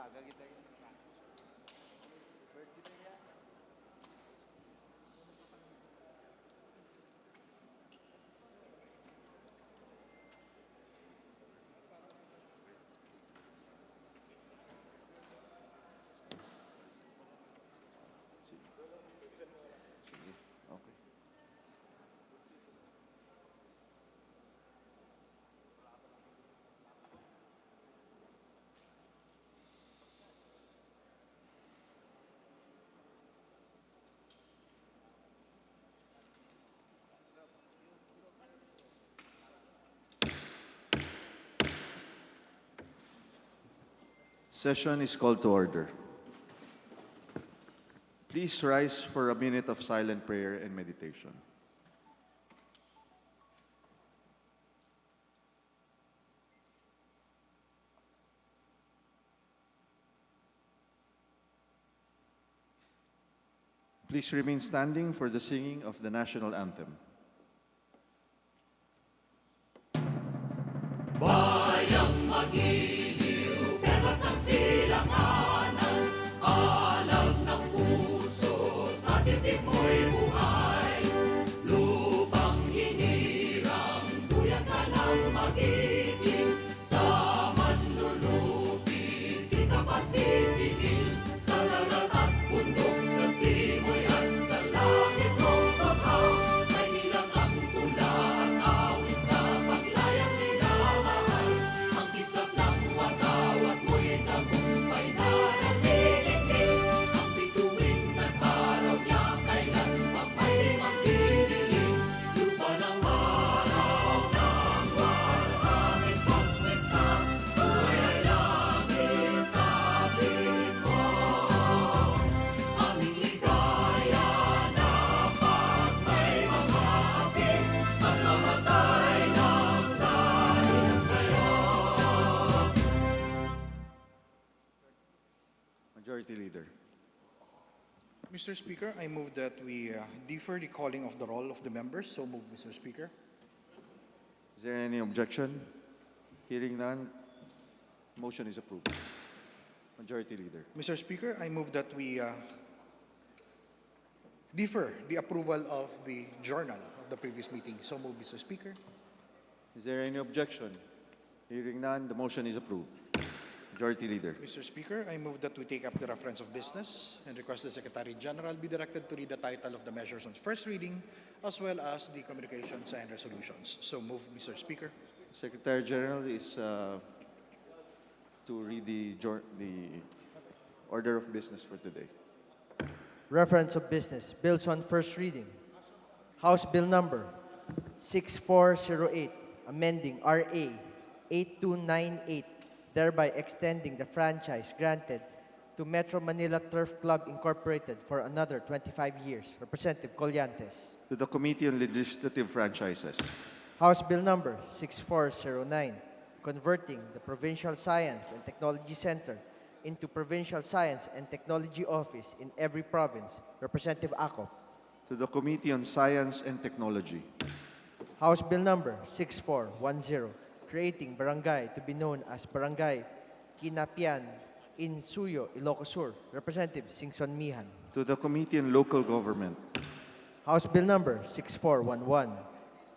Okay. Session is called to order. Please rise for a minute of silent prayer and meditation. Please remain standing for the singing of the national anthem. Bayang magiliw, perlas ng silanganan, alam ng puso, sa titik mo'y buhay. Lupang hinirang, duyan ka ng magiging, sa manlulupig, di ka pasisilil, sa dagat at bundok, sa simoy at sa langit mong baghaw, may nilang ang tula at awit sa paglayang minamahal. Ang kislap ng watawat mo'y tagumpay na naglilingling, ang bituin at araw niya kailan pa may magdidilim. Lupa ng araw ng maraming pagsinta, buhay ay langit sa piling mo. Aming ligaya na pag may mga apit, magmamatay ng dahil sa'yo. Majority Leader. Mr. Speaker, I move that we defer the calling of the roll of the members. So move, Mr. Speaker. Is there any objection? Hearing none, motion is approved. Majority Leader. Mr. Speaker, I move that we defer the approval of the journal of the previous meeting. So move, Mr. Speaker. Is there any objection? Hearing none, the motion is approved. Majority Leader. Mr. Speaker, I move that we take up the reference of business and request the Secretary General be directed to read the title of the measures on first reading as well as the communications and resolutions. So move, Mr. Speaker. Secretary General is to read the order of business for today. Reference of business. Bills on first reading. House Bill number 6408, amending RA 8298, thereby extending the franchise granted to Metro Manila Turf Club Incorporated for another 25 years. Representative Colyantes. To the Committee on Legislative Franchises. House Bill number 6409, converting the Provincial Science and Technology Center into Provincial Science and Technology Office in every province. Representative Acop. To the Committee on Science and Technology. House Bill number 6410, creating barangay to be known as Barangay Kinapian in Suyo, Ilocos Sur. Representative Singson Mihan. To the Committee on Local Government. House Bill number 6411,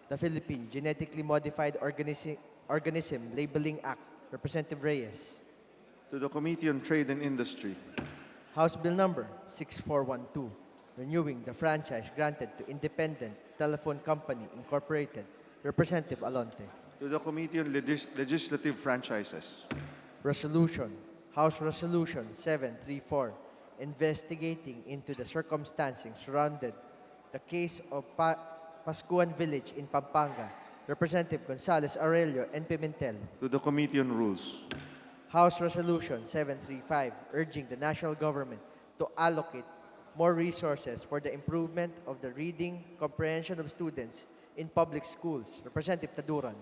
the Philippine Genetically Modified Organism Labeling Act. Representative Reyes. To the Committee on Trade and Industry. House Bill number 6412, renewing the franchise granted to Independent Telephone Company Incorporated. Representative Alonte. To the Committee on Legislative Franchises. Resolution, House Resolution 734, investigating into the circumstances surrounded the case of Pascuan Village in Pampanga. Representative Gonzales Aurelio and Pimentel. To the Committee on Rules. House Resolution 735, urging the national government to allocate more resources for the improvement of the reading comprehension of students in public schools. Representative Taduran.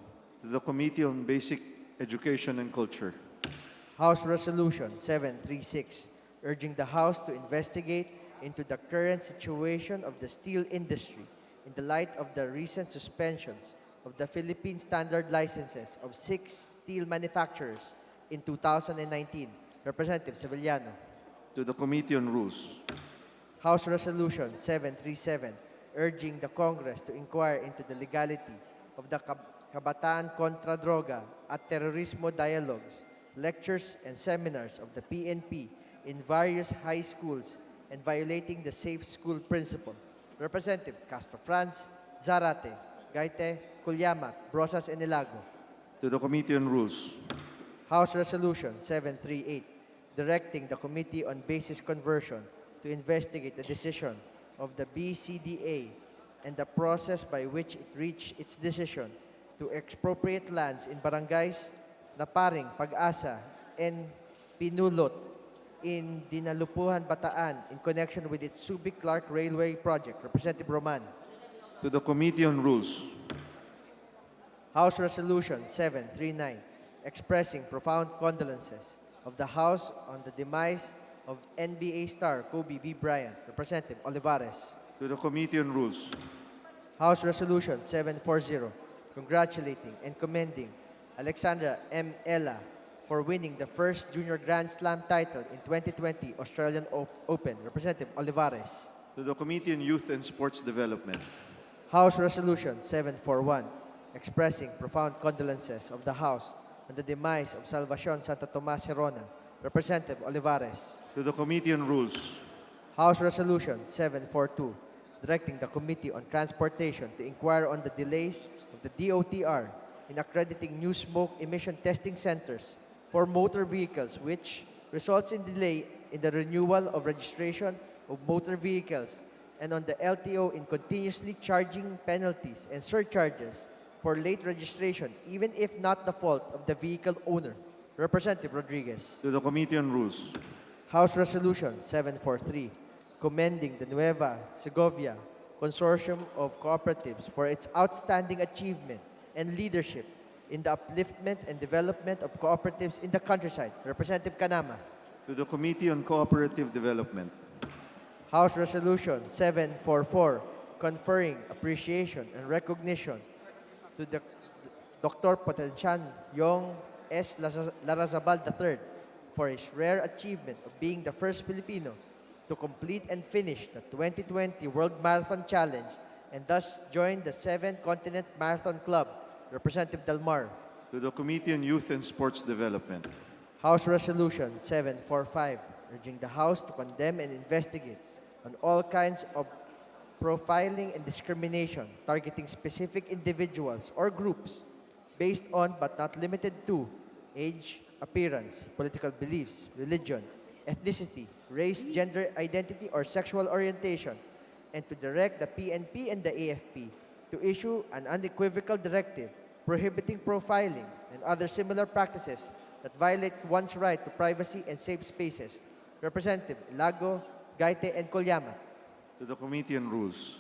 To the Committee on Basic Education and Culture. House Resolution 736, urging the House to investigate into the current situation of the steel industry in the light of the recent suspensions of the Philippine standard licenses of 6 steel manufacturers in 2019 Representative Sevillano. To the Committee on Rules. House Resolution 737 urging the Congress to inquire into the legality of the Kabataan Contra Droga at Terrorismo dialogues, lectures, and seminars of the PNP in various high schools and violating the safe school principle. Representative Castro Franz, Zarate, Gaite, Culiamat, Brosas, and Ilago. To the Committee on Rules. House Resolution 738 directing the Committee on Basis Conversion to investigate the decision of the BCDA and the process by which it reached its decision to expropriate lands in barangays Naparing, Pag-asa, and Pinulot in Dinalupuhan, Bataan in connection with its Subic-Clark Railway project. Representative Roman. To the Committee on Rules. House Resolution 739 expressing profound condolences of the House on the demise of NBA star Kobe B. Bryant. Representative Olivares. To the Committee on Rules. House Resolution 740 congratulating and commending Alexandra M. Ella for winning the first Junior Grand Slam title in 2020 Australian Open. Representative Olivares. To the Committee on Youth and Sports Development. House Resolution 741 expressing profound condolences of the House on the demise of Salvacion Santa Tomas Herona. Representative Olivares. To the Committee on Rules. House Resolution 742 directing the Committee on Transportation to inquire on the delays of the DOTR in accrediting new smoke emission testing centers for motor vehicles, which results in delay in the renewal of registration of motor vehicles, and on the LTO in continuously charging penalties and surcharges for late registration, even if not the fault of the vehicle owner. Representative Rodriguez. To the Committee on Rules. House Resolution 743 commending the Nueva Segovia Consortium of Cooperatives for its outstanding achievement and leadership in the upliftment and development of cooperatives in the countryside. Representative Kanama. To the Committee on Cooperative Development. House Resolution 744 conferring appreciation and recognition to the Dr. Potencian Yong S. Larazabal III for his rare achievement of being the first Filipino to complete and finish the 2020 World Marathon Challenge and thus join the 7th Continent Marathon Club. Representative Delmar. To the Committee on Youth and Sports Development. House Resolution 745 urging the House to condemn and investigate on all kinds of profiling and discrimination targeting specific individuals or groups based on but not limited to age, appearance, political beliefs, religion, ethnicity, race, gender identity, or sexual orientation, and to direct the PNP and the AFP to issue an unequivocal directive prohibiting profiling and other similar practices that violate one's right to privacy and safe spaces. Representative Ilago, Gaite, and Colyamat. To the Committee on Rules.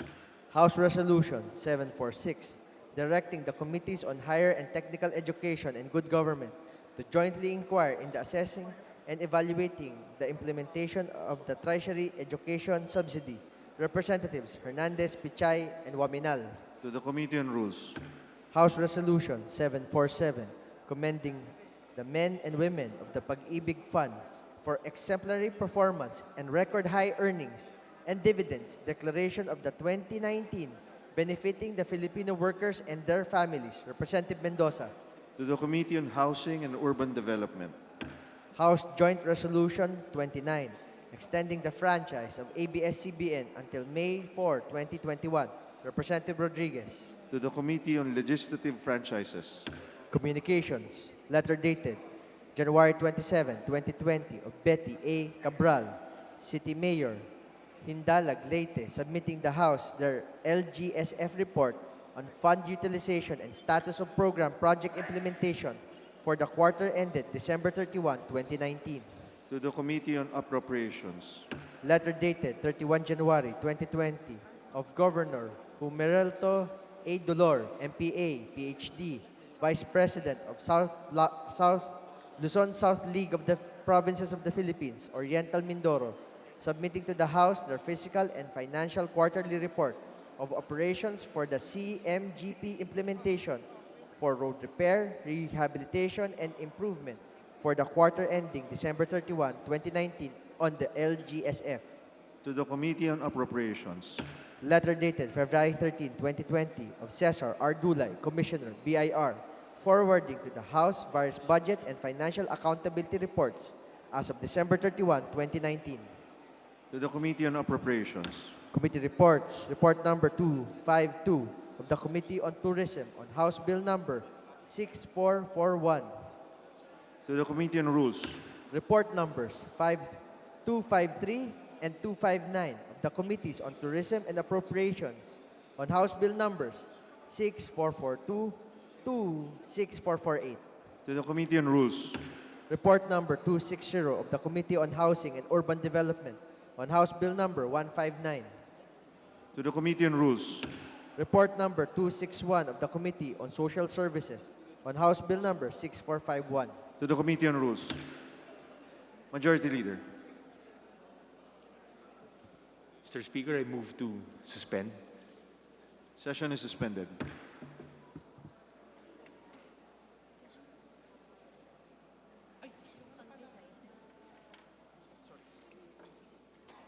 House Resolution 746 directing the Committees on Higher and Technical Education and Good Government to jointly inquire in the assessing and evaluating the implementation of the Tertiary Education Subsidy. Representatives Hernandez, Pichay, and Waminal. To the Committee on Rules. House Resolution 747 commending the men and women of the Pag-ibig Fund for exemplary performance and record high earnings and dividends declaration of the 2019 benefiting the Filipino workers and their families. Representative Mendoza. To the Committee on Housing and Urban Development. House Joint Resolution 29 extending the franchise of ABS-CBN until May 4, 2021. Representative Rodriguez. To the Committee on Legislative Franchises. Communications, letter dated January 27, 2020 of Betty A. Cabral, City Mayor, Hindalag, Leyte, submitting the House their LGSF report on fund utilization and status of program project implementation for the quarter ended December 31, 2019. To the Committee on Appropriations. Letter dated 31 January 2020 of Governor Humerelto A. Dolor, MPA, PhD, Vice President of Luzon South League of the Provinces of the Philippines, Oriental Mindoro, submitting to the House their fiscal and financial quarterly report of operations for the CMGP implementation for road repair, rehabilitation, and improvement for the quarter ending December 31, 2019 on the LGSF. to the Committee on Appropriations, Letter dated February 13, 2020 of Cesar R. Dulay, Commissioner, BIR, forwarding to the House various budget and financial accountability reports as of December 31, 2019. to the Committee on Appropriations, Committee reports. Report number 252 of the Committee on Tourism on House Bill number 6441. to the Committee on Rules, Report numbers 253 and 259 of the Committees on Tourism and Appropriations on House Bill numbers 6442 to 6448. to the Committee on Rules, Report number 260 of the Committee on Housing and Urban Development on House Bill number 159. to the Committee on Rules, Report number 261 of the Committee on Social Services on House Bill number 6451. to the Committee on Rules. Majority Leader. Mr. Speaker, I move to suspend. Session is suspended.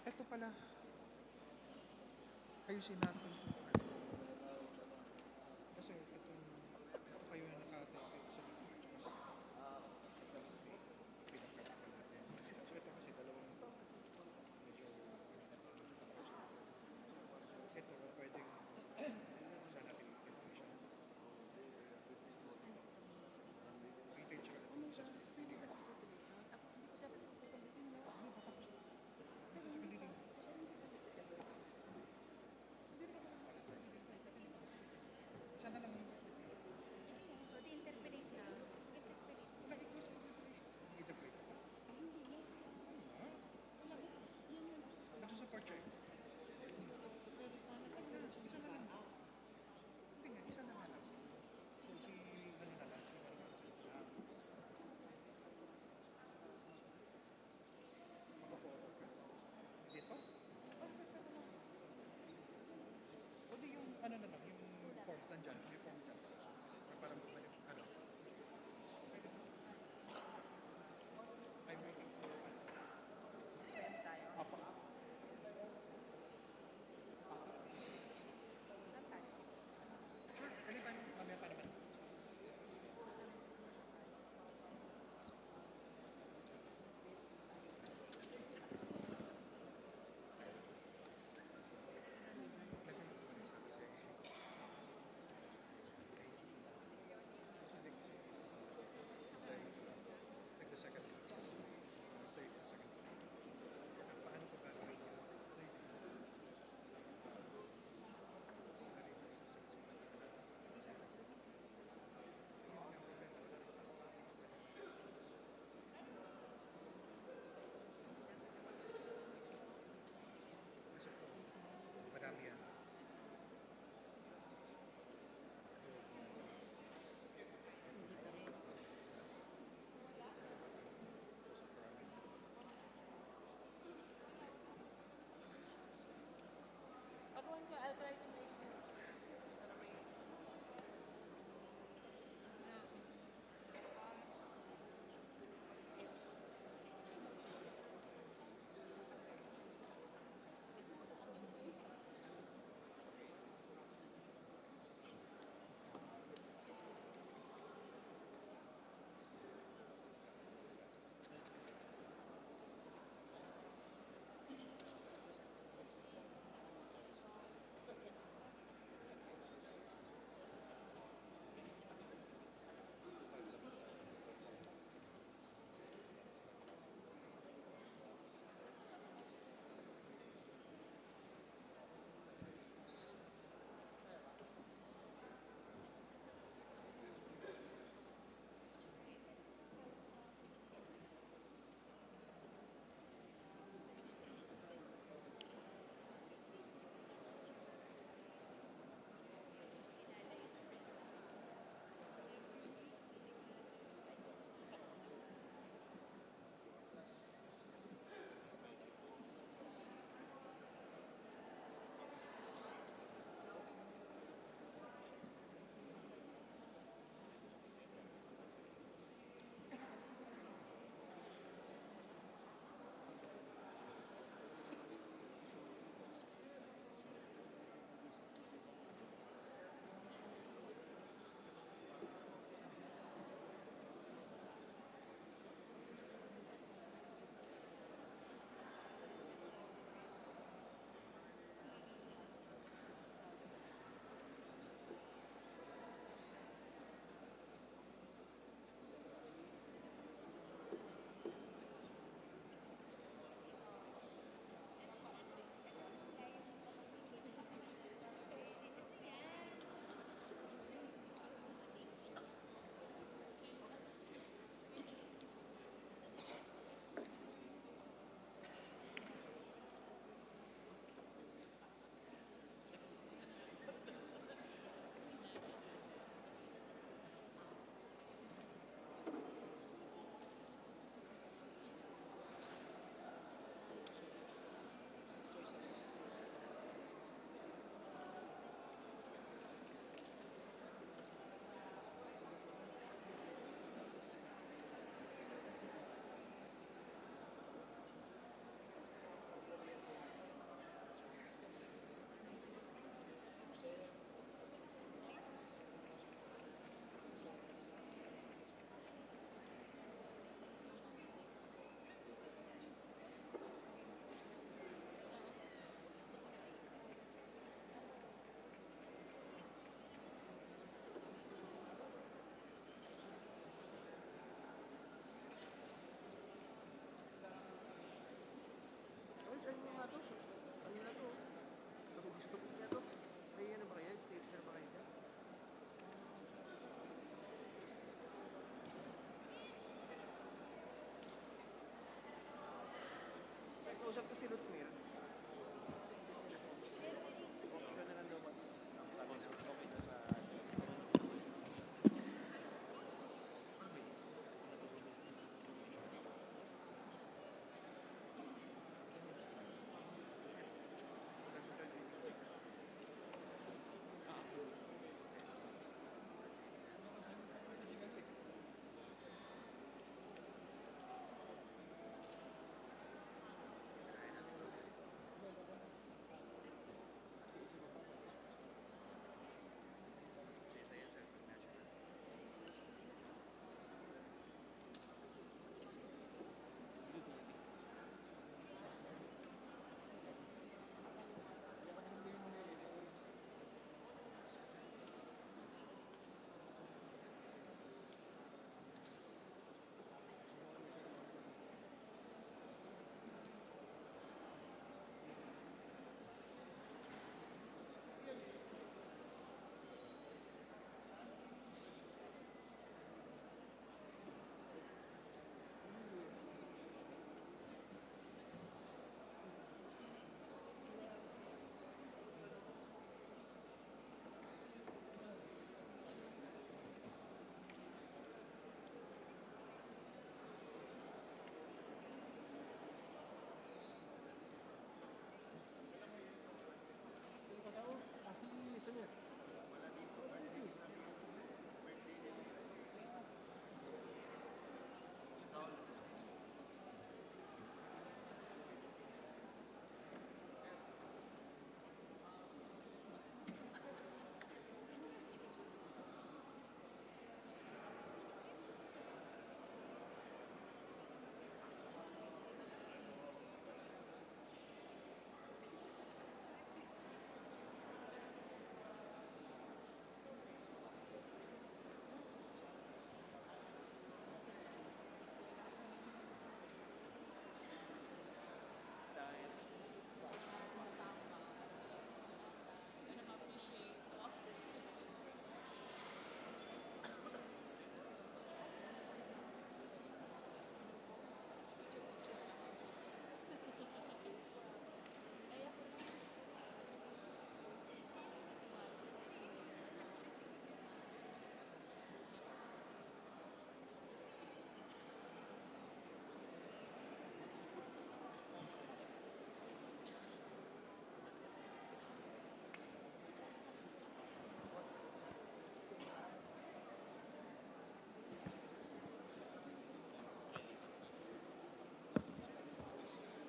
Ito pala. Ayusin natin. Kasi ito kayo yung nakatapit sa pinagkakapan natin. So ito kasi dalawang medyo ito pwedeng saan natin information.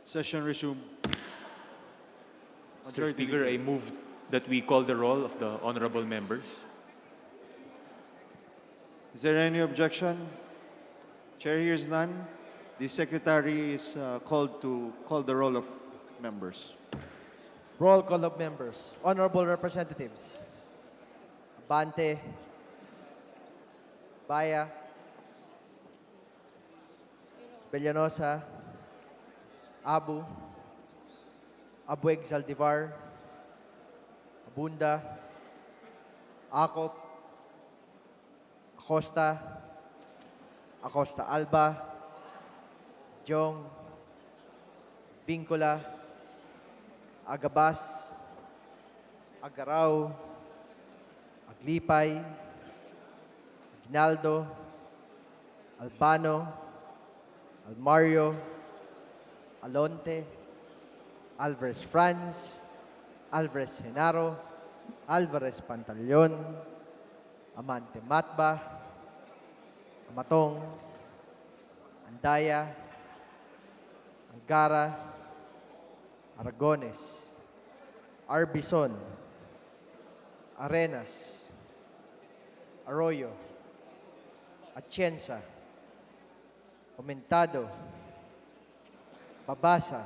Session resumed. Mr. Speaker, I move that we call the roll of the honorable members. Is there any objection? Chair hears none. The secretary is called to call the roll of members. Roll call of members. Honorable representatives. Abante. Baya. Bellanosa. Abu. Abueg Zaldivar. Abunda. Acop. Acosta. Acosta Alba. Jong. Vincula. Agabas. Agaraw. Aglipay. Aguinaldo. Albano. Almario. Alonte. Alvarez Franz. Alvarez Genaro. Alvarez Pantaleon. Amante Matba. Amatong. Andaya. Angara. Aragones. Arbison. Arenas. Arroyo. Atienza. Comentado. Pabasa.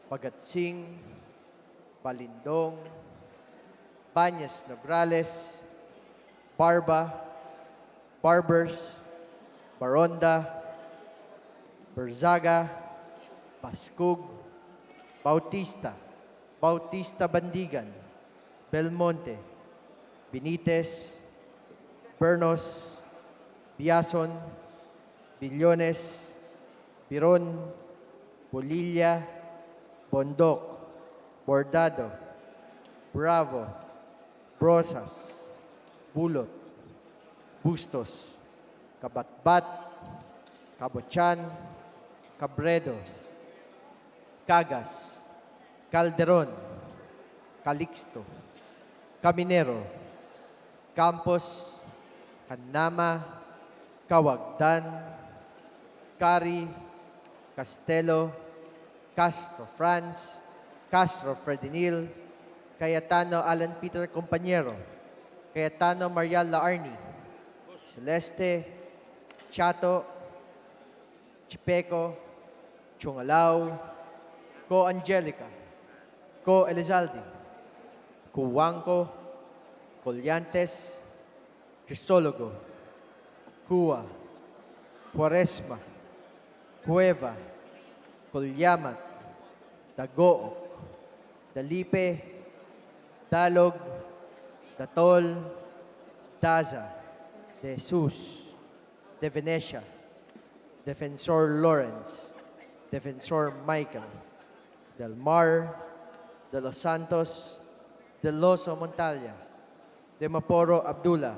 Pagatsing. Balindong. Banyas Nograles. Barba. Barbers. Baronda. Berzaga. Paskug. Bautista. Bautista Bandigan. Belmonte. Benitez. Bernos. Biason. Billones. Biron. Bolilla, Bondok, Bordado, Bravo, Brosas, Bulot, Bustos, Kabatbat, Kabochan, Cabredo, Cagas, Calderon, Calixto, Caminero, Campos, Canama, Cawagdan, Cari, Castelo, Castro Franz, Castro Ferdinil, Cayetano Alan Peter Compañero, Cayetano Marial Laarni, Celeste, Chato, Chipeco, Chungalao, Co Angelica, Co Elizalde, Cuwanco, Colyantes, Crisologo, Cua, Cuaresma, Cueva, Colyamat, Dagook, Dalipe, Dalog, Datol, Daza, De Jesus, De Venecia, Defensor Lawrence, Defensor Michael, Del Mar, De Los Santos, Del Loso Montalia, De Maporo Abdullah,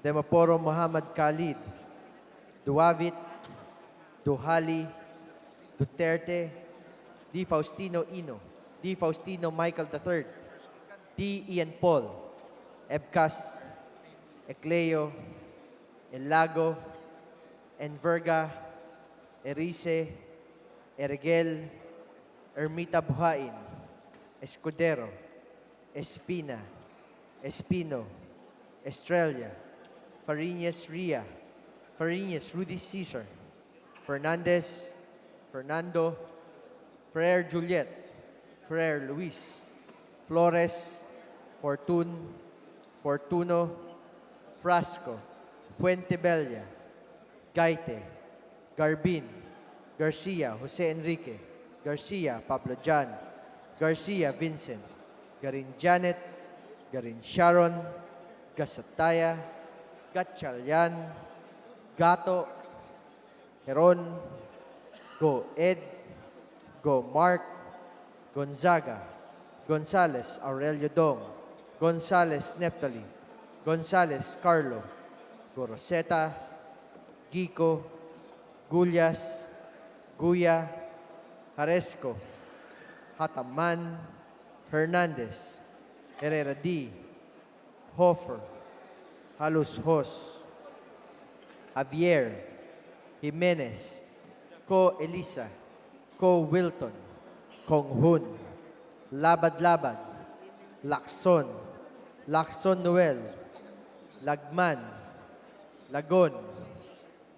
De Maporo Muhammad Khalid, Duavit, Duhali, Duterte, D. Faustino Ino, D. Faustino Michael III, D. Ian Paul, Ebcas, Ecleo, Elago, Enverga, Erice, Ergel, Ermita Buhain, Escudero, Espina, Espino, Estrella, Fariñez Ria, Fariñez Rudy Cesar, Fernandez, Fernando, Ferrer Juliet, Ferrer Luis, Flores, Fortun, Fortuno, Frasco, Fuentebella, Gaite, Garbin, Garcia, Jose Enrique, Garcia, Pablo Jan, Garcia, Vincent, Garin Janet, Garin Sharon, Gasataya, Gatchalian, Gato, Heron, Go Ed, Go Mark, Gonzaga, Gonzales Aurelio Dong, Gonzales Neptali, Gonzales Carlo, Goroseta, Gico, Gullas, Guya, Haresco, Hataman, Hernandez, Herrera D, Hofer, Halus Hos, Javier, Jimenez, Ko Elisa, Ko Wilton, Kong Hun, Labad Labad, Lakson, Lakson Noel, Lagman, Lagon,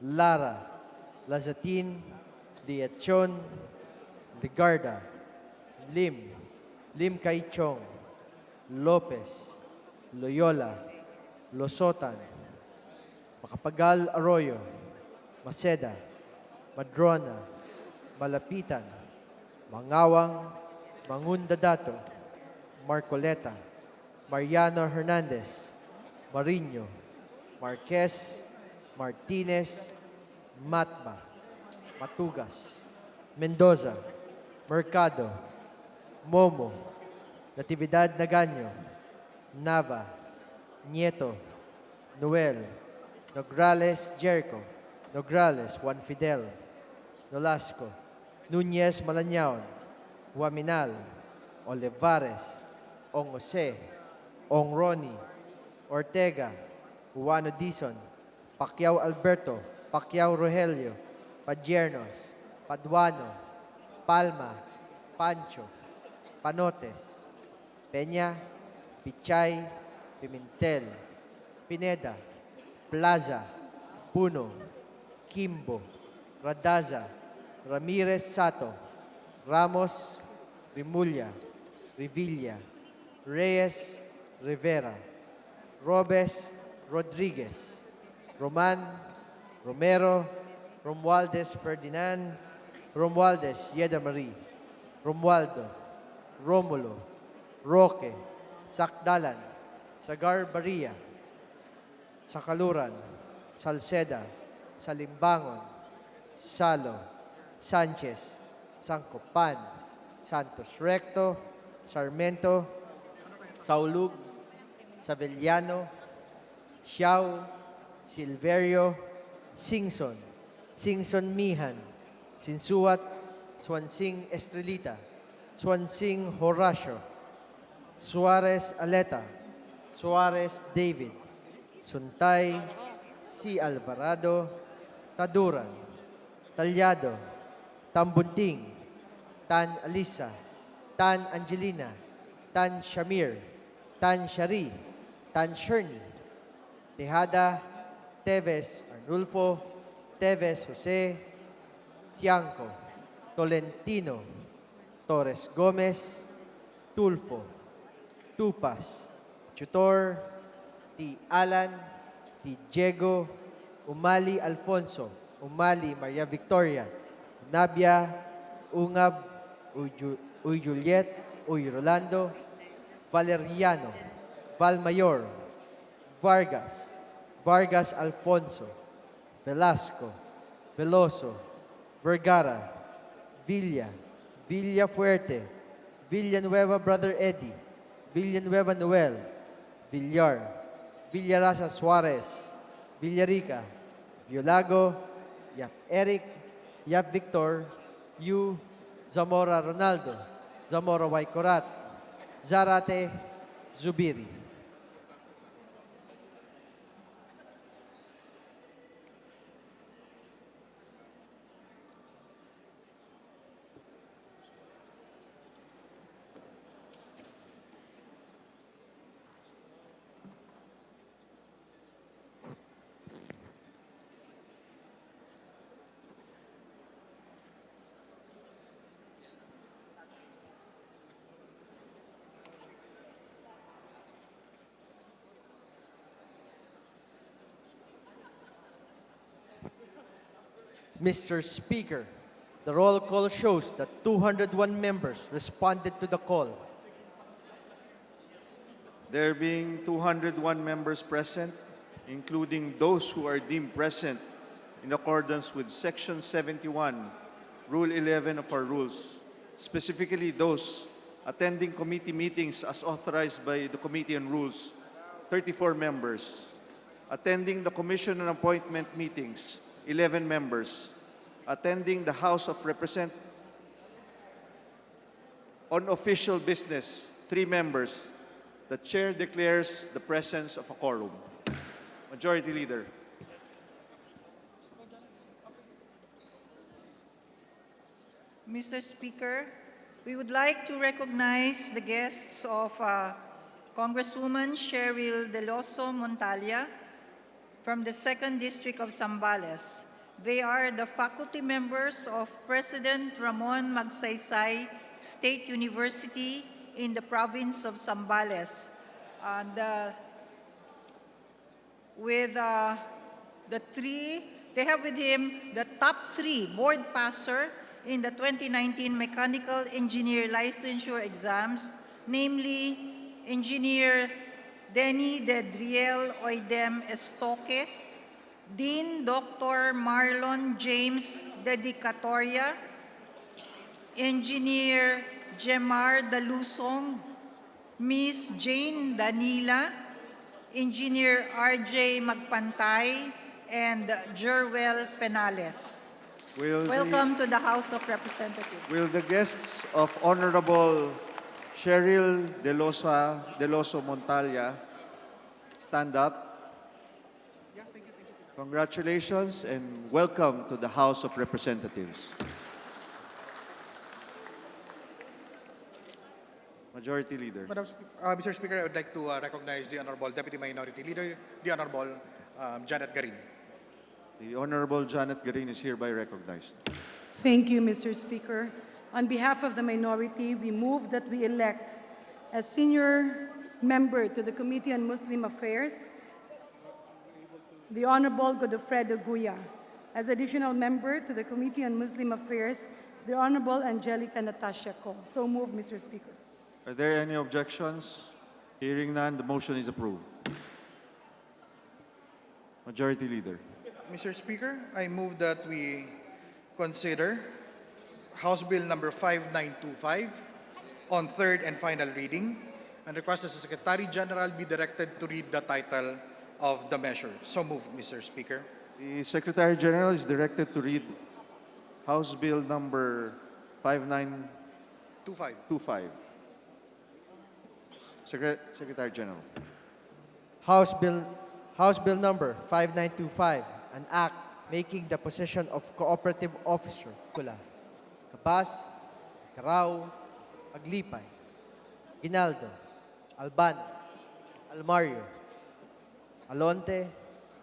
Lara, Lazatin, Diachon, Ligarda, Lim, Lim Kaichong, Lopez, Loyola, Losotan, Makapagal Arroyo, Maceda, Madrona, Malapitan, Mangawang, Mangundadato, Marcoleta, Mariano Hernandez, Mariño, Marquez, Martinez, Matma, Matugas, Mendoza, Mercado, Momo, Natividad Naganyo, Nava, Nieto, Noel, Nograles Jericho, Nograles Juan Fidel, Nolasco, Nunez Malanyaon, Huaminal, Olivares, Ong Jose, Ong Ronnie, Ortega, Juano Dizon, Pacquiao Alberto, Pacquiao Rogelio, Padiernos, Paduano, Palma, Pancho, Panotes, Peña, Pichay, Pimentel, Pineda, Plaza, Puno, Kimbo, Radaza, Ramirez Sato, Ramos, Rimulya, Revilla, Reyes, Rivera, Robes, Rodriguez, Roman, Romero, Romualdez Ferdinand, Romualdez Yeda Marie, Romualdo, Romulo, Roque, Sakdalan, Sagar Baria, Sakaluran, Salceda, Salimbangon, Salo, Sanchez, Sancopan, Santos Recto, Sarmiento, Saulug, Savellano, Xiao, Silverio, Singson, Singson Mihan, Sinsuat, Swansing Estrelita, Swansing Horacio, Suarez Aleta, Suarez David, Suntay, C. Alvarado, Taduran, Talyado, Tambunting, Tan Alisa, Tan Angelina, Tan Shamir, Tan Shari, Tan Sherni, Tejada, Teves Arnulfo, Teves Jose, Tiangco, Tolentino, Torres Gomez, Tulfo, Tupas, Tutor, T. Alan, T. Diego, Umali Alfonso, Umali Maria Victoria, Nabia, Ungab, Uy Juliet, Uy Rolando, Valeriano, Valmayor, Vargas, Vargas Alfonso, Velasco, Veloso, Vergara, Villa, Villafuerte, Villanueva Brother Eddie, Villanueva Noel, Villar, Villarasa Suarez, Villarica, Violago, Yap Eric, Yap Victor, Yu, Zamora Ronaldo, Zamora Waikorat, Zarate, Zubiri. Mr. Speaker, the roll call shows that 201 members responded to the call. There being 201 members present, including those who are deemed present in accordance with Section 71, Rule 11 of our rules, specifically those attending committee meetings as authorized by the Committee on Rules, 34 members. Attending the Commission on Appointment meetings, 11 members. Attending the House of Representatives on official business, 3 members. The Chair declares the presence of a quorum. Majority Leader. Mr. Speaker, we would like to recognize the guests of Congresswoman Cheryl Deloso Montalia from the 2nd District of Zambales. They are the faculty members of President Ramon Magsaysay State University in the province of Zambales. And they have with him the top 3 board passer in the 2019 Mechanical Engineer Licensure exams, namely Engineer Denny Dedriel Oidem Estoque, Dean Dr. Marlon James Dedicatoria, Engineer Jemar Dalusong, Miss Jane Danila, Engineer RJ Magpantay, and Jerwel Penales. Welcome to the House of Representatives. Will the guests of Honorable Cheryl Deloso Montalia stand up? Congratulations and welcome to the House of Representatives. Majority Leader. Mr. Speaker, I would like to recognize the Honorable Deputy Minority Leader, the Honorable Janet Garin. The Honorable Janet Garin is hereby recognized. Thank you, Mr. Speaker. On behalf of the minority, we move that we elect as senior member to the Committee on Muslim Affairs, the Honorable Godofredo Guya. As additional member to the Committee on Muslim Affairs, the Honorable Angelica Natasha Ko. So move, Mr. Speaker. Are there any objections? Hearing none, the motion is approved. Majority Leader. Mr. Speaker, I move that we consider House Bill number 5925 on third and final reading and request that the Secretary General be directed to read the title of the measure. So moved, Mr. Speaker. The Secretary General is directed to read House Bill number 5925. 25. Secretary General. House Bill number 5925, an act making the position of cooperative officer, Kula, Cabas, Carao, Aglipay, Ginaldo, Albano, Almario, Alonte,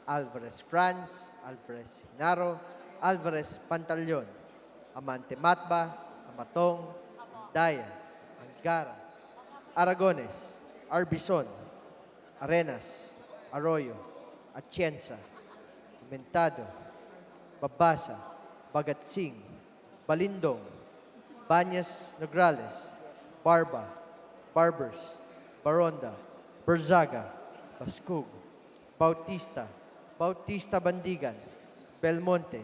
Alvarez Franz, Alvarez Hinaro, Alvarez Pantaleon, Amante Matba, Amatong, Daya, Angara, Aragones, Arbison, Arenas, Arroyo, Atienza, Mentado, Babasa, Bagatsing, Balindong, Banyas Nograles, Barba, Barbers, Baronda, Berzaga, Bascug, Bautista, Bautista Bandigan, Belmonte,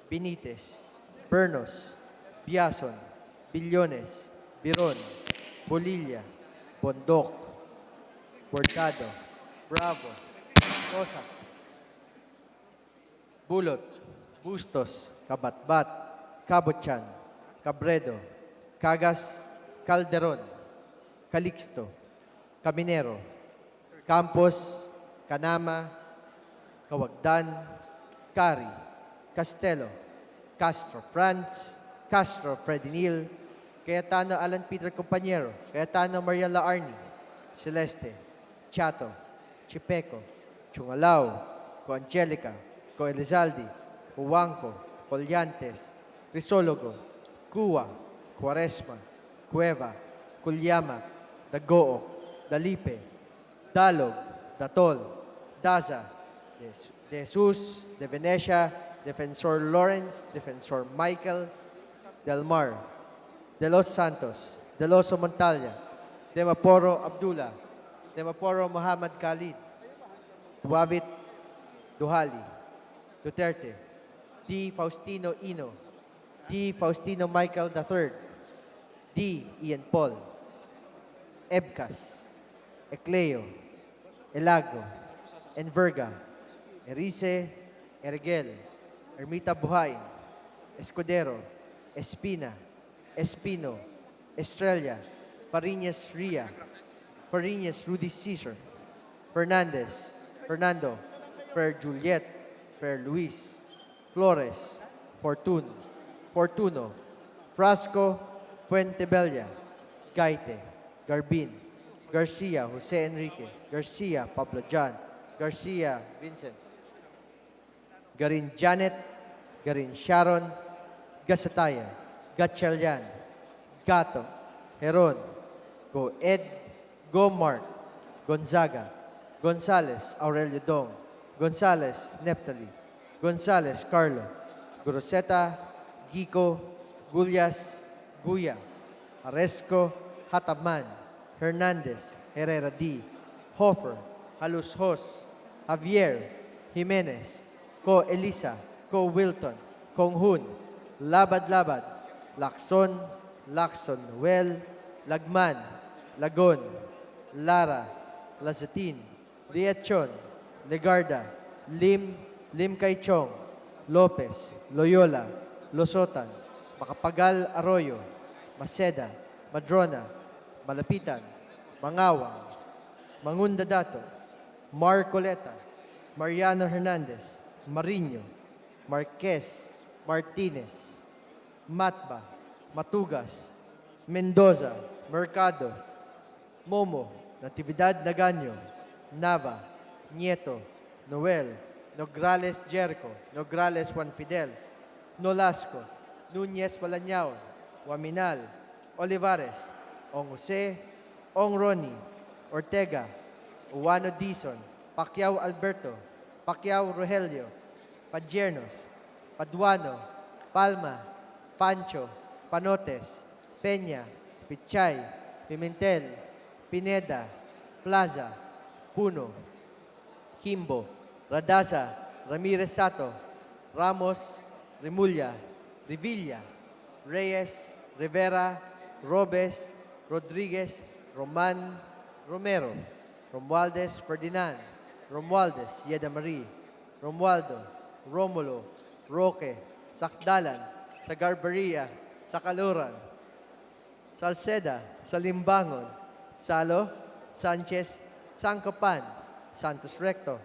Benitez, Bernos, Biason, Billones, Biron, Bolilla, Bondok, Hurtado, Bravo, Rosas, Bulot, Bustos, Kabatbat, Kabochan, Cabredo, Cagas, Calderon, Calixto, Caminero, Campos, Canama, Kawagdan, Cari, Castelo, Castro Franz, Castro Fredinil, Cayetano Alan Peter Compañero, Cayetano Mariela Arni, Celeste, Chato, Chipeco, Chungalao, Coangelica, Coelizaldi, Huangco, Collantes, Crisologo, Cuwa, Cuaresma, Cueva, Culyama, Dagook, Dalipe, Dalog, Datol, Daza, De Jesus, De Venecia, Defensor Lawrence, Defensor Michael, Del Mar, De Los Santos, De Loso Montalya, De Maporo Abdullah, De Maporo Muhammad Khalid, Duavit Duhali, Duterte, D. Faustino Ino, D. Faustino Michael III, D. Ian Paul, Ebcas, Ecleo, Elago, Enverga, Erice, Ergel, Ermita Buhain, Escudero, Espina, Espino, Estrella, Fariñas Ria, Fariñas Rudy Cesar, Fernandez, Fernando, Per Juliet, Per Luis, Flores, Fortuno, Frasco, Fuentebella, Gaite, Garbin, Garcia, Jose Enrique, Garcia, Pablo John, Garcia, Vincent, Garin Janet, Garin Sharon, Gasataya, Gatchalian, Gato, Heron, Go Ed, Go Mark, Gonzaga, Gonzales, Aurelio Dong, Gonzales, Neptali, Gonzales, Carlo, Groseta, Gico, Gullas, Guya, Aresco, Hataman, Hernandez, Herrera D, Hofer, Halus Hos, Javier, Jimenez, Ko Elisa, Ko Wilton, Kong Hun, Labad, Lacson, Noel, Lagman, Lagon, Lara, Lazatin, Liachon, Legarda, Lim Kaichong, Lopez, Loyola, Losotan, Macapagal Arroyo, Maceda, Madrona, Malapitan, Mangawang, Mangunda Dato, Marcoleta, Mariano Hernandez, Mariño, Marquez, Martinez, Matba, Matugas, Mendoza, Mercado, Momo, Natividad Naganyo, Nava, Nieto, Noel, Nograles Jericho, Nograles Juan Fidel, Nolasco, Nunez Balanyao, Waminal, Olivares, Ong Jose, Ong Ronnie, Ortega, Uwano Dizon, Pacquiao Alberto, Pacquiao Rogelio, Padiernos, Paduano, Palma, Pancho, Panotes, Peña, Pichay, Pimentel, Pineda, Plaza, Puno, Kimbo, Radaza, Ramirez Sato, Ramos, Remulla, Revilla, Reyes, Rivera, Robes, Rodriguez, Roman, Romero, Romualdez Ferdinand, Romualdez Yeda Marie, Romualdo, Romulo, Roque, Sakdalan, Sagarbaria, Sakaluran, Salceda, Salimbangon, Salo, Sanchez, Sancopan, Santos Recto,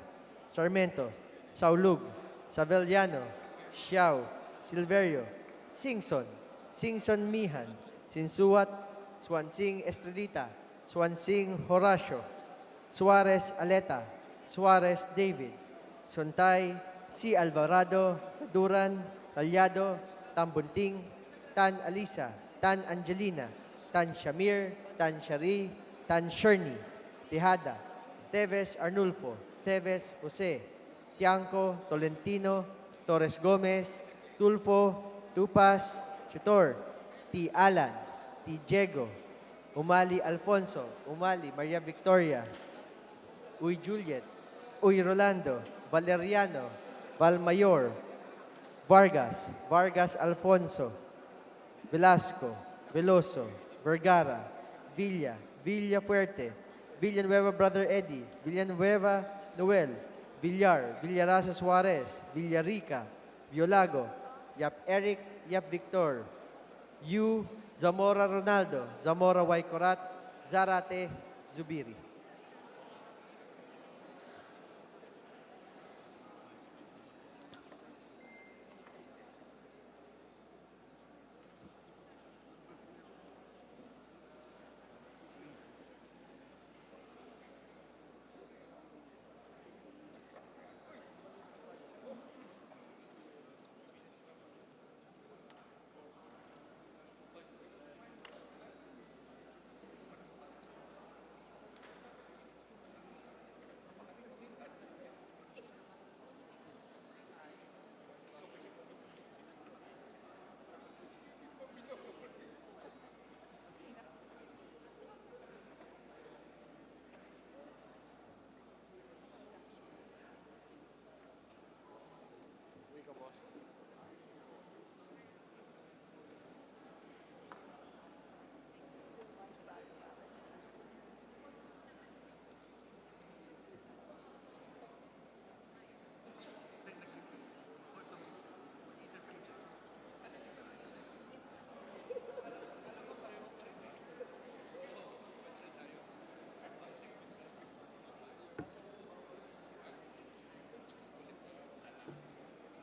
Sarmiento, Saulug, Savellano, Xiao, Silverio, Singson, Singson Mihan, Sinsuat, Swansing Estrelita, Swansing Horacio, Suarez Aleta, Suarez David, Sontay, C. Alvarado, Taduran, Talyado, Tambunting, Tan Alisa, Tan Angelina, Tan Shamir, Tan Shari, Tan Sherny, Tejada, Teves Arnulfo, Teves Jose, Tiangco, Tolentino, Torres Gomez, Tulfo, Tupas, Chutor, T. Alan, T. Diego, Umali Alfonso, Umali Maria Victoria, Uy Juliet, Uy Rolando, Valeriano, Valmayor, Vargas, Vargas Alfonso, Velasco, Veloso, Vergara, Villa, Villafuerte, Villanueva Brother Eddie, Villanueva Noel, Villar, Villarasa Suarez, Villarica, Violago, Yap Eric, Yap Victor, Yu, Zamora Ronaldo, Zamora Waikorat, Zarate Zubiri.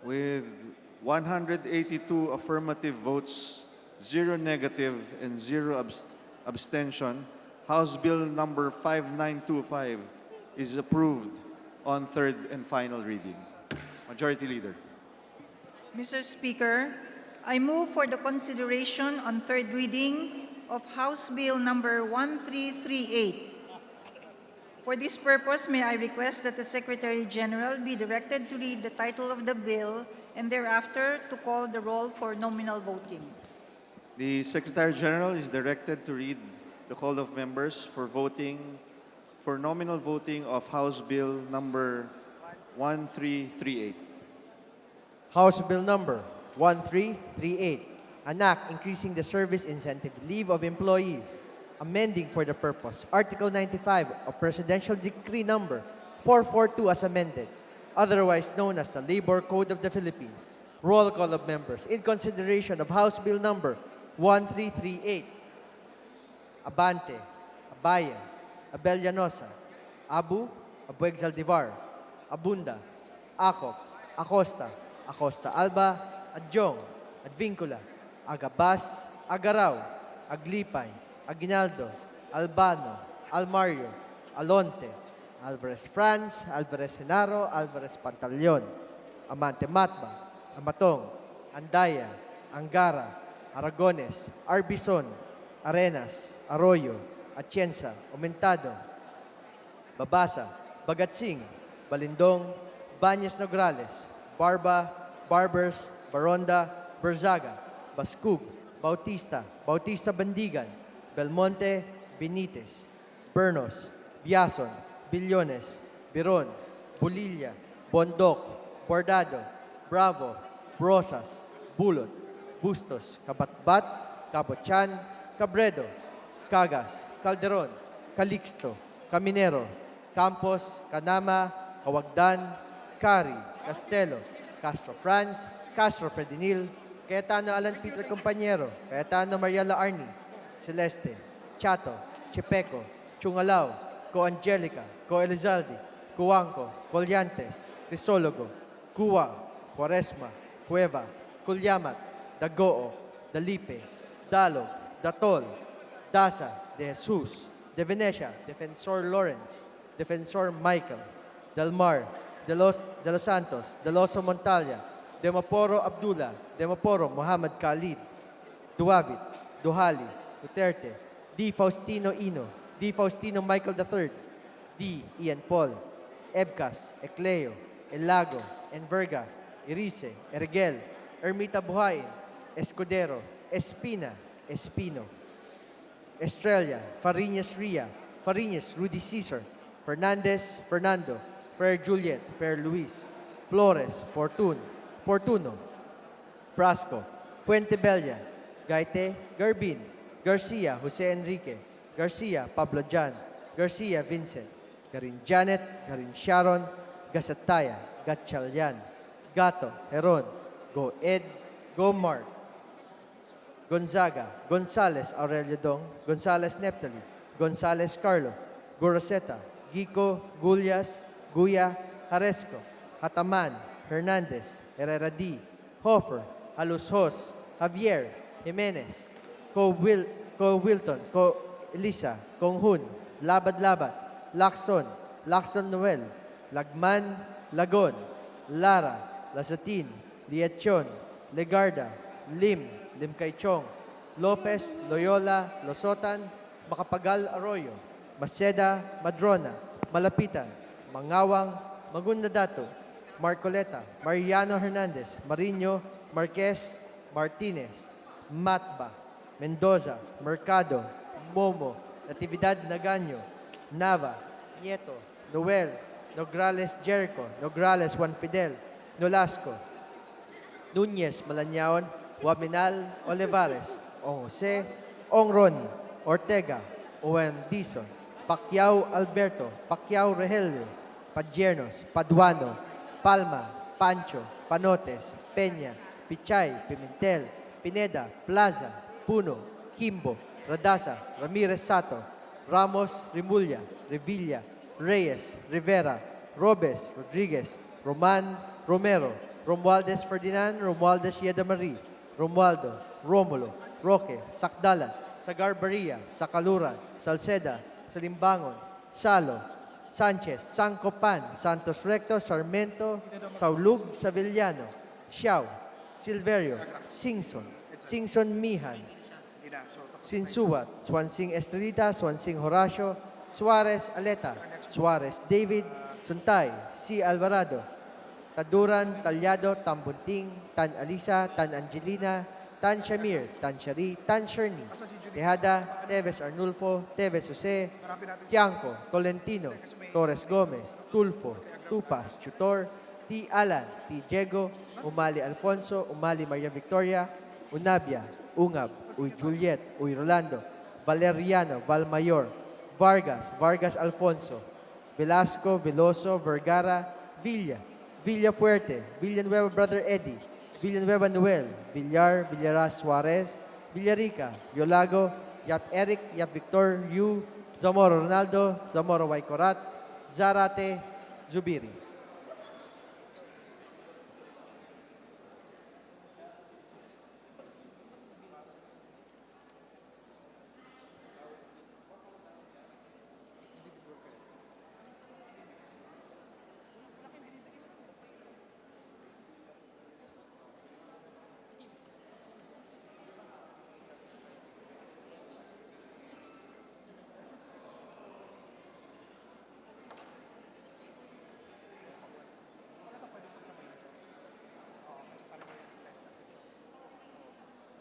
With 182 affirmative votes, 0 negative, and 0 abstention, House Bill number 5925 is approved on third and final reading. Majority Leader. Mr. Speaker, I move for the consideration on third reading of House Bill number 1338. For this purpose, may I request that the Secretary General be directed to read the title of the bill and thereafter to call the roll for nominal voting. The Secretary General is directed to read the call of members for voting, for nominal voting of House Bill number 1338. House Bill number 1338, an act increasing the service incentive leave of employees, amending for the purpose Article 95 of Presidential Decree number 442 as amended, otherwise known as the Labor Code of the Philippines. Roll call of members in consideration of House Bill number 1338. Abante, Abayan, Abellanosa, Abu, Abueg Zaldivar, Abunda, Acop, Acosta, Acosta Alba, Adjong, Advincula, Agabas, Agaraw, Aglipay, Aguinaldo, Albano, Almario, Alonte, Alvarez Franz, Alvarez Senaro, Alvarez Pantaleon, Amante Matba, Amatong, Andaya, Angara, Aragones, Arbison, Arenas, Arroyo, Atienza, Aumentado, Babasa, Bagatsing, Balindong, Banyas Nograles, Barba, Barbers, Baronda, Berzaga, Bascub, Bautista, Bautista Bandigan, Belmonte, Benitez, Bernos, Biason, Billones, Biron, Bulilla, Bondok, Bordado, Bravo, Rosas, Bulot, Bustos, Kabatbat, Cabochan, Cabredo, Cagas, Calderon, Calixto, Caminero, Campos, Canama, Kawagdan, Cari, Castelo, Castro Franz, Castro Fredinil, Cayetano Alan Peter Compañero, Cayetano Mariela Arni, Celeste, Chato, Chepeco, Chungalao, Co Angelica, Co Elizalde, Cuanco, Colyantes, Crisologo, Cuwa, Quaresma, Cueva, Culyamat, Dagoo, Dalipe, Dalog, Datol, Daza, De Jesus, De Venecia, Defensor Lawrence, Defensor Michael, Del Mar, De Los Santos, De Loso Montalia, Demaporo Abdullah, Demaporo Muhammad Khalid, Duavit, Duhali, Duterte, D. Faustino Ino, D. Faustino Michael III, D. Ian Paul, Ebcas, Ecleo, Elago, Enverga, Irice, Ergel, Ermita Buhain, Escudero, Espina, Espino, Estrella, Fariñas Ria, Fariñas Rudy Cesar, Fernandez, Fernando, Fer Juliet, Fer Luis, Flores, Fortuno, Frasco, Fuentebella, Gaite, Garbin, Garcia, Jose Enrique, Garcia, Pablo Jan, Garcia, Vincent, Garin Janet, Garin Sharon, Gasataya, Gatchalian, Gato, Heron, Go Ed, Go Mark, Gonzaga, Gonzales Aurelio Dong, Gonzales Neptali, Gonzales Carlo, Goroseta, Gico, Gulyas, Guya, Haresco, Hataman, Hernandez, Herrera D, Hofer, Alushos, Javier, Jimenez, Co Wilton, Co Elisa, Konghun, Labad, Lacson Noel, Lagman, Lagon, Lara, Lasatin, Liachon, Legarda, Lim Kaichong, Lopez, Loyola, Losotan, Macapagal Arroyo, Maceda, Madrona, Malapitan, Mangawang, Magundadato, Marcoleta, Mariano Hernandez, Marino, Marquez, Martinez, Matba, Mendoza, Mercado, Momo, Natividad Nagaño, Nava, Nieto, Noel, Nograles Jericho, Nograles Juan Fidel, Nolasco, Nunez Malanyaon, Waminal Olivares, Ong Jose, Ong Ronnie, Ortega, Owen Dizon, Pacquiao Alberto, Pacquiao Rogelio, Padiernos, Paduano, Palma, Pancho, Panotes, Peña, Pichay, Pimentel, Pineda, Plaza, Puno, Kimbo, Radasa, Ramirez Sato, Ramos, Rimulya, Revilla, Reyes, Rivera, Robes, Rodriguez, Roman, Romero, Romualdez Ferdinand, Romualdez Yedamarie, Romualdo, Romulo, Roque, Sakdalan, Sagar Barria, Sakaluran, Salceda, Salimbangon, Salo, Sanchez, Sancopan, Santos Recto, Sarmento, Saulug, Savillano, Xiao, Silverio, Singson Mihan, Sinsuat, Swansing Estrelita, Swansing Horacio, Suarez Aleta, Suarez David, Suntay, C. Alvarado, Taduran, Talyado, Tambunting, Tan Alisa, Tan Angelina, Tan Shamir, Tan Shari, Tan Sherni, Tejada, Teves Arnulfo, Teves Jose, Tianco, Tolentino, Torres Gomez, Tulfo, Tupas, Chutor, T. Alan, T. Diego, Umali Alfonso, Umali Maria Victoria, Unabia, Ungab, Uy Juliet, Uy Rolando, Valeriano, Valmayor, Vargas Alfonso, Velasco, Veloso, Vergara, Villa Fuerte, Villanueva Brother Eddie, Villanueva Noel, Villar, Villaras Suarez, Villarica, Violago, Yap Eric, Yap Victor, Yu, Zamora Ronaldo, Zamora Waikorat, Zarate, Zubiri.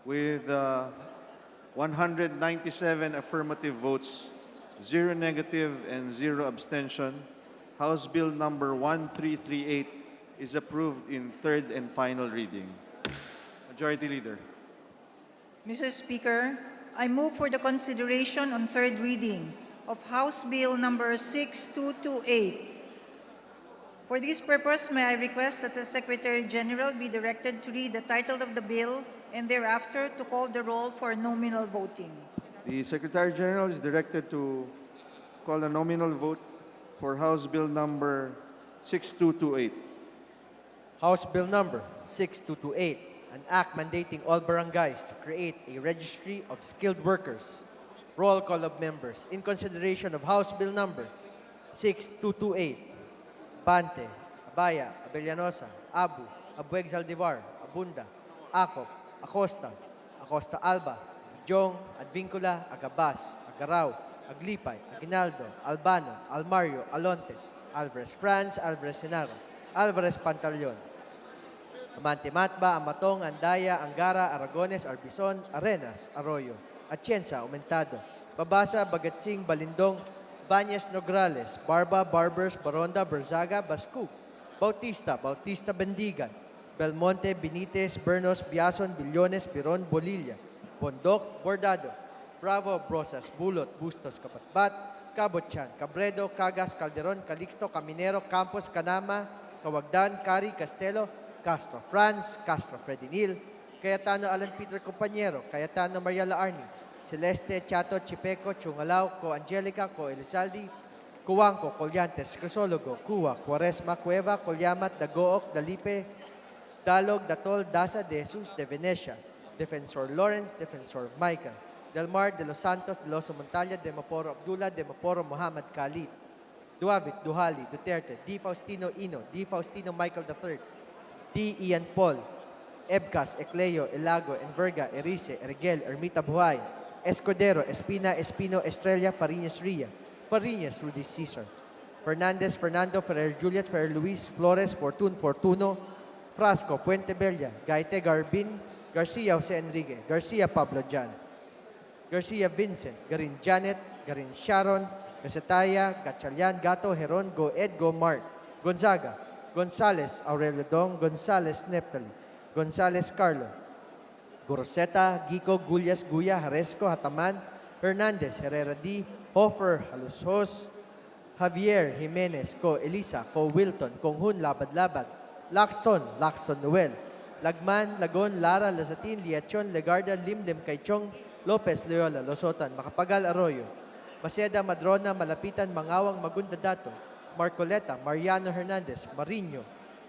With 197 affirmative votes, 0 negative, and 0 abstention, House Bill number 1338 is approved in third and final reading. Majority Leader. Mr. Speaker, I move for the consideration on third reading of House Bill number 6228. For this purpose, may I request that the Secretary General be directed to read the title of the bill and thereafter to call the roll for nominal voting. The Secretary General is directed to call a nominal vote for House Bill number 6228. House Bill number 6228, an act mandating all barangays to create a registry of skilled workers. Roll call of members. In consideration of House Bill number 6228, Bante, Abaya, Abellanosa, Abu, Abueg Zaldivar, Abunda, Acop, Acosta, Acosta Alba, Jong, Advincula, Agabas, Agaraw, Aglipay, Aguinaldo, Albano, Almario, Alonte, Alvarez Franz, Alvarez Senaro, Alvarez Pantaleon, Amante Matba, Amatong, Andaya, Angara, Aragones, Arbizon, Arenas, Arroyo, Atienza, Aumentado, Babasa, Bagatsing, Balindong, Banyas, Nograles, Barba, Barbers, Baronda, Berzaga, Bascu, Bautista, Bautista Bendigan, Belmonte, Benitez, Bernos, Biason, Billones, Piron, Bolilla, Bondok, Bordado, Bravo, Brosas, Bulot, Bustos, Kapatbat, Cabotchan, Cabredo, Cagas, Calderon, Calixto, Caminero, Campos, Canama, Cawagdan, Cari, Castelo, Castro Franz, Castro Fredinil, Cayetano Alan Peter Compañero, Cayetano Mariala Arni, Celeste, Chato, Chipeco, Chungalao, Co Angelica, Co Elizaldi, Cuanco, Colyantes, Crisologo, Cuwa, Cuaresma, Cueva, Colyamat, Dagook, Dalipe, Dalog, Datol, Daza, De Jesus, De Venecia, Defensor Lawrence, Defensor Michael, Del Mar, De Los Santos, De Los Montalia, De Maporo Abdullah, De Maporo Muhammad Khalid, Duavit, Duhali, Duterte, D. Faustino Ino, D. Faustino Michael III, D. Ian Paul, Ebcas, Ecleo, Elago, Enverga, Erice, Ergel, Ermita Buhay, Escudero, Espina, Espino, Estrella, Fariñas Ria, Fariñas, Rudy Cesar, Fernandez, Fernando, Ferrer Juliet, Ferrer Luis, Flores, Fortun, Fortuno, Frasco, Fuente Bella, Gaite, Garbin, Garcia, Jose Enrique, Garcia, Pablo Jan, Garcia, Vincent, Garin Janet, Garin Sharon, Gasetaya, Gatchalian, Gato, Heron, Go Ed, Go Mark, Gonzaga, Gonzales, Aurelio Dong, Gonzales, Neptali, Gonzales, Carlo, Goroseta, Gico, Gullas, Guya, Haresco, Hataman, Hernandez, Herrera D, Hofer, Halusos, Javier, Jimenez, Co Elisa, Co Wilton, Konghun, Labad-Labad, Lacson, Lacson Noel, Lagman, Lagon, Lara, Lazatin, Liachon, Legarda, Limlim, Kaichong, Lopez, Loyola, Losotan, Makapagal, Arroyo, Maceda, Madrona, Malapitan, Mangawang, Magundadato, Marcoleta, Mariano Hernandez, Mariño,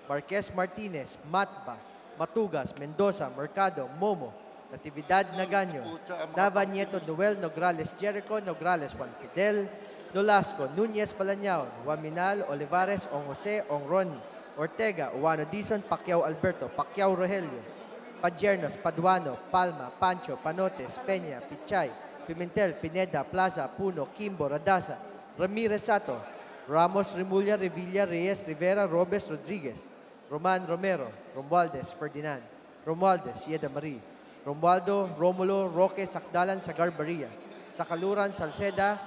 Marquez Martinez, Matba, Matugas, Mendoza, Mercado, Momo, Natividad Nagaño, Nava Nieto, Noel, Nograles, Jericho, Nograles, Juan Fidel, Nolasco, Núñez Palañao, Juaminal, Olivares, Ong Jose, Ong Ronnie, Ortega, Uwano Dizon, Pacquiao Alberto, Pacquiao Rogelio, Padiernos, Paduano, Palma, Pancho, Panotes, Peña, Pichay, Pimentel, Pineda, Plaza, Puno, Kimbo, Radasa, Ramirez Sato, Ramos, Remulla, Revilla, Reyes, Rivera, Robes, Rodriguez, Roman Romero, Romualdez, Ferdinand, Romualdez, Yeda Marie, Romualdo, Romulo, Roque, Sakdalan, Sagar Baria, Sakaluran, Salceda,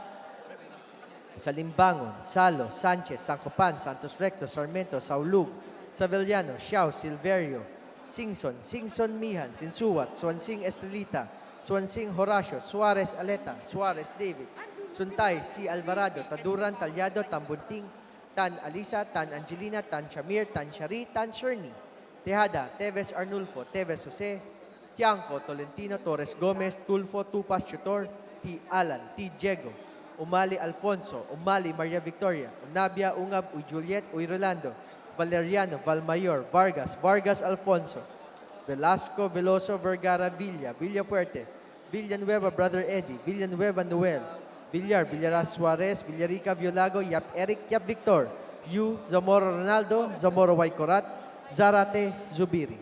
Salimbangon, Salo, Sanchez, Sancopan, Santos Recto, Sarmiento, Saulug, Savellano, Xiao, Silverio, Singson, Singson Mihan, Sinsuwat, Swansing Estrelita, Swansing Horacio, Suarez Aleta, Suarez David, Suntay, C. Alvarado, Taduran, Talyado, Tambunting, Tan Alisa, Tan Angelina, Tan Shamir, Tan Shari, Tan Sherni, Tejada, Teves Arnulfo, Teves Jose, Tiangco, Tolentino, Torres Gomez, Tulfo, Tupas Chutor, T. Alan, T. Diego, Umali Alfonso, Umali Maria Victoria, Unabia, Ungab, Uy Juliet, Uy Rolando, Valeriano, Valmayor, Vargas, Vargas Alfonso, Velasco, Veloso, Vergara, Villa, Villafuerte, Villanueva, Brother Eddie, Villanueva, Noel, Villar, Villaras Suarez, Villarica, Violago, Yap Eric, Yap Victor, Yu, Zamora Ronaldo, Zamora Waikorat, Zarate, Zubiri.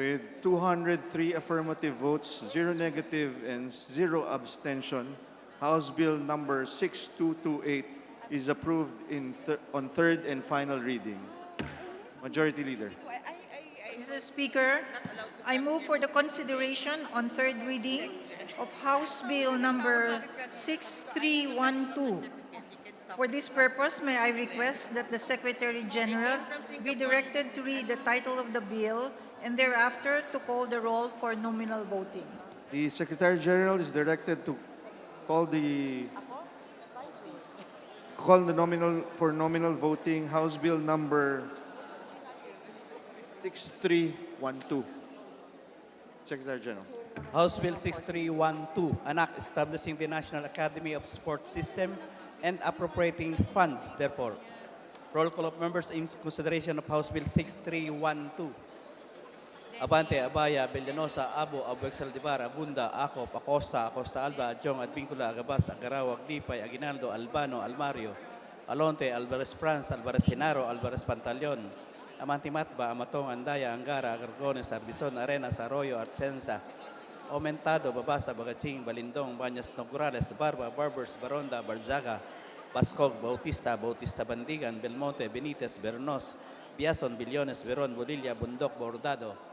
With 203 affirmative votes, 0 negative, and 0 abstention, House Bill number 6228 is approved on third and final reading. Majority Leader. Mr. Speaker, I move for the consideration on third reading of House Bill number 6312. For this purpose, may I request that the Secretary General be directed to read the title of the bill and thereafter to call the roll for nominal voting. The Secretary General is directed to call the nominal voting House Bill number 6312. Secretary General. House Bill 6312, an act establishing the National Academy of Sports System and appropriating funds, therefore. Roll call of members in consideration of House Bill 6312. Abante, Abaya, Villanosa, Abo, Abuek Saldivara, Bunda, Acop, Acosta, Acosta Alba, Adjong, Advincula, Agabas, Agaraw, Aglipay, Aguinaldo, Albano, Almario, Alonte, Alvarez France, Alvarez Genaro, Alvarez Pantaleon, Amanti Matba, Amatong, Andaya, Angara, Gargones, Arbizon, Arenas, Arroyo, Archenza, Aumentado, Babasa, Bagaching, Balindong, Bañas, Nograles, Barba, Barbers, Baronda, Barzaga, Bascog, Bautista, Bautista Bandigan, Belmonte, Benitez, Bernos, Biason, Billones, Veron, Bolilla, Bundok, Bordado,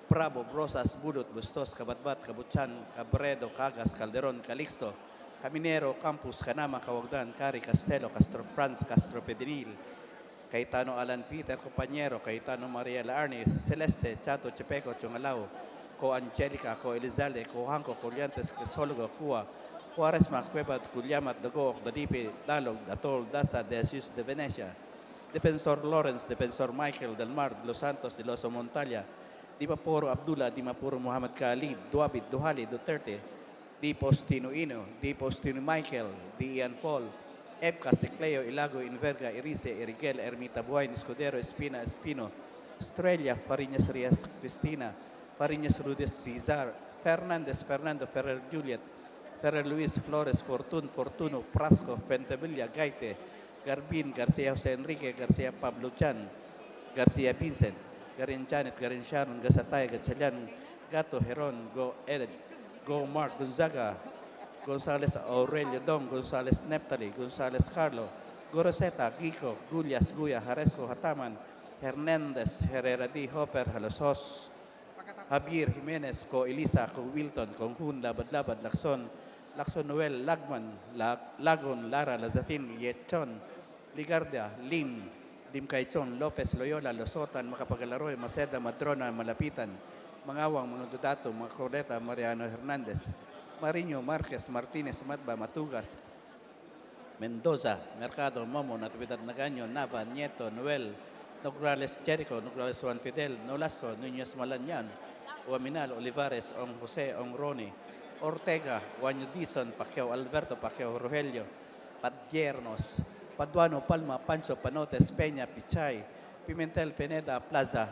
Bravo, Brosas, Budot, Bustos, Kabatbat, Kabuchan, Cabredo, Cagas, Calderon, Calixto, Caminero, Campus, Canama, Cawagdan, Cari, Castelo, Castro Franz, Castro Pedinil, Cayetano Alan Peter, Compañero, Cayetano Maria Arni, Celeste, Chato, Chepeco, Chungalao, Co Angelica, Co Elizalde, Co Hanco, Coliantes, Quesologo, Cua, Cuaresma, Cuebat, Culiamat, Dago, Dadipe, Dalog, Atol, Dasa, De Jesus de Venecia, Defensor Lawrence, Defensor Michael, Del Mar, Los Santos, de Loso Montalia, Di Mapuro Abdullah, Di Mapuro Muhammad Khalid, Duabit, Duhali, Duterte, Di Postino Ino, Di Postino Michael, Di Ian Fall, Epca, Secleo, Ilago, Inverga, Erice, Erigel, Ermita Buhain, Escudero, Espina, Espino, Estrella, Fariñas Rias, Cristina, Fariñas Rudes, Cesar, Fernandez, Fernando, Ferrer Juliet, Ferrer Luis, Flores, Fortuno, Prasco, Fentevilla, Gaite, Garbin, Garcia Jose Enrique, Garcia Pablo Chan, Garcia Vincent, Garin Janet, Garin Sharon, Gasatay, Gatchalian, Gato, Heron, Go Ed, Go Mark, Gonzaga, Gonzales Aurelio Dong, Gonzales Neptali, Gonzales Carlo, Goroseta, Gico, Gullias, Guya, Jaresco, Hataman, Hernandez, Herrera D. Hopper, Halosos, Javier Jimenez, Co Elisa, Co Wilton, Conjun, Labad, Lacson, Noel, Lagman, Lagon, Lara, Lazatin, Yetchon, Ligardia, Lim Caichon, Lopez, Loyola, Losotan, Macapagalaroy, Maceda, Matrona, Malapitan, Mangawang, Monodudato, Macordeta, Mariano Hernandez, Mariño, Marquez, Martinez, Matba, Matugas, Mendoza, Mercado, Momo, Natividad Nagaño, Nava, Nieto, Noel, Nograles Jericho, Nograles Juan Fidel, Nolasco, Núñez Malañan, Uaminal, Olivares, Ong Jose, Ong Roni, Ortega, Juanyo Dizon, Pacquiao Alberto, Pacquiao Rogelio, Padiernos, Paduano, Palma, Pancho, Panotes, Peña, Pichay, Pimentel, Pineda, Plaza,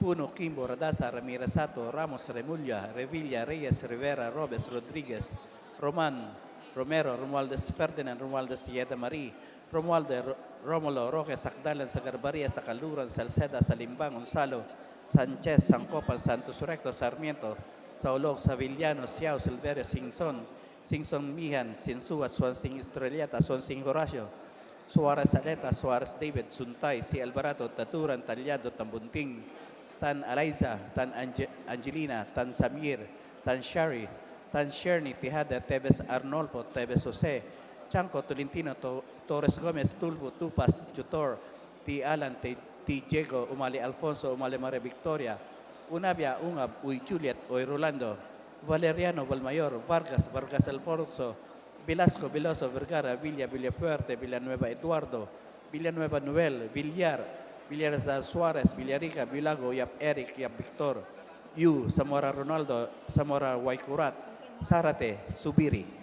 Puno, Kimbo, Radasa, Ramirez Sato, Ramos, Remulla, Revilla, Reyes, Rivera, Robes, Rodríguez, Román, Romero, Romualdez Ferdinand, Romualdez Yeda Marie, Romualde, Romulo, Roque, Sacdalan, Sagarbaria, Sacaluran, Salceda, Salimbang, Gonzalo, Sánchez, Sancopan, Santos Recto, Sarmiento, Saulog, Savillano, Siao, Silverio, Singson Mihan, Sinsua, Swansing Estrellata, Swansing Horacio, Suarez Aleta, Suarez David, Suntay, Si Alvarado, Taturan, Talyado, Tambunting, Tan Aliza, Tan Angelina, Tan Samir, Tan Shari, Tan Sherny, Tejada, Teves Arnolfo, Teves Jose, Chanco, Tolentino, Torres Gomez, Tulfo, Tupas, Chutor, T. Alan, T. Diego, Umali Alfonso, Umali Maria Victoria, Unabia, Ungab, Uy Juliet, Uy Rolando, Valeriano, Valmayor, Vargas Alfonso, Velasco, Veloso, Vergara, Villapuerte, Villanueva Eduardo, Villanueva Noel, Villar Suarez, Villarica, Vilago, Yap Eric, Yap Victor, Yu, Zamora Ronaldo, Zamora Waikurat, Sarate, Subiri.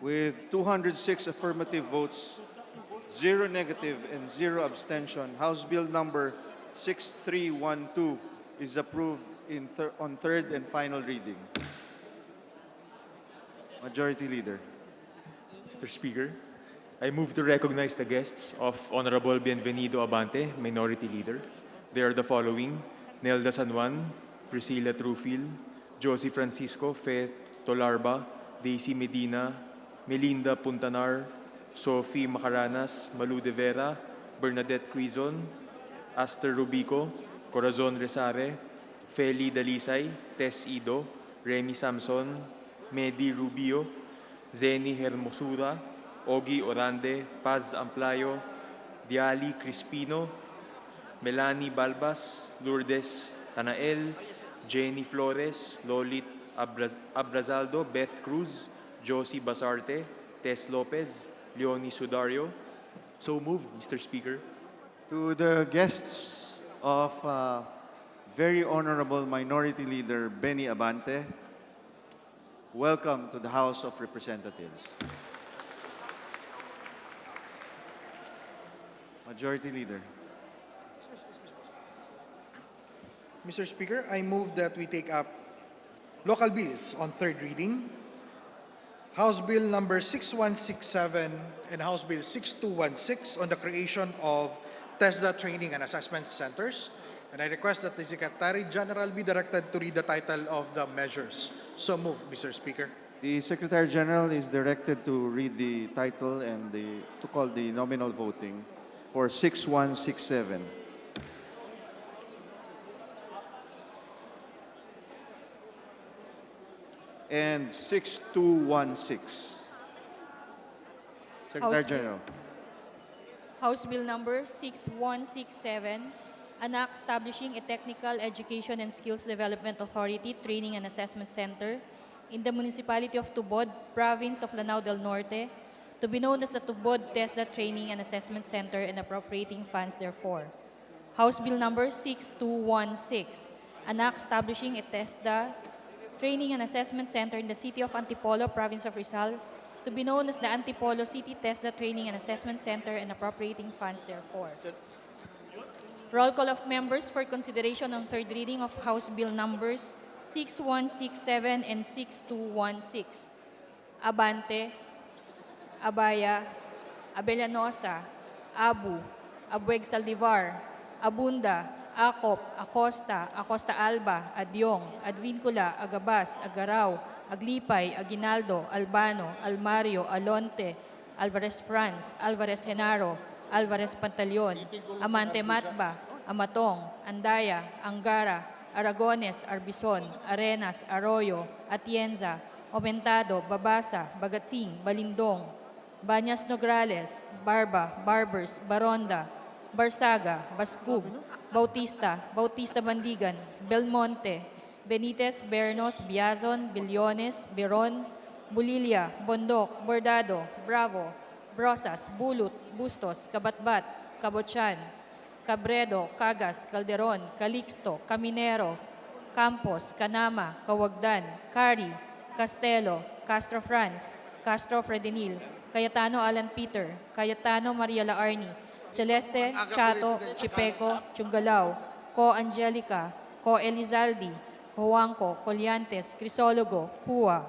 With 206 affirmative votes, 0 negative, and 0 abstention, House Bill number 6312 is approved on third and final reading. Majority Leader. Mr. Speaker, I move to recognize the guests of Honorable Bienvenido Abante, Minority Leader. They are the following: Nelda San Juan, Priscilla Trufil, Josie Francisco, Fe Tolarba, Daisy Medina, Melinda Puntanar, Sophie Macaranas, Malu de Vera, Bernadette Quizon, Aster Rubico, Corazon Resare, Feli Dalisay, Tess Ido, Remy Samson, Medi Rubio, Zeni Hermosura, Ogie Orande, Paz Amplayo, Diali Crispino, Melanie Balbas, Lourdes Tanael, Jenny Flores, Lolit Abrazaldo, Beth Cruz, Josie Basarte, Tess Lopez, Leonie Sudario. So moved, Mr. Speaker. To the guests of Very Honorable Minority Leader Benny Abante, welcome to the House of Representatives. Majority Leader. Mr. Speaker, I move that we take up local bills on third reading. House Bill number 6167 and House Bill 6216 on the creation of TESDA Training and Assessment Centers. And I request that the Secretary General be directed to read the title of the measures. So moved, Mr. Speaker. The Secretary General is directed to read the title and to call the nominal voting for 6167. And 6216. Secretary House Bill. General. House Bill number 6167, an act establishing a Technical Education and Skills Development Authority Training and Assessment Center in the municipality of Tubod, province of Lanao del Norte, to be known as the Tubod TESDA Training and Assessment Center and appropriating funds therefor. House Bill number 6216, an act establishing a TESDA Training and Assessment Center in the city of Antipolo, province of Rizal, to be known as the Antipolo City TESDA Training and Assessment Center and appropriating funds therefor. Roll call of members for consideration on third reading of House Bill numbers 6167 and 6216. Abante, Abaya, Abellanosa, Abu, Abueg Saldivar, Abunda, Acop, Acosta, Acosta Alba, Adyong, Advincula, Agabas, Agaraw, Aglipay, Aguinaldo, Albano, Almario, Alonte, Alvarez Franz, Alvarez Genaro, Alvarez Pantaleon, Amante Matba, Amatong, Andaya, Angara, Aragones, Arbison, Arenas, Arroyo, Atienza, Aumentado, Babasa, Bagatsing, Balindong, Banyas Nograles, Barba, Barbers, Baronda, Barsaga, Bascub, Bautista, Bautista Bandigan, Belmonte, Benitez, Bernos, Biazon, Billones, Biron, Bulilia, Bondok, Bordado, Bravo, Brosas, Bulut, Bustos, Kabatbat, Kabochan, Cabredo, Cagas, Calderon, Calixto, Caminero, Campos, Canama, Kawagdan, Cari, Castelo, Castro Franz, Castro Fredenil, Cayetano Alan Peter, Cayetano Maria Laarni, Celeste, Chato, Chipeco, Chungalao, Co Angelica, Co Elizaldi, Cojuangco, Colliantes, Crisologo, Cua,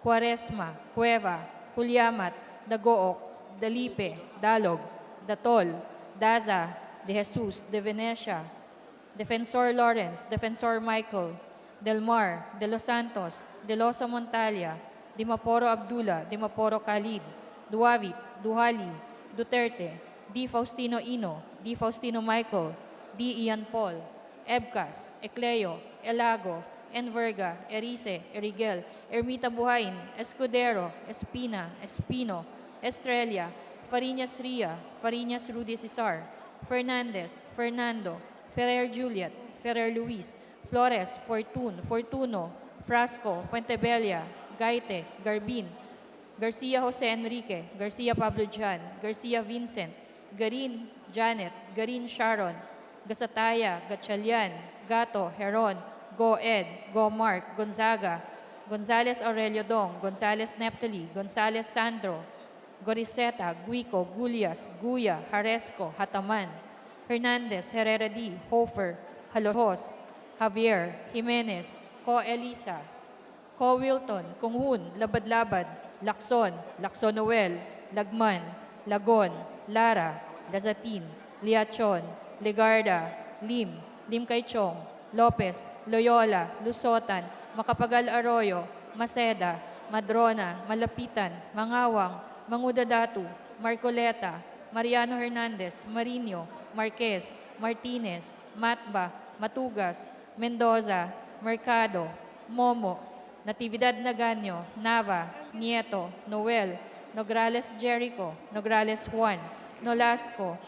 Cuaresma, Cueva, Culyamat, Dagook, Dalipe, Dalog, Datol, Daza, De Jesus, De Venecia, Defensor Lawrence, Defensor Michael, Del Mar, De Los Santos, De Losa Montalia, Dimaporo Abdullah, Dimaporo Khalid, Duavit, Duhali, Duterte, D. Faustino Ino, D. Faustino Michael, D. Ian Paul, Ebcas, Ecleo, Elago, Enverga, Erice, Erigel, Ermita Buhain, Escudero, Espina, Espino, Estrella, Fariñas Ria, Fariñas Rudy Cesar, Fernandez, Fernando, Ferrer Juliet, Ferrer Luis, Flores, Fortun, Fortuno, Frasco, Fuentebella, Gaite, Garbin, Garcia Jose Enrique, Garcia Pablo Jan, Garcia Vincent, Garin Janet, Garin Sharon, Gasataya, Gatchalian, Gato, Heron, Go Ed, Go Mark, Gonzaga, Gonzales Aurelio Dong, Gonzales Neptali, Gonzales Sandro, Goriseta, Guico, Gulias, Guya, Haresco, Hataman, Hernandez, Herrera D, Hofer, Halohos, Javier, Jimenez, Co Elisa, Co Wilton, Kunghun, Labad-Labad, Lacson, Lacson Noel, Lagman, Lagon, Lara, Lazatin, Liachon, Legarda, Lim Kaichong, Lopez, Loyola, Lusotan, Macapagal Arroyo, Maceda, Madrona, Malapitan, Mangawang, Mangudadatu, Marcoleta, Mariano Hernandez, Marino, Marquez, Martinez, Matba, Matugas, Mendoza, Mercado, Momo, Natividad Naganyo, Nava, Nieto, Noel, Nograles Jericho, Nograles Juan, Nolasco,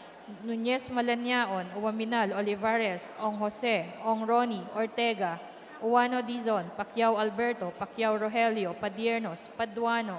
Nunez Malaniaon, Uwaminal, Olivares, Ong Jose, Ong Ronnie, Ortega, Uwano Dizon, Pacquiao Alberto, Pacquiao Rogelio, Padiernos, Paduano,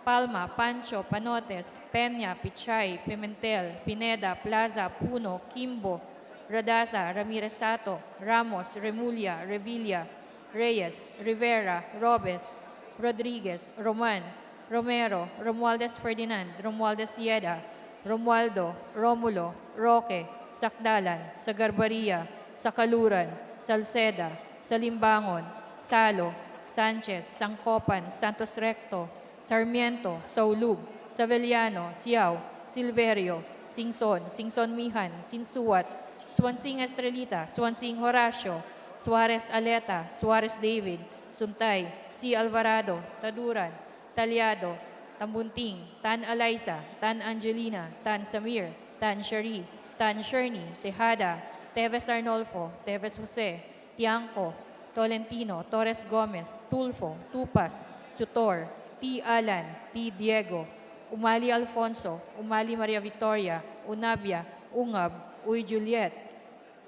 Palma, Pancho, Panotes, Peña, Pichay, Pimentel, Pineda, Plaza, Puno, Kimbo, Radasa, Ramirez Sato, Ramos, Remulla, Revilla, Reyes, Rivera, Robes, Rodriguez, Roman, Romero, Romualdez Ferdinand, Romualdez Sieda, Romualdo, Romulo, Roque, Sakdalan, Sagarbaria, Sakaluran, Salceda, Salimbangon, Salo, Sanchez, Sangkopan, Santos Recto, Sarmiento, Saulug, Savellano, Siao, Silverio, Singson Mihan, Sinsuat, Swansing Estrelita, Swansing Horacio, Suarez Aleta, Suarez David, Suntay, C. Alvarado, Taduran, Talyado, Tambunting, Tan Alaisa, Tan Angelina, Tan Samir, Tan Shari, Tan Sherny, Tejada, Teves Arnolfo, Teves Jose, Tiangco, Tolentino, Torres Gomez, Tulfo, Tupas, Tutor, T. Alan, T. Diego, Umali Alfonso, Umali Maria Victoria, Unabia, Ungab, Uy Juliet,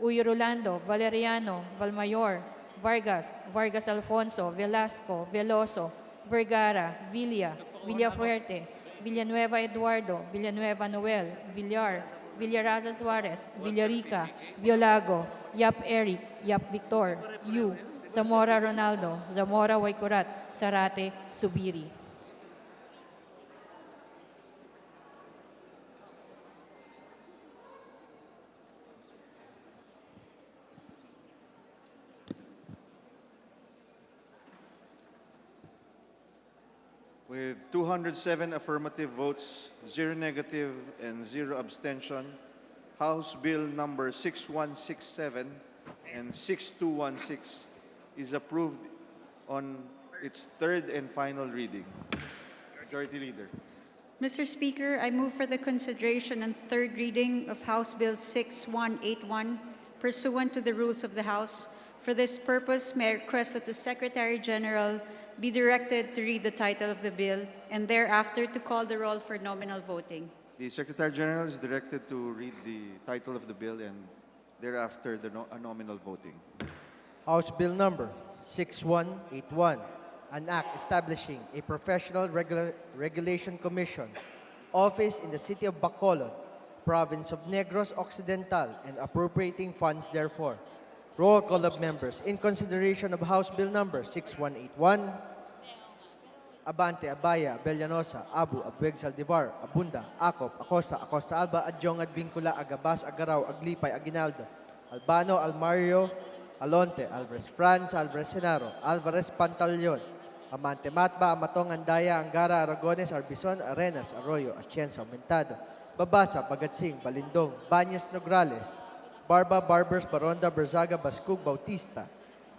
Uy Rolando, Valeriano, Valmayor, Vargas, Vargas Alfonso, Velasco, Veloso, Vergara, Villafuerte, Villanueva Eduardo, Villanueva Noel, Villar, Villaraza Suarez, Villarica, Violago, Yap Eric, Yap Victor, Yu, Zamora Ronaldo, Zamora Waikurat, Sarate, Subiri. With 207 affirmative votes, 0 negative, and 0 abstention, House Bill number 6167 and 6216 is approved on its third and final reading. Majority Leader. Mr. Speaker, I move for the consideration and third reading of House Bill 6181 pursuant to the rules of the House. For this purpose, may I request that the Secretary General be directed to read the title of the bill and thereafter to call the roll for nominal voting. The Secretary General is directed to read the title of the bill and thereafter the nominal voting. House Bill Number 6181, an act establishing a professional regulation commission, office in the city of Bacolod, province of Negros Occidental, and appropriating funds therefore. Roll call of members. In consideration of House Bill Number 6181, Abante, Abaya, Bellanosa, Abu, Abueg, Saldivar, Abunda, Acop, Acosta, Acosta Alba, Adjong, Advincula, Agabas, Agaraw, Aglipay, Aguinaldo, Albano, Almario, Alonte, Alvarez Franz, Alvarez Senaro, Alvarez Pantaleon, Amante Matba, Amatong, Andaya, Angara, Aragones, Arbison, Arenas, Arroyo, Atienza, Aumentado, Babasa, Bagatsing, Balindong, Banyas, Nograles, Barba, Barbers, Baronda, Berzaga, Bascug, Bautista,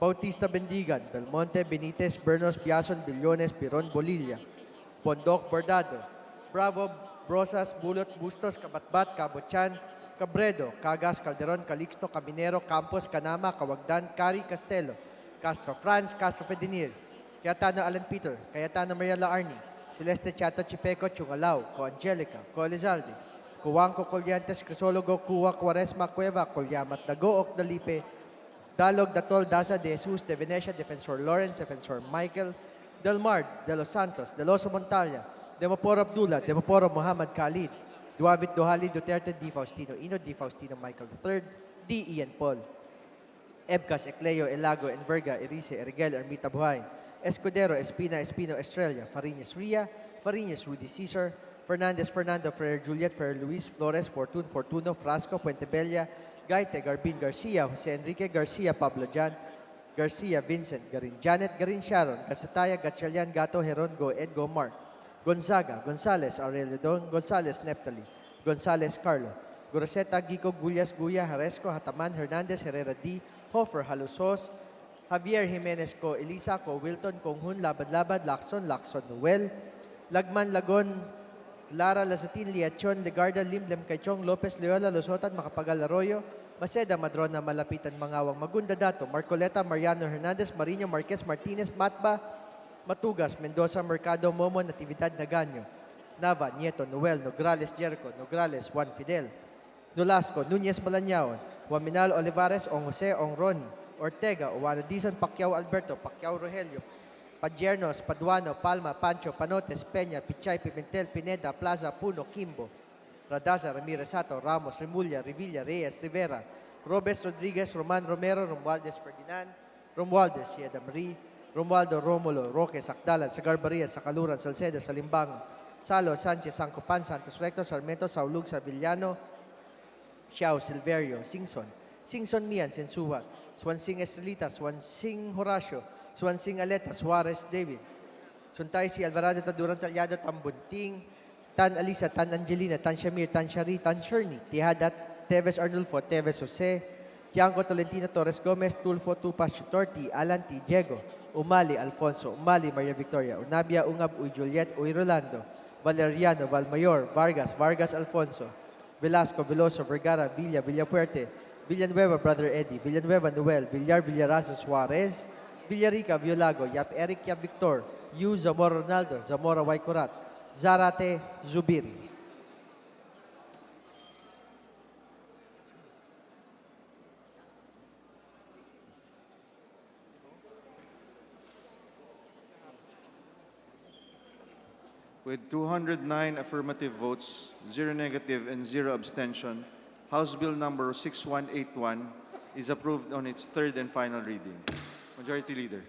Bautista Bendigan, Belmonte, Benitez, Bernos, Biason, Billones, Piron, Bolilla, Bondoc, Bordado, Bravo, Brosas, Bulot, Bustos, Kabatbat, Cabochan, Cabredo, Cagas, Calderon, Calixto, Caminero, Campos, Canama, Kawagdan, Cari, Castelo, Castro Franz, Castro Fedenir, Cayetano Alan Peter, Cayetano Mariela Arni, Celeste Chato Chipeco, Chungalao, Co Angelica, Co Elizalde, Cuanco Colliantes, Crisologo, Cuwa, Quaresma, Cueva, Colyamat, Dago, Ocdalipe, Dalog, Datol, Daza, De Jesus, De Venecia, Defensor Lawrence, Defensor Michael, Del Mar, De Los Santos, De Loso Montalia, Demoporo Abdullah, Demoporo Muhammad Khalid, Duavit Dohali, Duterte, Di Faustino Ino, Di Faustino Michael III, D. Ian Paul, Ebcas, Ecleo, Elago, Enverga, Erice, Erigel, Ermita Buhay, Escudero, Espina, Espino, Estrella, Fariñas Ria, Fariñas Rudy Cesar, Fernandez Fernando, Ferrer Juliet, Ferrer Luis, Flores, Fortun, Fortuno, Frasco, Puentebella, Gaite, Garbin Garcia, Jose Enrique Garcia, Pablo Jan, Garcia, Vincent, Garin Janet, Garin Sharon, Casataya, Gatchalian, Gato, Heron, Go, Ed, Go, Mark, Gonzaga, Gonzales, Aurelio Don, Gonzales, Neptali, Gonzales, Carlo, Goroseta, Gico, Gullas, Guya, Haresco, Hataman, Hernandez, Herrera D, Hofer, Halusos, Javier Jimenez Co, Elisa Co, Wilton, Konghun, Labad-Labad, Lacson, Lacson, Noel, Lagman, Lagon, Lara, Lazatin, Liachon, Legarda, Lim, Lemcaychong, Lopez, Loyola, Losotan, Macapagal Arroyo, Maceda, Madrona, Malapitan, Mangawang, Magunda, Dato, Marcoleta, Mariano Hernandez, Marino, Marquez, Martinez, Matba, Matugas, Mendoza, Mercado, Momo, Natividad, Naganyo, Nava, Nieto, Noel, Nograles, Jericho, Nograles, Juan Fidel, Nolasco, Nunez, Malañaon, Juan Minal, Olivares, Ong Jose, Ong Ronnie, Ortega, Owana Dizon, Pacquiao, Alberto, Pacquiao, Rogelio, Padiernos, Paduano, Palma, Pancho, Panotes, Peña, Pichay, Pimentel, Pineda, Plaza, Puno, Kimbo, Radaza, Ramirez Sato, Ramos, Remulla, Revilla, Reyes, Rivera, Robes, Rodriguez, Roman Romero, Romualdez Ferdinand, Romualdez, Sieda Marie, Romualdo, Romulo, Roque, Sacdalan, Sagarbaria, Sacaluran, Salcedo, Salimbangan, Salo, Sanchez, Sancopan, Santos Recto, Sarmiento, Saulug, Savillano, Xiao, Silverio, Singson, Singson Mian, Sensuat, Swansing Estrelita, Swansing Horacio, Swansing Aleta, Suarez David, Suntay si Alvarado, Taduran Talyado, Tambunting, Tan Alisa, Tan Angelina, Tan Shamir, Tan Shari, Tan Sherny, Tihadat, Teves Arnulfo, Teves Jose, Tianco Tolentino Torres Gomez, Tulfo Tupas Chutorti, Alan T. Diego, Umali Alfonso, Umali Maria Victoria, Unabia Ungab Uy Juliet Uy Rolando, Valeriano Valmayor, Vargas, Vargas Alfonso, Velasco, Veloso, Vergara, Villa, Villafuerte, Villanueva, Brother Eddie, Villanueva, Noel, Villar, Villarazo, Suarez, Villarica, Violago, Yap Eric, Yap Victor, Yu, Zamora Ronaldo, Zamora Waikurat, Zarate, Zubiri. With 209 affirmative votes, 0 negative, and 0 abstention, House Bill number 6181 is approved on its third and final reading. Majority Leader.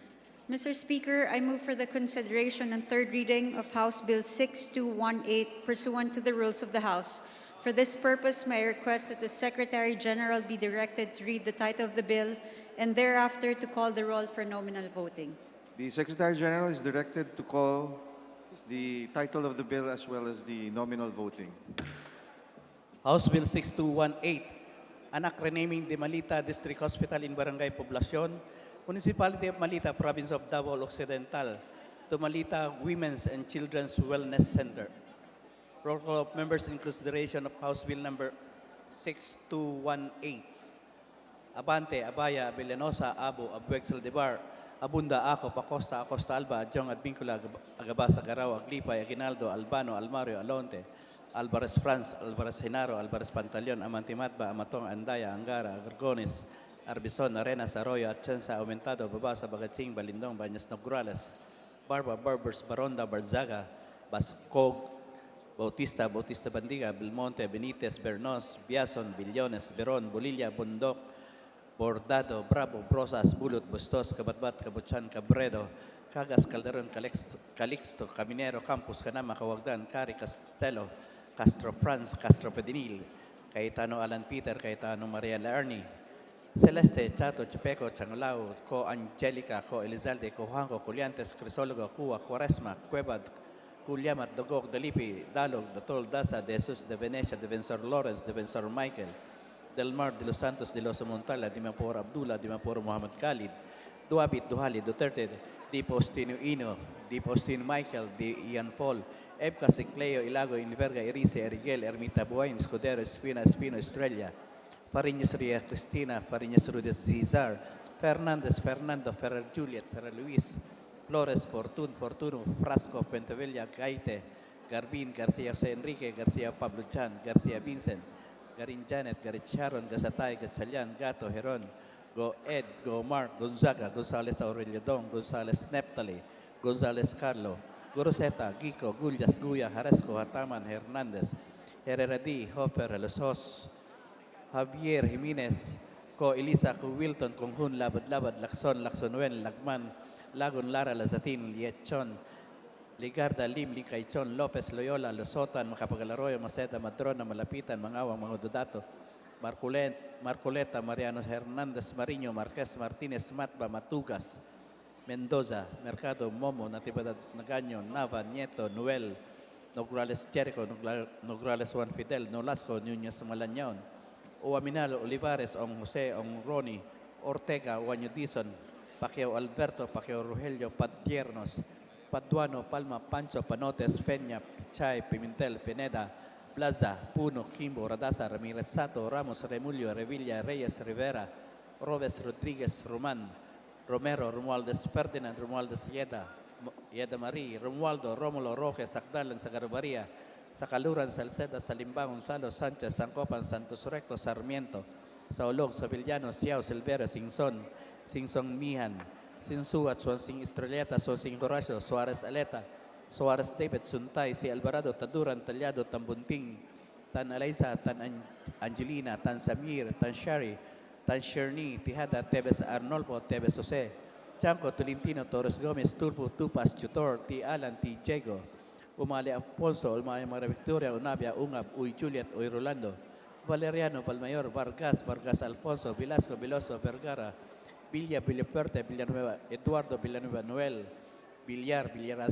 Mr. Speaker, I move for the consideration and third reading of House Bill 6218 pursuant to the rules of the House. For this purpose, may I request that the Secretary General be directed to read the title of the bill and thereafter to call the roll for nominal voting. The Secretary General is directed to call the title of the bill as well as the nominal voting. House Bill 6218, Anak Renaming de Malita District Hospital in Barangay Poblacion, Municipality of Malita, Province of Davao Occidental, to Malita Women's and Children's Wellness Center. Roll call of members in consideration of House Bill number 6218. Abante, Abaya, Abellanosa, Abo, Abueg Saldivar, Abunda, Ako, Pacosta, Acosta Alba, Adjong, Advincula, Agabasa, Garao, Aglipay, Aguinaldo, Albano, Almario, Alonte, Alvarez Franz, Alvarez Genaro, Alvarez Pantaleon, Amantimatba, Amatong, Andaya, Angara, Gorgones, Arbison, Arenas, Arroyo, Atienza, Aumentado, Babasa, Bagatsing, Balindong, Bañas Nograles, Barba, Barbers, Baronda, Barzaga, Bascog, Bautista, Bautista Bandiga, Belmonte, Benitez, Bernos, Biason, Billones, Beron, Bolilla, Bundok, Bordado, Bravo, Brosas, Bulot, Bustos, Kabatbat, Kabuchan, Cabredo, Cagas, Calderon, Calixto, Caminero, Campus, Canama, Kawagdan, Cari, Castello, Castro Franz, Castro Pedinil, Cayetano Alan Peter, Cayetano Maria Lerny, Celeste, Chato, Chepeco, Changlao, Co Angelica, Co Elizalde, Co Juanjo, Coliantes, Crisologo, Cua, Quaresma, Cuevas, Culiamat, Dogog, Dalipi, Dalog, Datol, Daza, De Jesus, De Venecia, De Vensor Lawrence, De Vensor Michael, Del Mar, De Los Santos, De Los Montala, Dimapur Abdullah, Dimapur Muhammad Khalid, Duabit, Duhali, Duterte, Di Postino Ino, Di Postino Michael, Di Ian Paul, Ebka, Sicleo, Ilago, Inverga, Erice, Erigel, Ermita Buain, Scudero, Espina, Espino, Estrella, Fariñas Ria Cristina, Fariñas Rudes Zizar, Fernandez, Fernando, Ferrer Juliet, Ferrer Luis, Flores, Fortuno, Frasco, Fuentevilla, Gaite, Garbin, Garcia Jose Enrique, Garcia Pablo Chan, Garcia Vincent, Garin Janet, Garit Sharon, Gasatay, Gatchalian, Gato, Heron, Go Ed, Go Mark, Gonzaga, Gonzales Aurelio Dong, Gonzales Neptali, Gonzales Carlo, Goroseta, Gico, Gullas, Guya, Jaresco, Hataman, Hernandez, Herrera D, Hofer, Los Javier Jimenez, Ko Elisa, Ko Wilton, Kung Hun, Labad Labad, Lakson, Laksonwen, Lagman, Lagun Lara, Lazatin, Lietchon, Ligarda, Lim, Likaychon, Lopez, Loyola, Losotan, Makapagalaroyo, Maceta, Madrona, Malapitan, Mangawang, mga Dudato, Marcoleta, Mariano Hernandez, Mariño, Marquez, Martinez, Matba, Matugas, Mendoza, Mercado, Momo, Natividad, Nagaño, Nava, Nieto, Noel, Nograles, Jericho, Nograles, Juan Fidel, Nolasco, Núñez, Malañaon, Oaminal, Olivares, Ong Jose, Ong Roni, Ortega, Juanyo Dizon, Pacquiao Alberto, Pacquiao Rogelio, Padiernos, Paduano, Palma, Pancho, Panotes, Peña, Pichay, Pimentel, Pineda, Plaza, Puno, Kimbo, Radasa, Ramirez Sato, Ramos, Remulio, Revilla, Reyes, Rivera, Robes, Rodríguez, Román, Romero, Romualdez, Ferdinand, Romualdez, Yeda Marie, Romualdo, Romulo, Rojas, Sagdalan, Sagarbaria, Sacaluran, Salceda, Salimbang, Gonzalo, Sánchez, Sancopan, Santos Recto, Sarmiento, Saulog, Savillano, Siao, Silvera, Singson, Mihan, Sinsuat, Swansing Estrelleta, Swansing Horacio, Suarez Aleta, Suarez David, Suntay, si Alvarado, Taduran, Talyado, Tambunting, Tan Alaysa, Tan Angelina, Tan Samir, Tan Shari, Tan Sherni, Tijada, Tevez Arnolfo, Tevez Jose, Chanco, Tolentino, Torres Gomez, Turfo, Tupas, Tutor, T. Alan, T. Diego, Umali Alfonso, Umali Mara Victoria, Unabia, Ungab, Uy Juliet, Uy Rolando, Valeriano, Palmayor, Vargas Alfonso, Velasco, Veloso, Vergara, Villa, Villapuerte, Villanueva, Eduardo, Villanueva, Noel, Villar,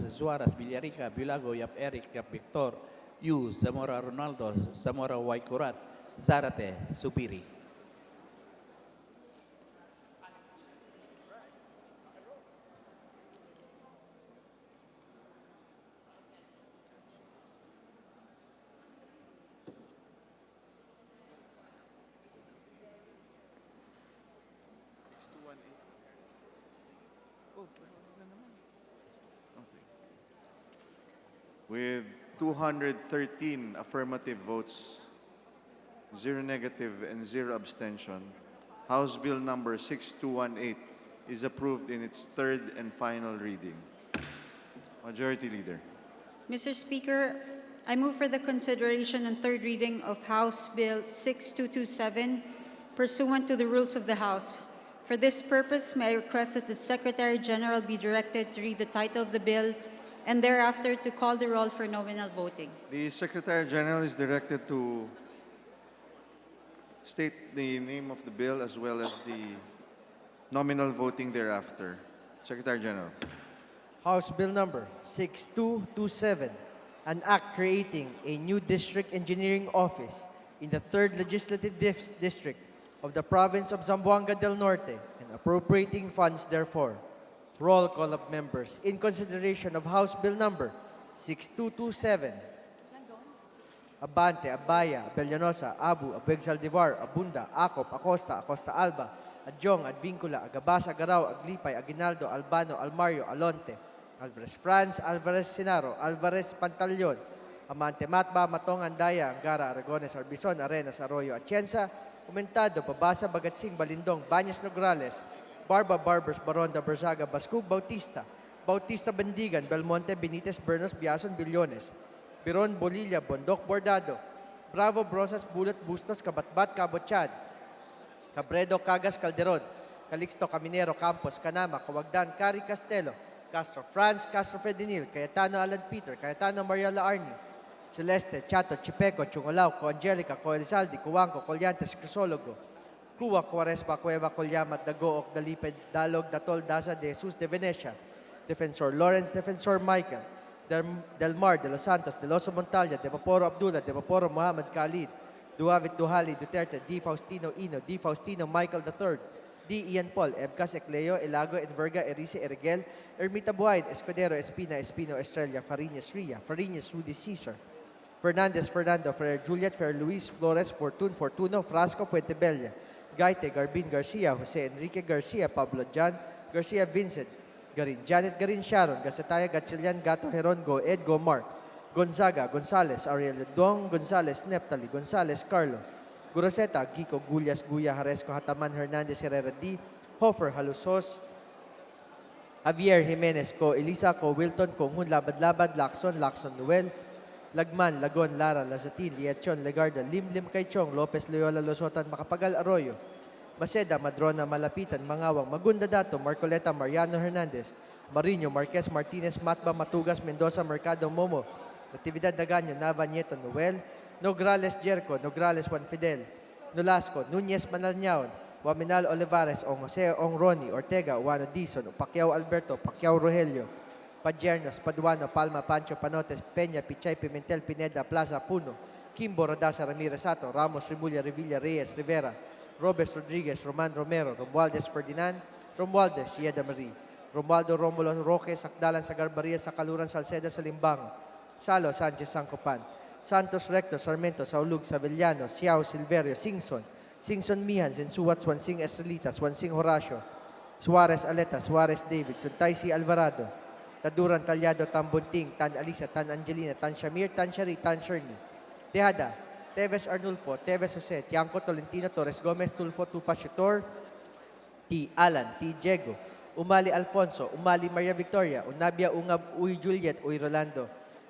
Suarez, Villarica, Bilago, Yap Eric, Yap Victor, Yu, Zamora Ronaldo, Zamora Waikurat, Zarate, Supiri. With 213 affirmative votes, 0 negative, and 0 abstention, House Bill number 6218 is approved in its third and final reading. Majority Leader. Mr. Speaker, I move for the consideration and third reading of House Bill 6227 pursuant to the rules of the House. For this purpose, may I request that the Secretary General be directed to read the title of the bill and thereafter to call the roll for nominal voting. The Secretary General is directed to state the name of the bill as well as the nominal voting thereafter. Secretary General. House Bill Number 6227, an act creating a new district engineering office in the 3rd Legislative District of the province of Zamboanga del Norte and appropriating funds therefore. Roll call of members in consideration of House Bill Number 6227. Abante, Abaya, Abellanosa, Abu, Abueg Saldivar, Abunda, Acop, Acosta, Acosta Alba, Adjong, Advincula, Agabasa, Garao, Aglipay, Aguinaldo, Albano, Almario, Alonte, Alvarez Franz, Alvarez Sinaro, Alvarez Pantaleon, Amante Matba, Matong Andaya, Angara, Aragones, Arbizon, Arenas, Arroyo, Atienza, Umentado, Babasa, Bagatsing, Balindong, Baños Nograles, Barba, Barbers, Baronda, Berzaga, Bascug, Bautista Bendigan, Belmonte, Benitez, Bernos, Biason, Billones, Biron, Bolilla, Bondok, Bordado, Bravo, Brosas, Bulot, Bustos, Kabatbat, Cabochad, Cabredo, Cagas, Calderon, Calixto, Caminero, Campos, Canama, Kawagdan, Cari, Castelo, Castro Franz, Castro Fredinil, Cayetano, Alan Peter, Cayetano, Mariela Arni, Celeste, Chato, Chipeco, Chungolao, Co Angelica, Co Elizalde, Cuanco, Colyantes, Crisologo, Cuba, Cuarespa, Cueva, Colyamat, Dagook, Daliped, Dalog, Datol, Daza, De Jesus, De Venecia, Defensor Lawrence, Defensor Michael, Del Mar, De Los Santos, De Loso Montalya, De Vaporo Abdullah, De Vaporo Muhammad Khalid, Duavit Duhali, Duterte, D. Faustino Ino, D. Faustino Michael III, D. Ian Paul, Ebcas Ecleo, Elago, Edverga, Erice, Erigel, Ermita Buhaid, Escudero, Espina, Espino, Estrella, Fariñas, Ria, Fariñas, Rudy Cesar, Fernandez, Fernando, Ferrer Juliet, Ferrer Luis, Flores, Fortuno, Frasco, Puentebella, Gaite, Garbin Garcia, Jose Enrique Garcia, Pablo John, Garcia Vincent, Garin, Janet Garin Sharon, Gasataya, Gatchalian, Gato Heron, Go Ed, Go Mark, Gonzaga, Gonzales, Ariel Dong, Gonzales, Neptali, Gonzales, Carlo, Guroseta, Gico, Gullas, Guya, Haresco, Hataman, Hernandez, Herrera D, Hofer, Halusos, Javier Jimenez, Co Elisa, Co Wilton, Konghun, Labad-Labad, Lacson, Noel, Lagman, Lagon, Lara, Lazatin, Liachon, Legarda, Lim Kaychong, Lopez Loyola, Losotan, Macapagal, Arroyo, Maceda, Madrona, Malapitan, Mangawang, Magunda Dato, Marcoleta, Mariano Hernandez, Marino, Marquez, Martinez, Matba, Matugas, Mendoza, Mercado, Momo, Natividad Dagaño, Nava, Nieto, Noel, Nograles, Jerko, Nograles, Juan Fidel, Nolasco, Nunez, Manalñaon, Waminal, Olivares, Ong Jose, Ong Ronnie, Ortega, Uano, Dizon, Pacquiao, Alberto, Pacquiao, Rogelio, Padiernos, Paduano, Palma, Pancho, Panotes, Peña, Pichay, Pimentel, Pineda, Plaza, Puno, Kimbo, Rodasa, Ramirez, Sato, Ramos, Remulla, Revilla, Reyes, Rivera, Robes, Rodriguez, Roman Romero, Romualdez, Ferdinand, Romualdez, Sieda Marie, Romualdo, Romulo, Roque, Sakdalan, Sagarbaria, Sakaluran, Salceda, Salimbango, Salo, Sanchez, Sancopan, Santos, Recto, Sarmiento, Saulug, Savellano, Siao, Silverio, Singson, Singson Mihan, Sensuat, Swansing Estrelita, Swansing Horacio, Suarez Aleta, Suarez David, Suntaisi Alvarado, Taduran Talyado, Tambunting, Tan Alisa, Tan Angelina, Tan Shamir, Tan Shari, Tan Sherni, Tejada, Teves Arnulfo, Teves Jose, Tiangco Tolentino, Torres Gomez, Tulfo, Tupacitor, T. Alan, T. Diego, Umali Alfonso, Umali Maria Victoria, Unabia Ungab, Uy Juliet, Uy Rolando,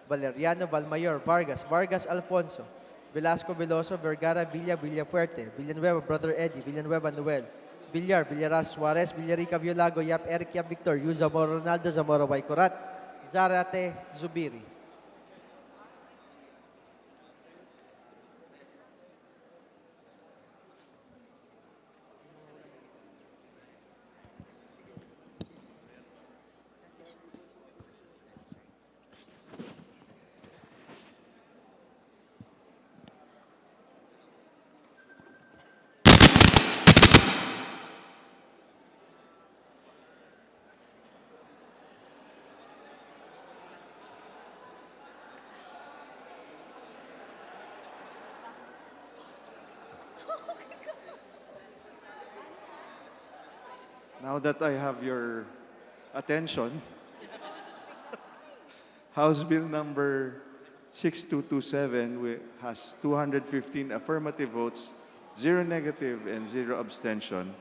Valeriano Valmayor, Vargas, Vargas Alfonso, Velasco Veloso, Vergara, Villa, Villafuerte, Villanueva, Brother Eddie, Villanueva Noel, Villar, Villaras, Suarez, Villarica, Violago, Yap, Eric, Yap, Victor, Yu, Zamora, Ronaldo, Zamora, Waikorat, Zarate, Zubiri. Now that I have your attention, House Bill number 6227 has 215 affirmative votes, 0 negative, and 0 abstention.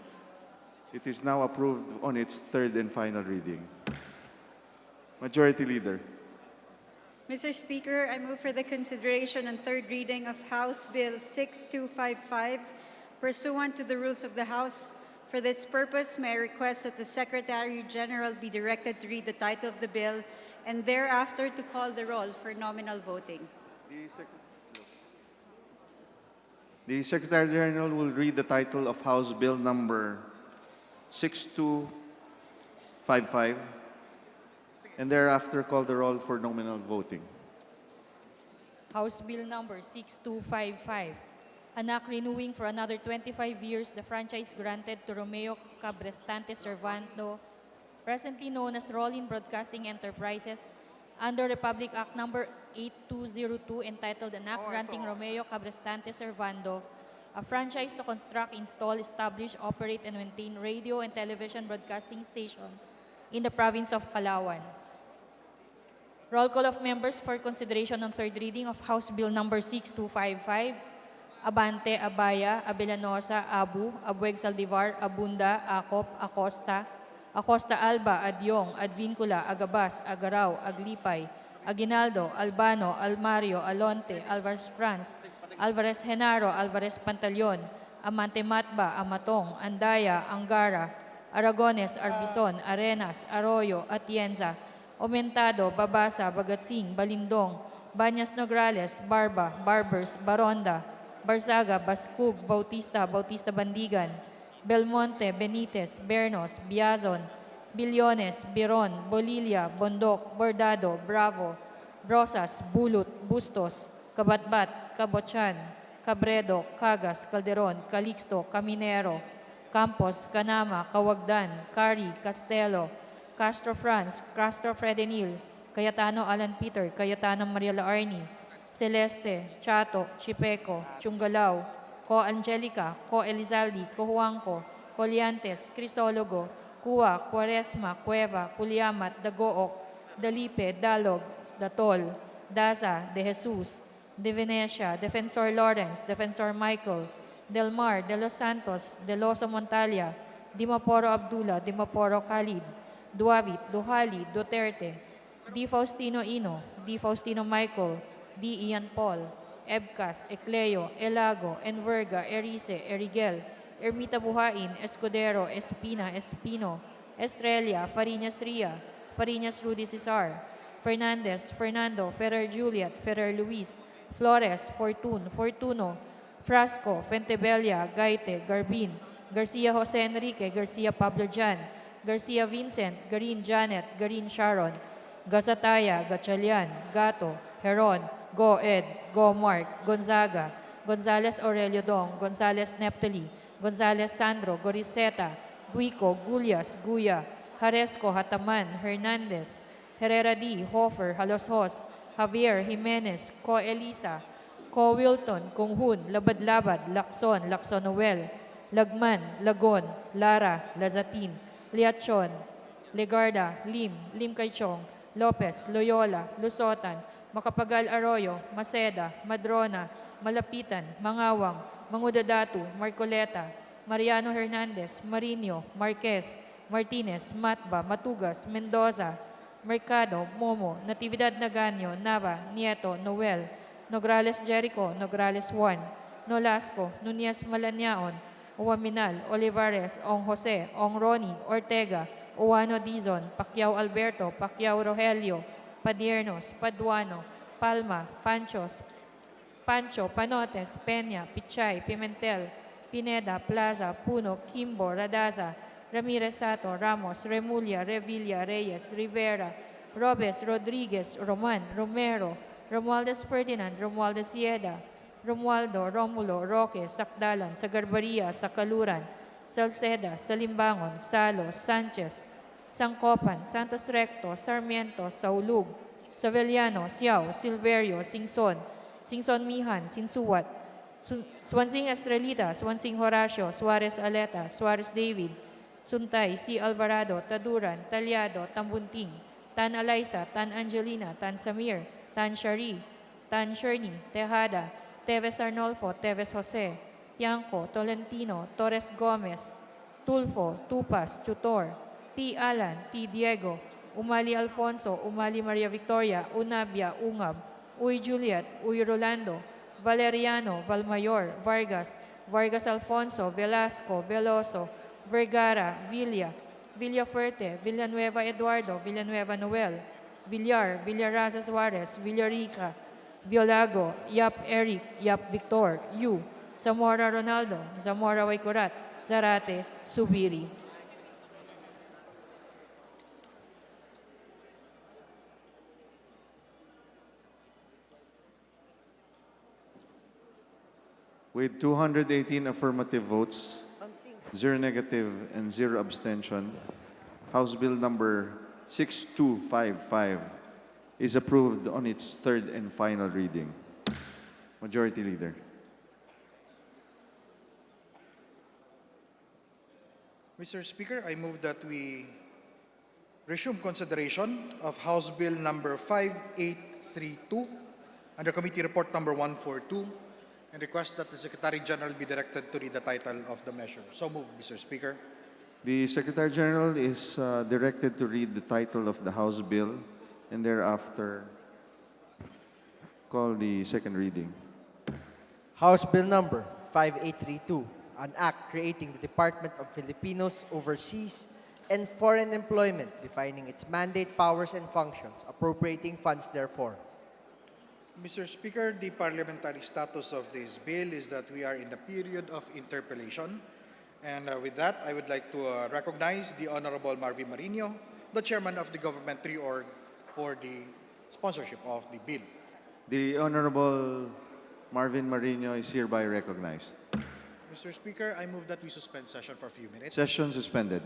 It is now approved on its third and final reading. Majority Leader. Mr. Speaker, I move for the consideration and third reading of House Bill 6255 pursuant to the rules of the House. For this purpose, may I request that the Secretary General be directed to read the title of the bill and thereafter to call the roll for nominal voting. The Secretary General will read the title of House Bill number 6255 and thereafter call the roll for nominal voting. House Bill number 6255, an act renewing for another 25 years the franchise granted to Romeo Cabrestante Servando, presently known as Rollin Broadcasting Enterprises, under Republic Act number 8202, entitled An Act Granting Romeo Cabrestante Servando a franchise to construct, install, establish, operate, and maintain radio and television broadcasting stations in the province of Palawan. Roll call of members for consideration on third reading of House Bill number 6255. Abante, Abaya, Abellanosa, Abu, Abueg Saldivar, Abunda, Acop, Acosta, Acosta Alba, Adyong, Advincula, Agabas, Agaraw, Aglipay, Aguinaldo, Albano, Almario, Alonte, Alvarez France, Alvarez Genaro, Alvarez Pantaleon, Amante Matba, Amatong, Andaya, Angara, Aragones, Arbison, Arenas, Arroyo, Atienza, Omentado, Babasa, Bagatsing, Balindong, Banyas Nograles, Barba, Barbers, Baronda, Barzaga, Bascug, Bautista, Bautista Bandigan, Belmonte, Benitez, Bernos, Biazon, Billones, Biron, Bolilla, Bondok, Bordado, Bravo, Brosas, Bulut, Bustos, Kabatbat, Kabochan, Cabredo, Cagas, Calderon, Calixto, Caminero, Campos, Canama, Kawagdan, Cari, Castelo, Castro France, Castro Fredenil, Cayetano Alan Peter, Cayetano Maria Laarni, Celeste, Chato, Chipeco, Chungalao, Co Angelica, Co Elizaldi, Co Juanco, Coliantes, Crisologo, Cua, Quaresma, Cueva, Culiamat, Dagook, Dalipe, Dalog, Datol, Daza, De Jesus, De Venecia, Defensor Lawrence, Defensor Michael, Del Mar, De Los Santos, De Loso Montalia, Dimaporo Abdullah, Dimaporo Khalid, Duavit, Duhali, Duterte, Di Faustino Ino, Di Faustino Michael, Di Ian Paul, Ebcas, Ecleo, Elago, Enverga, Erice, Erigel, Ermita Buhain, Escudero, Espina, Espino, Estrella, Fariñas Ria, Fariñas Rudy Cesar, Fernandez, Fernando, Ferrer Juliet, Ferrer Luis, Flores, Fortuno, Frasco, Fentebella, Gaite, Garbin, Garcia Jose Enrique, Garcia Pablo Jan, Garcia Vincent, Garin Janet, Garin Sharon, Gazataya, Gatchalian, Gato, Heron, Go Ed, Go Mark, Gonzaga, Gonzales Aurelio Dong, Gonzales Neptali, Gonzales Sandro, Goriseta, Guico, Gulyas, Guya, Jaresco, Hataman, Hernandez, Herrera D, Hofer, Haloshos, Javier, Jimenez, Co Elisa, Co Wilton, Kunghun, Labad-Labad, Lacson, Lacson Noel, Lagman, Lagon, Lara, Lazatin, Liachon, Legarda, Lim Kaichong, Lopez, Loyola, Lusotan, Macapagal Arroyo, Maceda, Madrona, Malapitan, Mangawang, Mangudadatu, Marcoleta, Mariano Hernandez, Marino, Marquez, Martinez, Matba, Matugas, Mendoza, Mercado, Momo, Natividad Naganyo, Nava, Nieto, Noel, Nograles Jericho, Nograles 1, Nolasco, Nunez Malanaon, Uwaminal, Olivares, Ong Jose, Ong Ronnie, Ortega, Uwano Dizon, Pacquiao Alberto, Pacquiao Rogelio, Padiernos, Paduano, Palma, Pancho, Panotes, Peña, Pichay, Pimentel, Pineda, Plaza, Puno, Kimbo, Radaza, Ramirez Sato, Ramos, Remulla, Revilla, Reyes, Rivera, Robes, Rodriguez, Roman, Romero, Romualdez Ferdinand, Romualdez Sieda, Romualdo, Romulo, Roque, Sakdalan, Sagarbaria, Sakaluran, Salceda, Salimbangon, Salo, Sanchez, Sangkopan, Santos Recto, Sarmiento, Saulug, Savellano, Siao, Silverio, Singson, Singson Mihan, Sinsuwat, Swansing Estrelita, Swansing Horacio, Suarez Aleta, Suarez David, Suntay, C. Alvarado, Taduran, Talyado, Tambunting, Tan Alaysa, Tan Angelina, Tan Samir, Tan Shari, Tan Sherni, Tejada, Teves Arnolfo, Teves Jose, Tiangco, Tolentino, Torres Gomez, Tulfo, Tupas, Tutor, T. Alan, T. Diego, Umali Alfonso, Umali Maria Victoria, Unabia, Ungab, Uy Juliet, Uy Rolando, Valeriano, Valmayor, Vargas, Vargas Alfonso, Velasco, Veloso, Vergara, Villafuerte, Villanueva Eduardo, Villanueva Noel, Villar, Villaraza Suarez, Villarica, Violago, Yap Eric, Yap Victor, Yu, Zamora Ronaldo, Zamora Waikurat, Zarate, Subiri. With 218 affirmative votes, 0 negative, and 0 abstention, House Bill number 6255 is approved on its third and final reading. Majority Leader. Mr. Speaker, I move that we resume consideration of House Bill number 5832 under Committee Report number 142 and request that the Secretary General be directed to read the title of the measure. So moved, Mr. Speaker. The Secretary General is directed to read the title of the House Bill and thereafter call the second reading. House Bill number 5832, an act creating the Department of Filipinos Overseas and Foreign Employment, defining its mandate, powers, and functions, appropriating funds therefore. Mr. Speaker, the parliamentary status of this bill is that we are in the period of interpellation. And with that, I would like to recognize the Honorable Marvin Marino, the Chairman of the Government Org, for the sponsorship of the bill. The Honorable Marvin Marino is hereby recognized. Mr. Speaker, I move that we suspend session for a few minutes. Session suspended.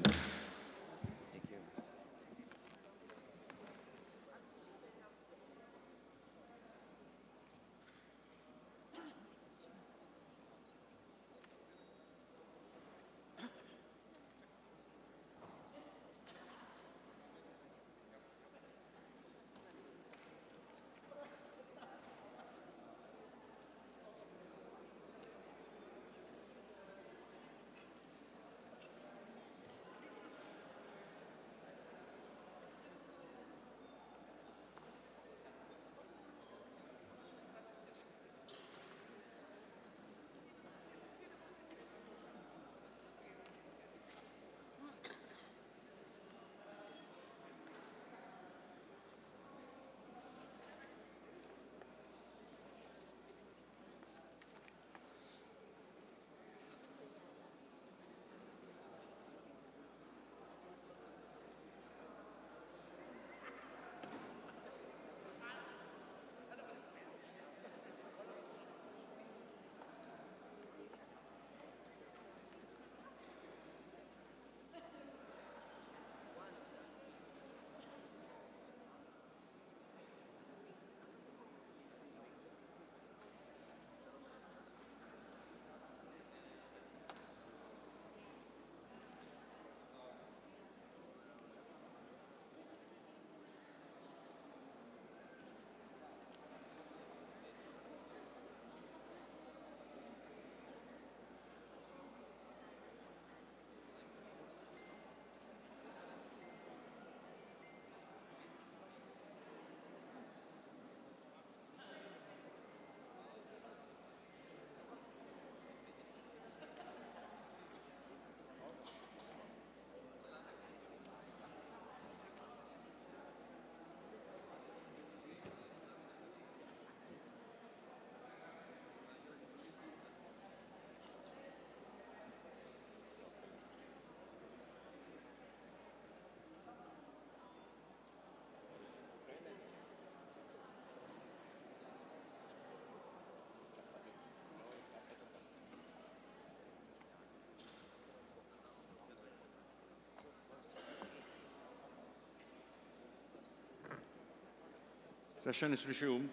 Session is resumed.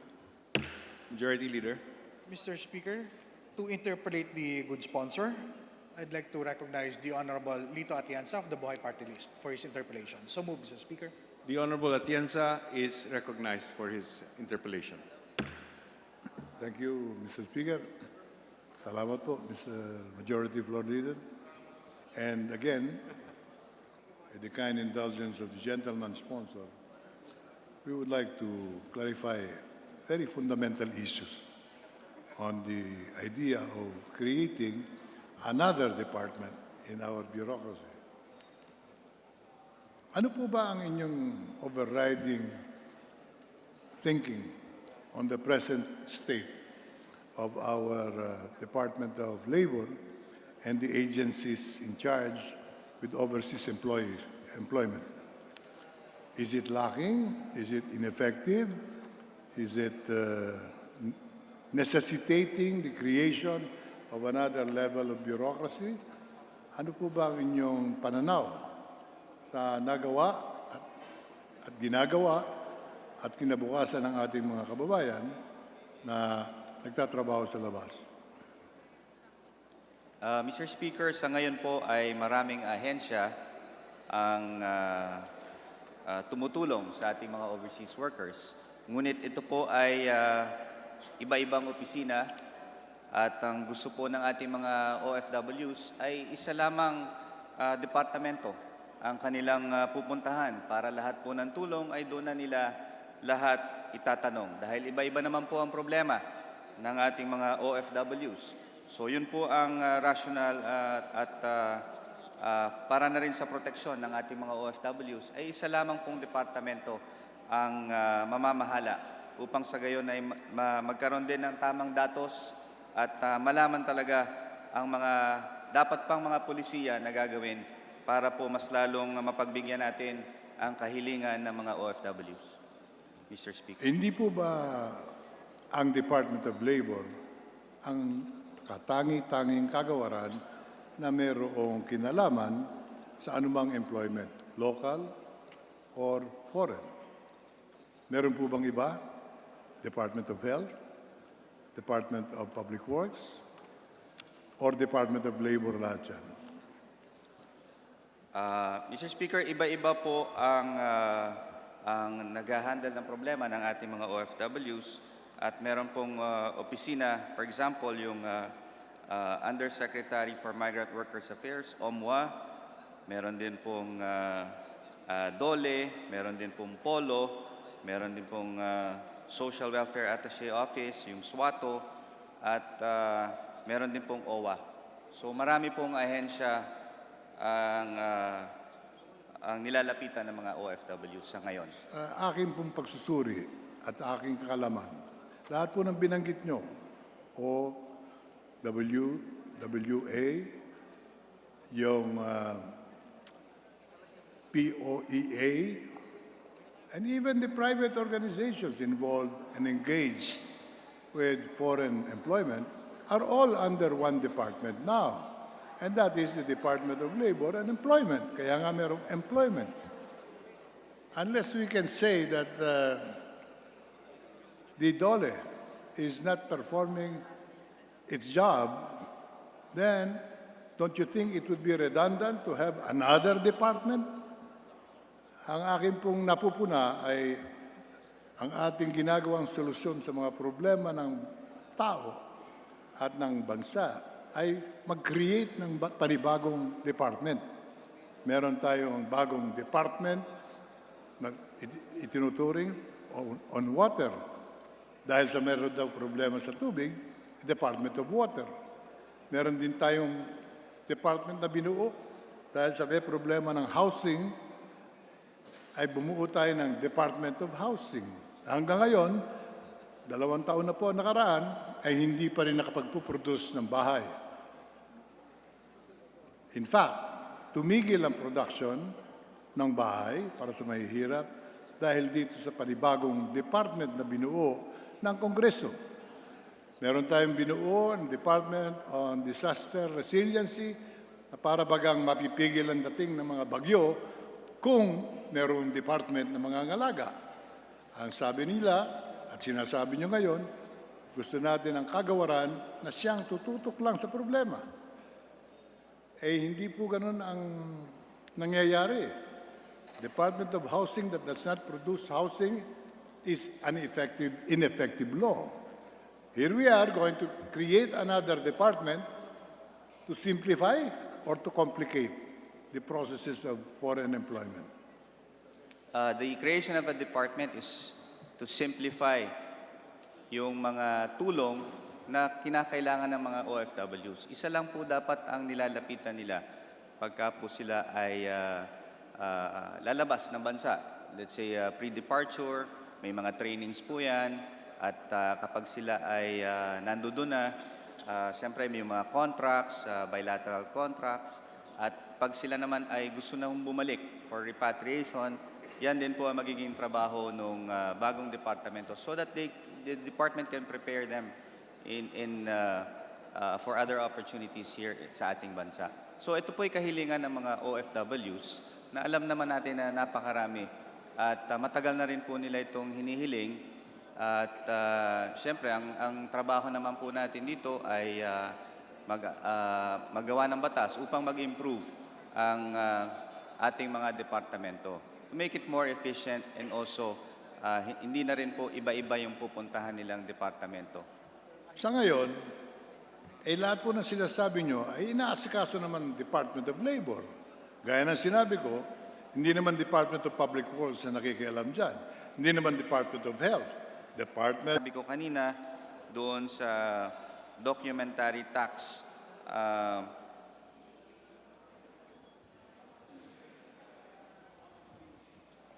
Majority Leader. Mr. Speaker, to interpolate the good sponsor, I'd like to recognize the Honorable Lito Atienza of the Buhay Party List for his interpolation. So move, Mr. Speaker. The Honorable Atienza is recognized for his interpolation. Thank you, Mr. Speaker. Salamat po, Mr. Majority Floor Leader. And again, with the kind indulgence of the gentleman sponsor, we would like to clarify very fundamental issues on the idea of creating another department in our bureaucracy. Ano po ba ang inyong overriding thinking on the present state of our Department of Labor and the agencies in charge with overseas employment? Is it lacking? Is it ineffective? Is it necessitating the creation of another level of bureaucracy? Ano po ba ang inyong pananaw sa nagawa at ginagawa at kinabukasan ng ating mga kababayan na nagtatrabaho sa labas? Mr. Speaker, sa ngayon po ay maraming ahensya ang tumutulong sa ating mga overseas workers. Ngunit ito po ay iba-ibang opisina at ang gusto po ng ating mga OFWs ay isa lamang departamento ang kanilang pupuntahan para lahat po ng tulong ay doon na nila lahat itatanong. Dahil iba-iba naman po ang problema ng ating mga OFWs. So yun po ang rational at para na rin sa proteksyon ng ating mga OFWs ay isa lamang pong departamento ang mamamahala upang sa gayon ay magkaroon din ng tamang datos at malaman talaga ang mga dapat pang mga pulisiya na gagawin para po mas lalong mapagbigyan natin ang kahilingan ng mga OFWs. Mr. Speaker. Hindi po ba ang Department of Labor ang katangi-tanging kagawaran na mayroong kinalaman sa anumang employment, local or foreign? Meron po bang iba? Department of Health, Department of Public Works, or Department of Labor lahat yan? Mr. Speaker, iba-iba po ang nag-handle ng problema ng ating mga OFWs at meron pong opisina, for example, yung Undersecretary for Migrant Workers Affairs, OMWA, meron din pong DOLE, meron din pong POLO, meron din pong Social Welfare Attaché Office, yung SWATO, at meron din pong OWA. So marami pong ahensya ang nilalapitan ng mga OFW sa ngayon. Aking pong pagsusuri at aking kakalaman, lahat po ng binanggit nyo, WA, yung POEA, and even the private organizations involved and engaged with foreign employment are all under one department now. And that is the Department of Labor and Employment. Kaya nga merong employment. Unless we can say that the DOLE is not performing its job, then don't you think it would be redundant to have another department? Ang akin pong napupuna ay ang ating ginagawang solusyon sa mga problema ng tao at ng bansa ay mag-create ng panibagong department. Meron tayong bagong department na itinuturing on water. Dahil sa meron daw problema sa tubig, Department of Water. Meron din tayong department na binuo dahil sa may problema ng housing, ay bumuo tayo ng Department of Housing. Hanggang ngayon, 2 taon na po nakaraan, ay hindi pa rin nakapagpuproduce ng bahay. In fact, tumigil ang production ng bahay para sa mahihirap dahil dito sa panibagong department na binuo ng Kongreso. Meron tayong binuo ang Department on Disaster Resiliency na para bagang mapipigil ang dating ng mga bagyo kung merong department na mga ngalaga. Ang sabi nila, at sinasabi nyo ngayon, gusto natin ang kagawaran na siyang tututok lang sa problema. Eh, hindi po ganun ang nangyayari. Department of Housing that does not produce housing is an ineffective law. Here we are going to create another department to simplify or to complicate the processes of foreign employment. The creation of a department is to simplify yung mga tulong na kinakailangan ng mga OFWs. Isa lang po dapat ang nilalapitan nila pagka po sila ay lalabas ng bansa. Let's say pre-departure, may mga trainings po yan, at kapag sila ay nandoon na, siyempre may mga contracts, bilateral contracts, at pag sila naman ay gusto na bumalik for repatriation, yan din po ang magiging trabaho ng bagong departamento so that the department can prepare them for other opportunities here sa ating bansa. So ito po ay kahilingan ng mga OFWs na alam naman natin na napakarami at matagal na rin po nila itong hinihiling. At siyempre, ang trabaho naman po natin dito ay magawa ng batas upang mag-improve ang ating mga departamento. To make it more efficient and also hindi na rin po iba-iba yung pupuntahan nilang departamento. Sa ngayon, lahat po ng sinasabi nyo ay inaasikaso naman ng Department of Labor. Gaya ng sinabi ko, hindi naman Department of Public Works na nakikialam dyan. Hindi naman Department of Health. Sabi ko kanina, doon sa documentary tax,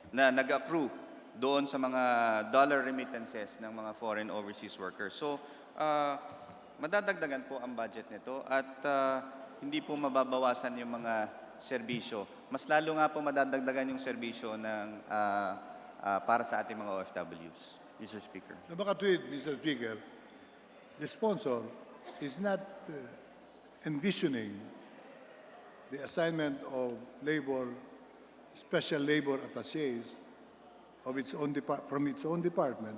na nag-accrue doon sa mga dollar remittances ng mga foreign overseas workers. So, madadagdagan po ang budget nito at hindi po mababawasan yung mga serbisyo. Mas lalo nga po madadagdagan yung serbisyo ng, para sa ating mga OFWs. Mr. Speaker. Sa makatwid, Mr. Speaker, the sponsor is not envisioning the assignment of labor, special labor attachés of from its own department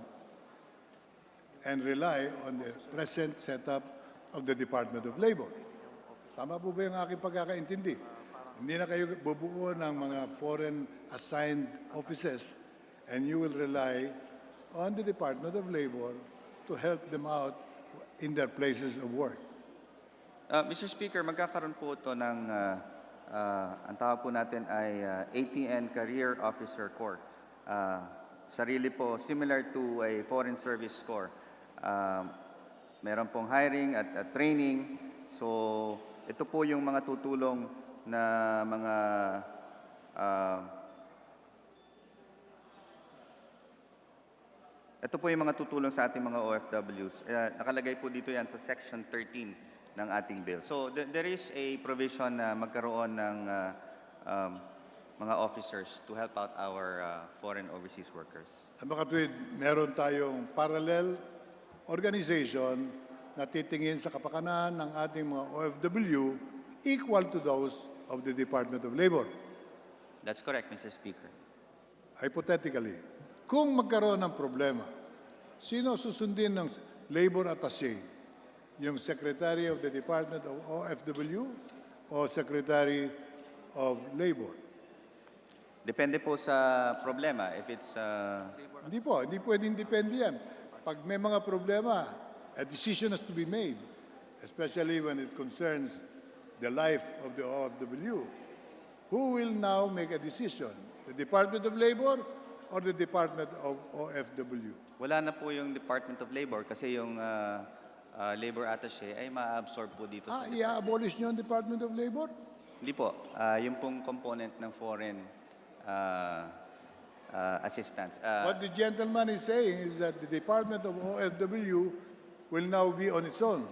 and rely on the present setup of the Department of Labor. Tama po ba yung aking pagkakaintindi? Hindi na kayo bubuo ng mga foreign assigned offices and you will rely on the Department of Labor to help them out in their places of work. Mr. Speaker, magkakaroon po ito ng, ang tawag po natin ay ATN Career Officer Corps. Sarili po, similar to a Foreign Service Corps. Meron pong hiring at training. So, ito po yung mga tutulong na mga ito po yung mga tutulong sa ating mga OFWs. Nakalagay po dito yan sa Section 13 ng ating bill. So there is a provision na magkaroon ng mga officers to help out our foreign overseas workers. Makatwid, meron tayong parallel organization na titingin sa kapakanan ng ating mga OFW equal to those of the Department of Labor. That's correct, Mr. Speaker. Hypothetically, kung magkaroon ng problema, sino susundin ng labor attaché? Yung Secretary of the Department of OFW o Secretary of Labor? Depende po sa problema. If it's... Hindi pwedeng depende yan. Pag may mga problema, a decision has to be made, especially when it concerns the life of the OFW. Who will now make a decision? The Department of Labor or the Department of OFW? Wala na po yung Department of Labor kasi yung labor attaché ay ma-absorb po dito. I-abolish nyo ang Department of Labor? Hindi po. Yung pong component ng foreign assistance. What the gentleman is saying is that the Department of OFW will now be on its own.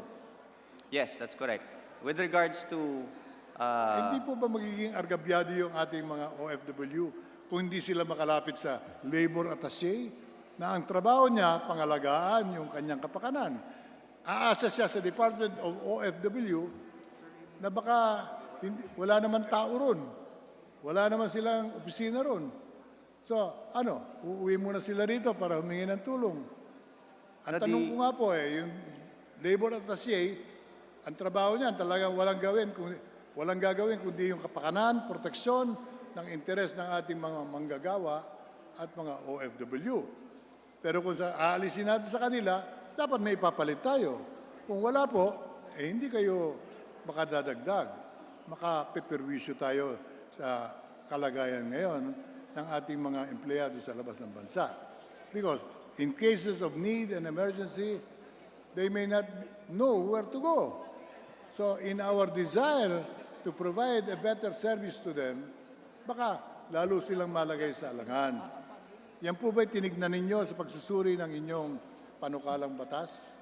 Yes, that's correct. With regards to... Hindi po ba magiging argabyado yung ating mga OFW kung hindi sila makalapit sa labor attaché na ang trabaho niya, pangalagaan yung kanyang kapakanan. Aasa siya sa Department of OFW na baka wala naman tao ron. Wala naman silang opisina ron. So, uuwi muna sila rito para humingi ng tulong. Ang tanong ko nga po yung labor attaché, ang trabaho niyan talagang walang gagawin kundi yung kapakanan, proteksyon ng interes ng ating mga manggagawa at mga OFW. Pero kung aalisin natin sa kanila, dapat may ipapalit tayo. Kung wala po, hindi kayo makadadagdag. Makapeperwisyo tayo sa kalagayan ngayon ng ating mga empleyado sa labas ng bansa. Because in cases of need and emergency, they may not know where to go. So in our desire to provide a better service to them, baka lalo silang malagay sa alangan. Yan po ba'y tinignan ninyo sa pagsusuri ng inyong panukalang batas?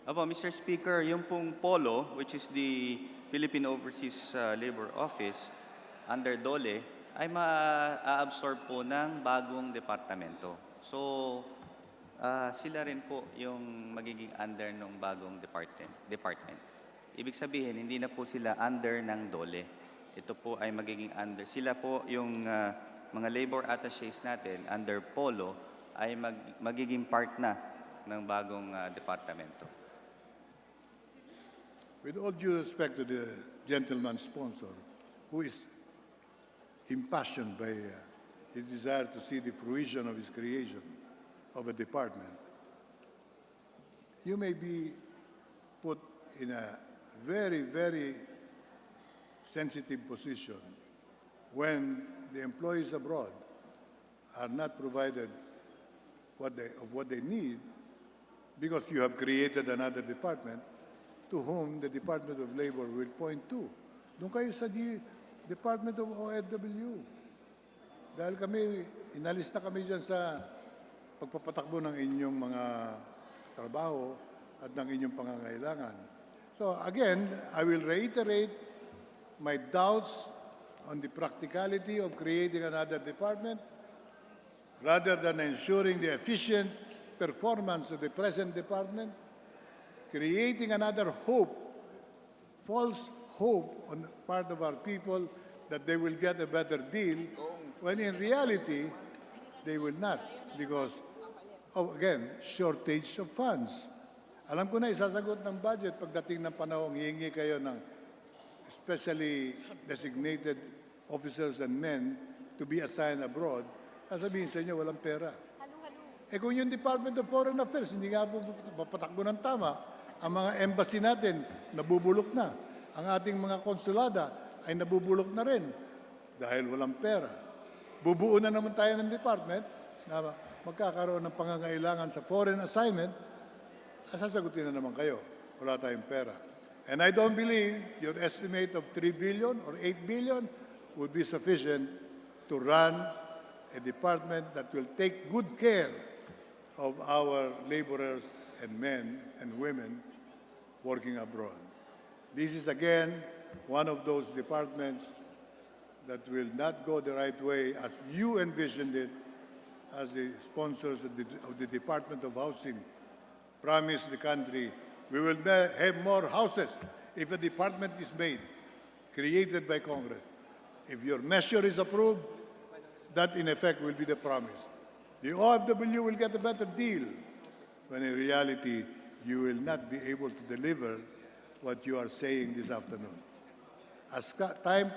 Apo, Mr. Speaker, yung pong POLO, which is the Philippine Overseas Labor Office, under DOLE, ay ma-absorb po ng bagong departamento. So, sila rin po yung magiging under ng bagong department. Ibig sabihin, hindi na po sila under ng DOLE. Ito po ay magiging under. Sila po yung mga labor attachés natin under POLO ay magiging part na ng bagong departamento. With all due respect to the gentleman sponsor, who is impassioned by his desire to see the fruition of his creation of a department, you may be put in a very, very sensitive position when the employees abroad are not provided what they need because you have created another department to whom the Department of Labor will point to. Doon kayo sa Department of OFW. Dahil inalis na kami dyan sa pagpapatakbo ng inyong mga trabaho at ng inyong pangangailangan. So again, I will reiterate my doubts on the practicality of creating another department rather than ensuring the efficient performance of the present department, creating another hope, false hope on the part of our people that they will get a better deal, when in reality, they will not because of, again, shortage of funds. Alam ko na isasagot ng budget pagdating ng panahong hihingi kayo ng especially designated officers and men to be assigned abroad, sasabihin sa inyo, walang pera. Kung yung Department of Foreign Affairs, hindi nga po papatakbo ng tama, ang mga embassy natin, nabubulok na. Ang ating mga konsulada ay nabubulok na rin dahil walang pera. Bubuo na naman tayo ng department na magkakaroon ng pangangailangan sa foreign assignment, sasagutin na naman kayo. Wala tayong pera. And I don't believe your estimate of 3 billion or 8 billion would be sufficient to run a department that will take good care of our laborers and men and women working abroad. This is again one of those departments that will not go the right way as you envisioned it as the sponsors of the Department of Housing promised the country. We will have more houses if a department is made, created by Congress. If your measure is approved, that in effect will be the promise. The OFW will get a better deal, when in reality, you will not be able to deliver what you are saying this afternoon. As time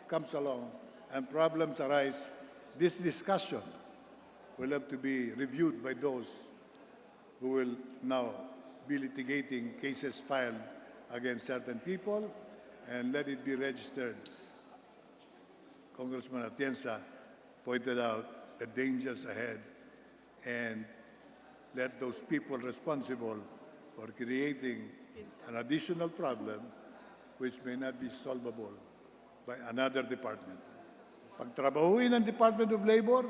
comes along and problems arise, this discussion will have to be reviewed by those who will now be litigating cases filed against certain people, and let it be registered. Congressman Atienza pointed out the dangers ahead, and let those people responsible for creating an additional problem which may not be solvable by another department. Pagtrabahuin ng Department of Labor,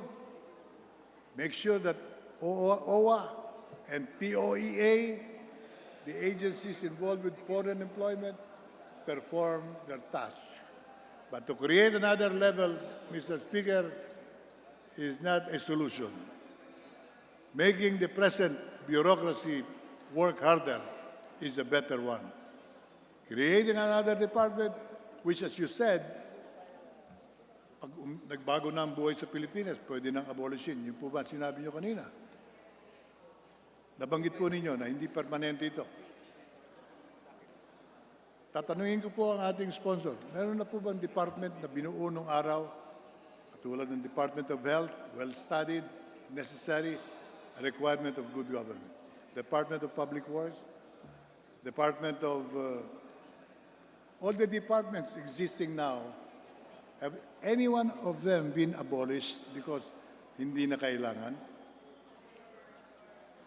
make sure that OWA and POEA, the agencies involved with foreign employment, perform their tasks. But to create another level, Mr. Speaker, is not a solution. Making the present bureaucracy work harder is a better one. Creating another department, which, as you said, pag nagbago na ang buhay sa Pilipinas, pwede nang abolishin. Yun po ba sinabi nyo kanina? Nabanggit po ninyo na hindi permanente ito. Tatanungin ko po ang ating sponsor. Meron na po bang department na binuo nung araw, katulad ng Department of Health, well-studied, necessary, a requirement of good government? Department of Public Works, Department of... all the departments existing now, have any one of them been abolished because hindi na kailangan?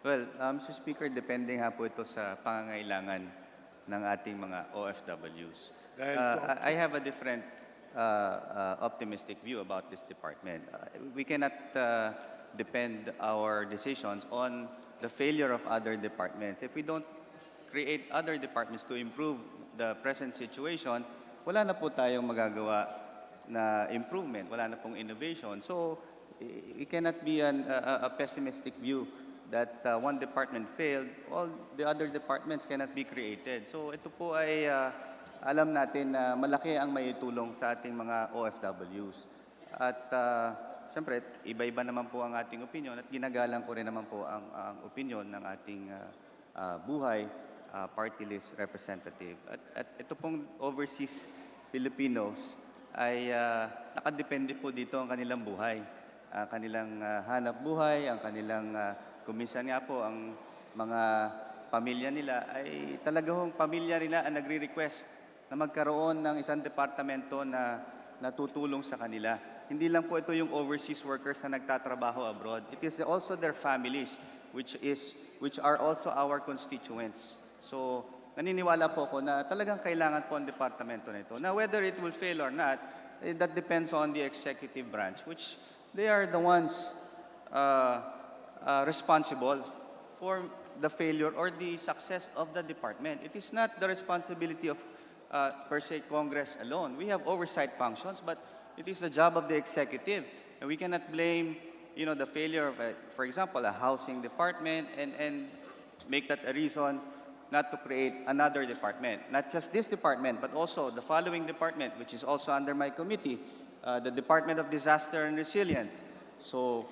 Well, Mr. Speaker, depende nga po ito sa pangangailangan ng ating mga OFWs. I have a different optimistic view about this department. We cannot depend our decisions on the failure of other departments. If we don't create other departments to improve the present situation, wala na po tayong magagawa na improvement, wala na pong innovation. So, it cannot be a pessimistic view that one department failed, all the other departments cannot be created. So, ito po ay alam natin na malaki ang maitulong sa ating mga OFWs. At siyempre, iba-iba naman po ang ating opinion at ginagalang ko rin naman po ang opinion ng ating buhay party list representative. At ito pong overseas Filipinos ay nakadepende po dito ang kanilang buhay. Ang kanilang hanap buhay, ang kanilang kuminsan nga po ang mga pamilya nila ay talagang pamilya nila ang nagre-request na magkaroon ng isang departamento na natutulong sa kanila. Hindi lang po ito yung overseas workers na nagtatrabaho abroad. It is also their families which are also our constituents. So, naniniwala po ako na talagang kailangan po ang departamento na ito. Now, whether it will fail or not, that depends on the executive branch, which they are the ones responsible for the failure or the success of the department. It is not the responsibility of, per se, Congress alone. We have oversight functions, but it is the job of the executive. And we cannot blame, the failure of, for example, a housing department and make that a reason not to create another department. Not just this department, but also the following department, which is also under my committee, the Department of Disaster and Resilience, so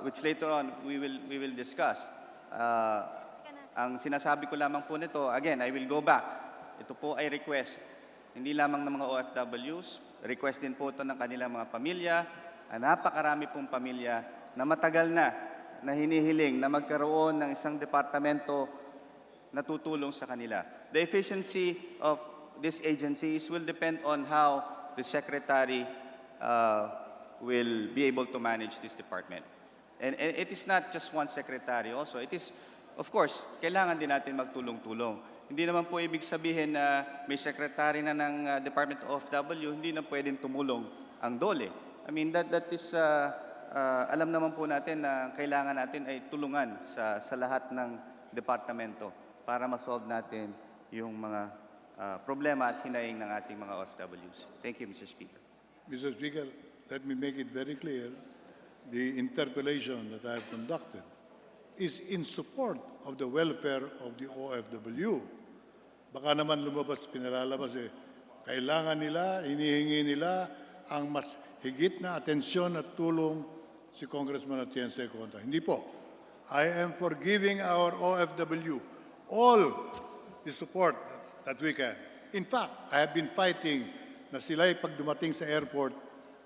which later on we will discuss. Ang sinasabi ko lamang po nito, again, I will go back. Ito po ay request, hindi lamang ng mga OFWs, request din po ito ng kanilang mga pamilya, napakarami pong pamilya na matagal na hinihiling na magkaroon ng isang departamento na tutulong sa kanila. The efficiency of these agencies will depend on how the Secretary will be able to manage this department. And it is not just one Secretary also. It is, of course, kailangan din natin magtulong-tulong. Hindi naman po ibig sabihin na may Secretary na ng Department of OFW, hindi na pwedeng tumulong ang DOLE. I mean, that is, alam naman po natin na kailangan natin ay tulungan sa lahat ng departamento para ma-solve natin yung mga problema at hinaing ng ating mga OFWs. Thank you, Mr. Speaker. Mr. Speaker, let me make it very clear. The interpellation that I have conducted is in support of the welfare of the OFW. Baka naman lumabas, pinalalabas kailangan nila, hinihingi nila ang mas higit na atensyon at tulong si Congressman Atienza Conta. Hindi po. I am for giving our OFW all the support that we can. In fact, I have been fighting na sila pag dumating sa airport,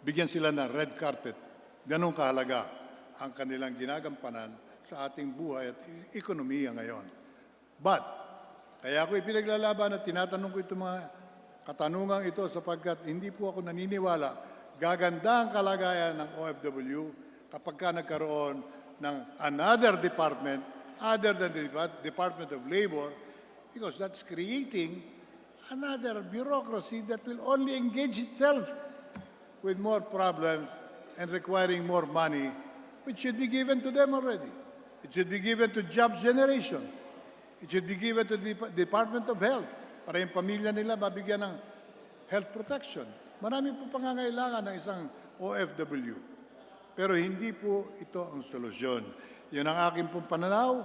bigyan sila ng red carpet. Ganong kahalaga ang kanilang ginagampanan sa ating buhay at ekonomiya ngayon. But, kaya ako ipinaglalaban at tinatanong ko itong mga katanungang ito sapagkat hindi po ako naniniwala gaganda ang kalagayan ng OFW kapag ka nagkaroon ng another department other than the Department of Labor, because that's creating another bureaucracy that will only engage itself with more problems and requiring more money, which should be given to them already. It should be given to job generation. It should be given to the Department of Health para yung pamilya nila mabigyan ng health protection. Marami po pangangailangan ng isang OFW. Pero hindi po ito ang solusyon. Yun ang aking pong pananaw,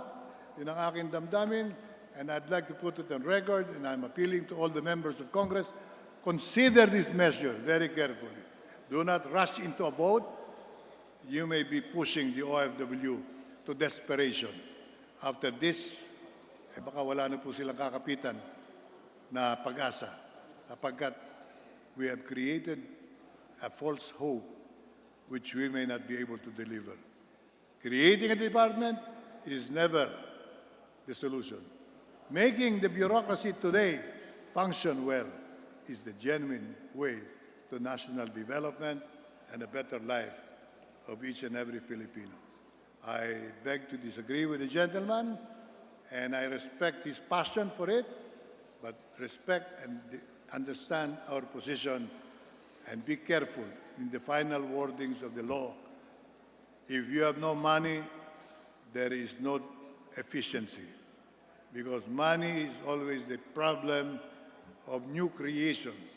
yun ang aking damdamin, and I'd like to put it on record, and I'm appealing to all the members of Congress, consider this measure very carefully. Do not rush into a vote. You may be pushing the OFW to desperation. After this, baka wala na po silang kakapitan na pag-asa sapagkat we have created a false hope which we may not be able to deliver. Creating a department is never the solution. Making the bureaucracy today function well is the genuine way to national development and a better life of each and every Filipino. I beg to disagree with the gentleman, and I respect his passion for it, but respect and understand our position and be careful in the final wordings of the law. If you have no money, there is no efficiency, because money is always the problem of new creations,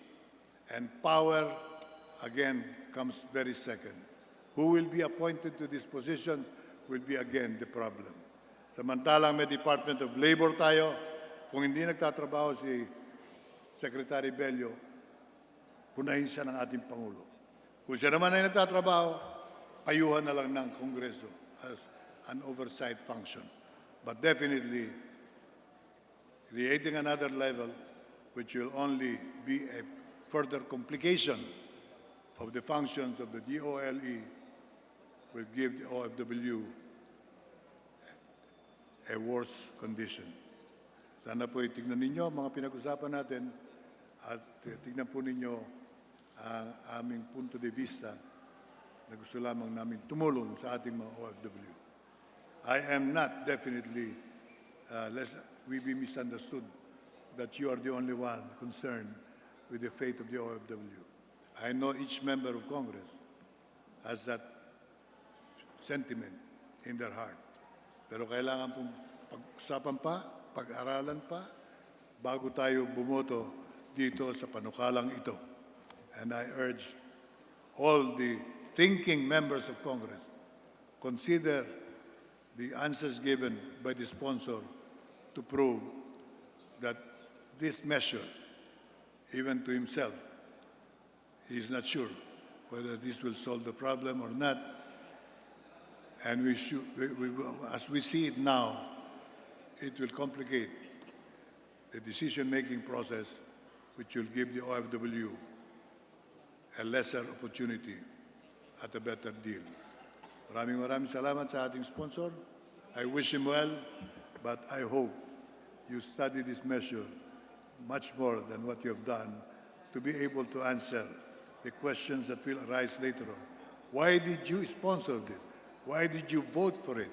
and power, again, comes very second. Who will be appointed to these positions will be, again, the problem. Samantalang may Department of Labor tayo, kung hindi nagtatrabaho si Secretary Bello, punahin siya ng ating Pangulo. Kung siya naman ay nagtatrabaho, payuhan na lang ng Kongreso as an oversight function. But definitely, creating another level which will only be a further complication of the functions of the DOLE will give the OFW a worse condition. Sana po itignan ninyo mga pinag-usapan natin at tignan po ninyo ang aming punto de vista na gusto lamang namin tumulong sa ating mga OFW. I am not definitely, lest we be misunderstood, that you are the only one concerned with the fate of the OFW. I know each member of Congress has that sentiment in their heart. Pero kailangan pong pag-usapan pa, pag-aralan pa, bago tayo bumoto dito sa panukalang ito. And I urge all the thinking members of Congress, consider the answers given by the sponsor to prove that this measure, even to himself, he is not sure whether this will solve the problem or not. And as we see it now, it will complicate the decision-making process, which will give the OFW a lesser opportunity at a better deal. Maraming salamat sa ating sponsor. I wish him well, but I hope you study this measure much more than what you have done to be able to answer the questions that will arise later on. Why did you sponsor this? Why did you vote for it?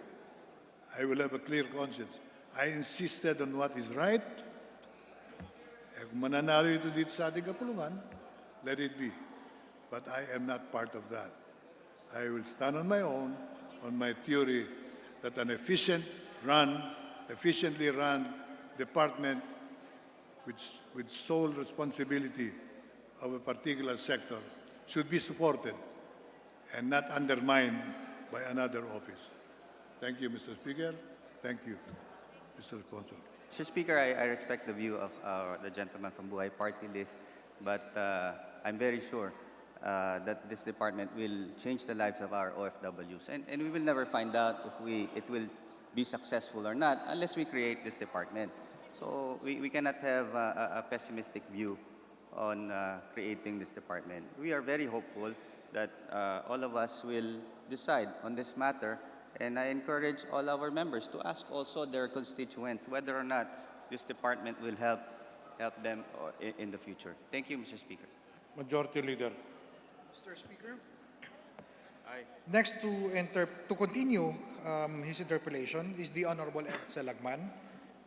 I will have a clear conscience. I insisted on what is right. Kung mananalo ito dito sa ating kapulungan, let it be. But I am not part of that. I will stand on my own, on my theory that an efficiently run department with sole responsibility of a particular sector should be supported and not undermined by another office. Thank you, Mr. Speaker. Thank you, Mr. Sponsor. Mr. Speaker, I respect the view of the gentleman from Buhay Party List, but I'm very sure that this department will change the lives of our OFWs. And we will never find out if it will be successful or not unless we create this department. So we cannot have a pessimistic view on creating this department. We are very hopeful that all of us will decide on this matter, and I encourage all our members to ask also their constituents whether or not this department will help them in the future. Thank you, Mr. Speaker. Majority Leader. Mr. Speaker. Next to continue his interpellation is the Honorable Ed Salagman.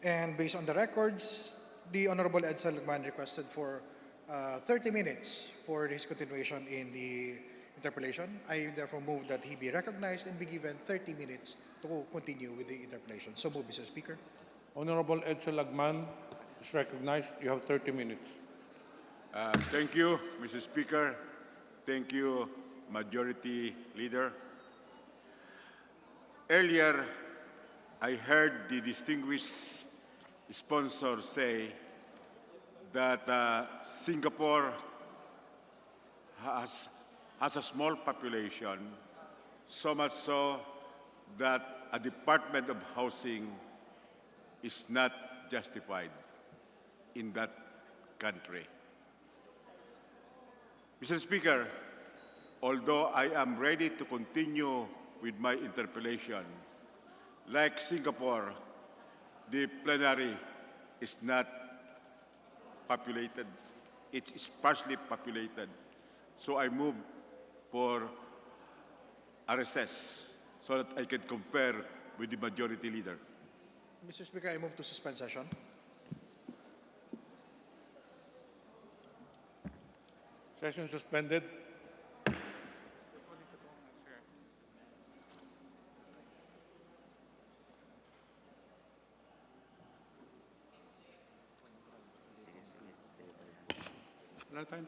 And based on the records, the Honorable Ed Salagman requested for 30 minutes for his continuation in the interpellation. I therefore move that he be recognized and be given 30 minutes to continue with the interpellation. So move, Mr. Speaker. Honorable Edsel Lagman is recognized. You have 30 minutes. Thank you, Mr. Speaker. Thank you, Majority Leader. Earlier, I heard the distinguished sponsor say that Singapore has a small population, so much so that a Department of Housing is not justified in that country. Mr. Speaker, although I am ready to continue with my interpellation, like Singapore, the plenary is not populated. It's sparsely populated. So I move for a recess so that I can confer with the majority leader. Mr. Speaker, I move to suspend session. Session suspended. Wala time.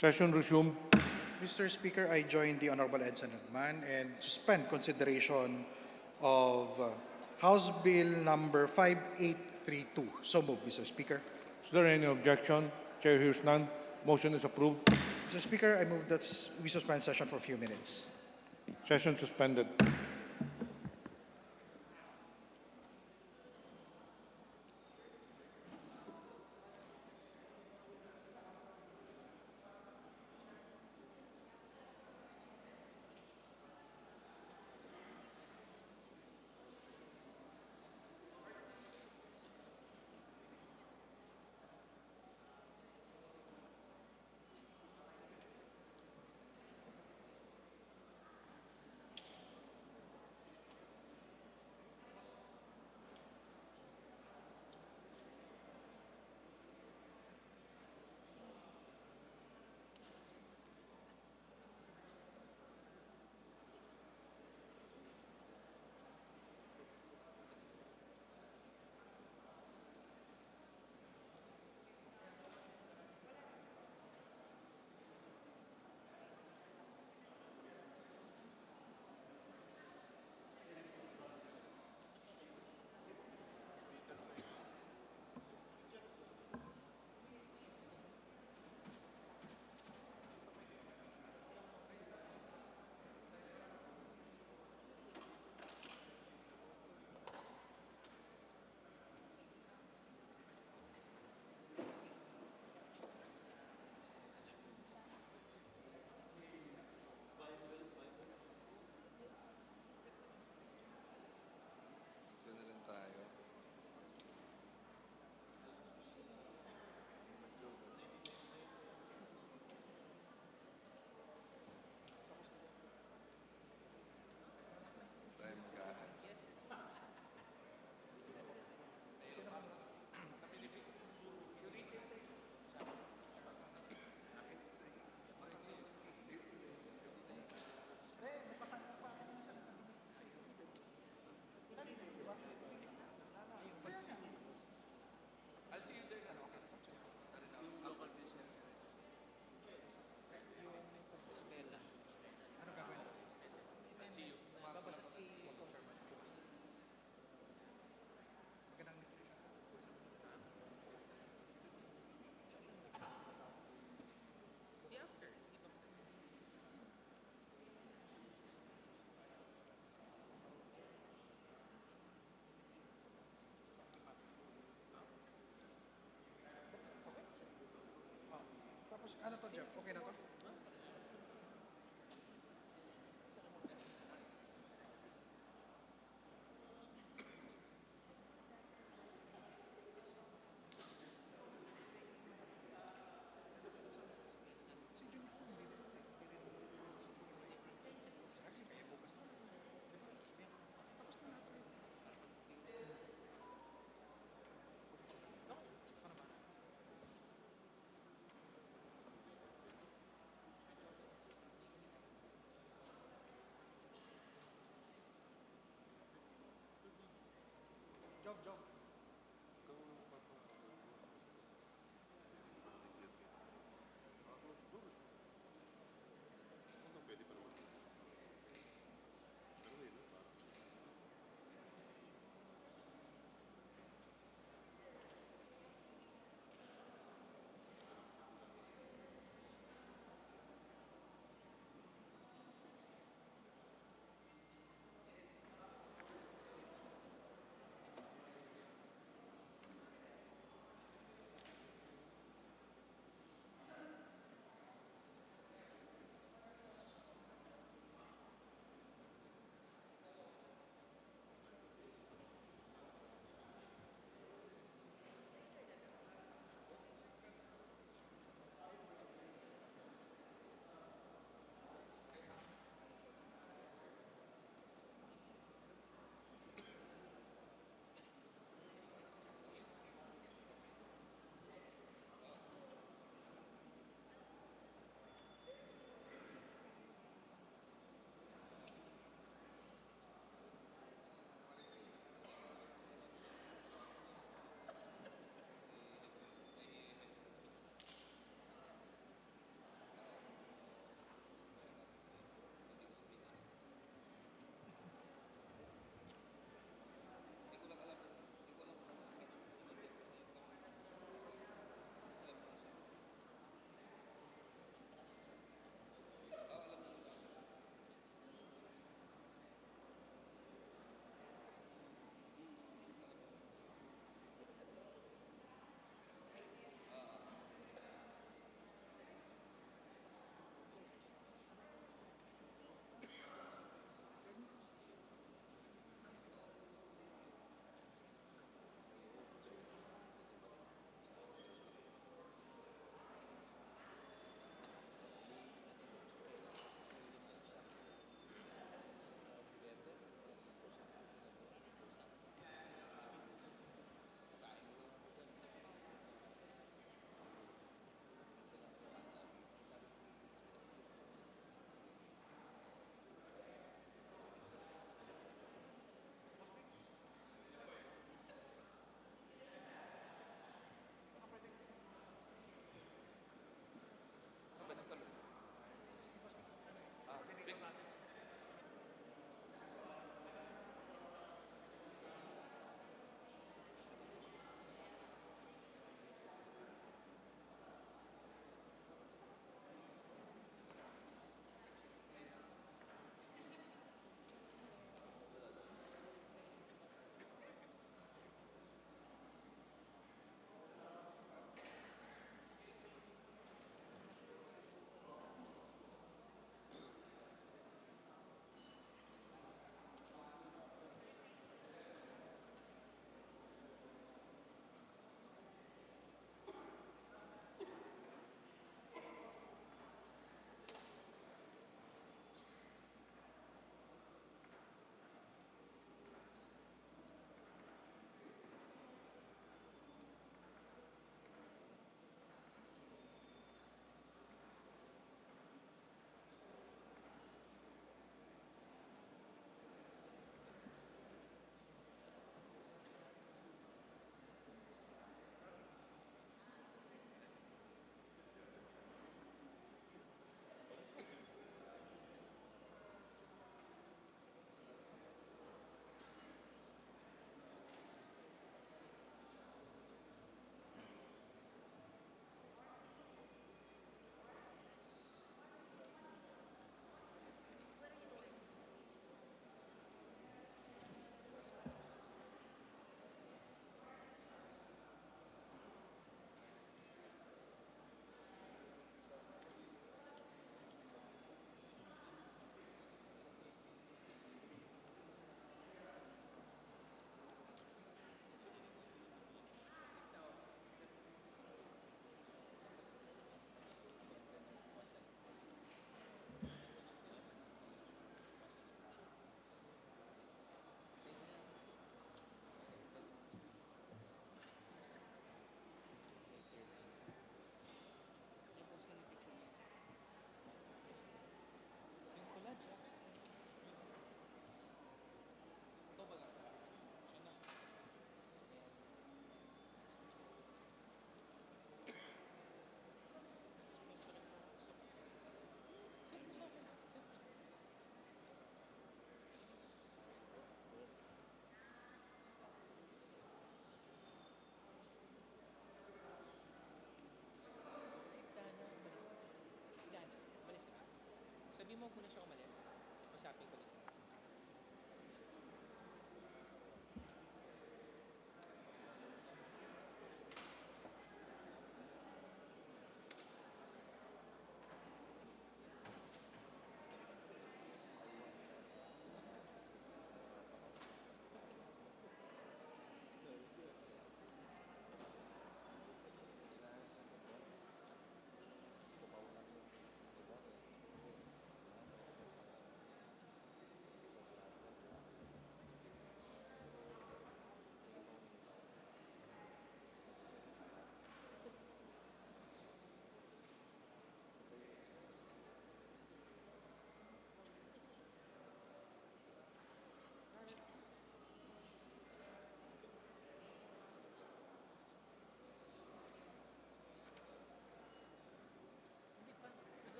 Session resumed. Mr. Speaker, I join the Honorable Edson Agman and suspend consideration of House Bill number 5832. So moved, Mr. Speaker. Is there any objection? Chair hears none. Motion is approved. Mr. Speaker, I move that we suspend session for a few minutes. Session suspended.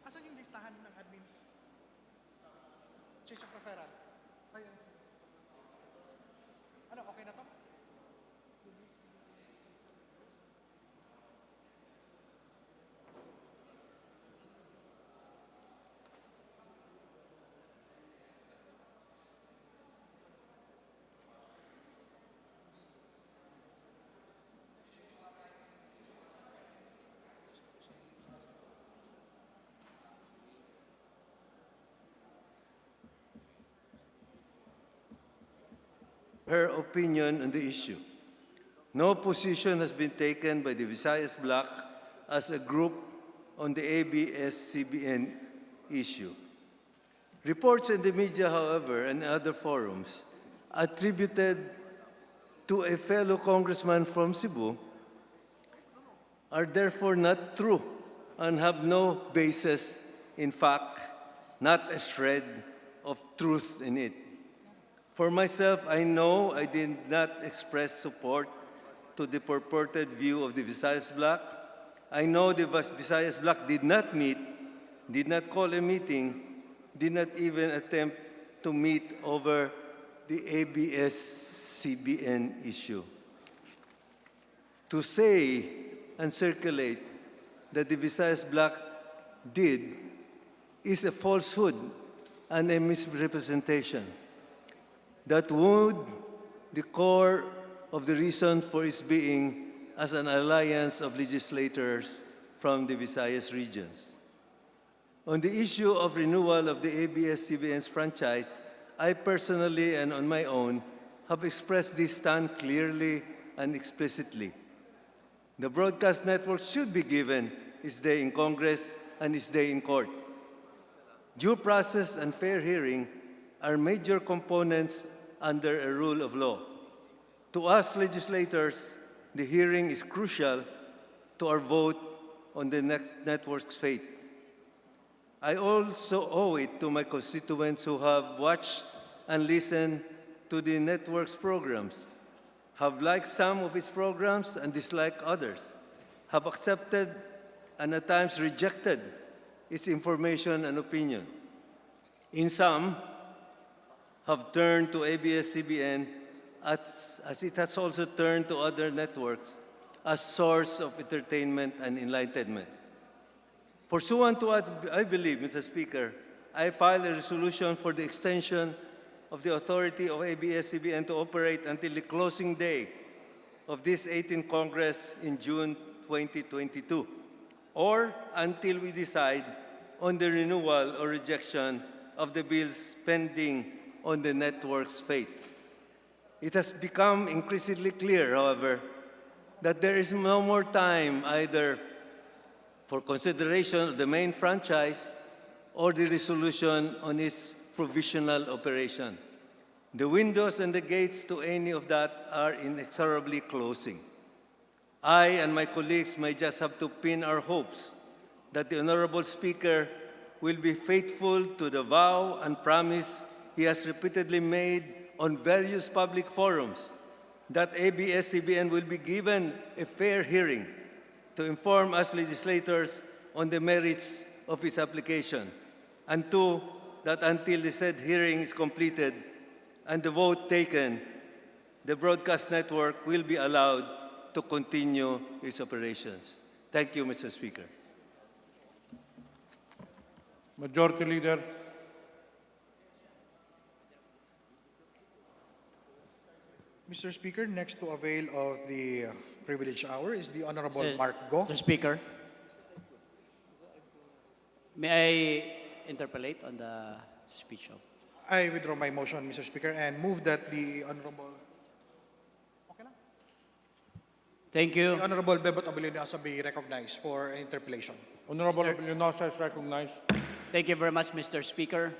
Asan yung listahan ng admin? Change of referral. Ayun. Ano, okay na to? her opinion on the issue. No position has been taken by the Visayas Bloc as a group on the ABS-CBN issue. Reports in the media, however, and other forums attributed to a fellow congressman from Cebu are therefore not true and have no basis, in fact, not a shred of truth in it. For myself, I know I did not express support to the purported view of the Visayas Bloc. I know the Visayas Bloc did not meet, did not call a meeting, did not even attempt to meet over the ABS-CBN issue. To say and circulate that the Visayas Black did is a falsehood and a misrepresentation that wound the core of the reason for its being as an alliance of legislators from the Visayas regions. On the issue of renewal of the ABS-CBN's franchise, I personally and on my own have expressed this stand clearly and explicitly. The broadcast network should be given its day in Congress and its day in court. Due process and fair hearing are major components under a rule of law. To us legislators, the hearing is crucial to our vote on the network's fate. I also owe it to my constituents who have watched and listened to the network's programs, have liked some of its programs and disliked others, have accepted and at times rejected its information and opinion. In some, have turned to ABS-CBN as it has also turned to other networks as source of entertainment and enlightenment. Pursuant to what I believe, Mr. Speaker, I filed a resolution for the extension of the authority of ABS-CBN to operate until the closing day of this 18th Congress in June 2022, or until we decide on the renewal or rejection of the bills pending on the network's fate. It has become increasingly clear, however, that there is no more time either for consideration of the main franchise or the resolution on its provisional operation. The windows and the gates to any of that are inexorably closing. I and my colleagues may just have to pin our hopes that the Honorable Speaker will be faithful to the vow and promise he has repeatedly made on various public forums that ABS-CBN will be given a fair hearing to inform us legislators on the merits of its application, and two, that until the said hearing is completed and the vote taken, the broadcast network will be allowed to continue its operations. Thank you, Mr. Speaker. Majority Leader. Mr. Speaker, next to avail of the privilege hour is the Honorable Mark Go. Mr. Speaker, may I interpolate on the speech of... I withdraw my motion, Mr. Speaker, and move that the Honorable... Thank you. The Honorable Bebot Abilinosa be recognized for interpellation. Honorable Abilinosa is recognized. Thank you very much, Mr. Speaker.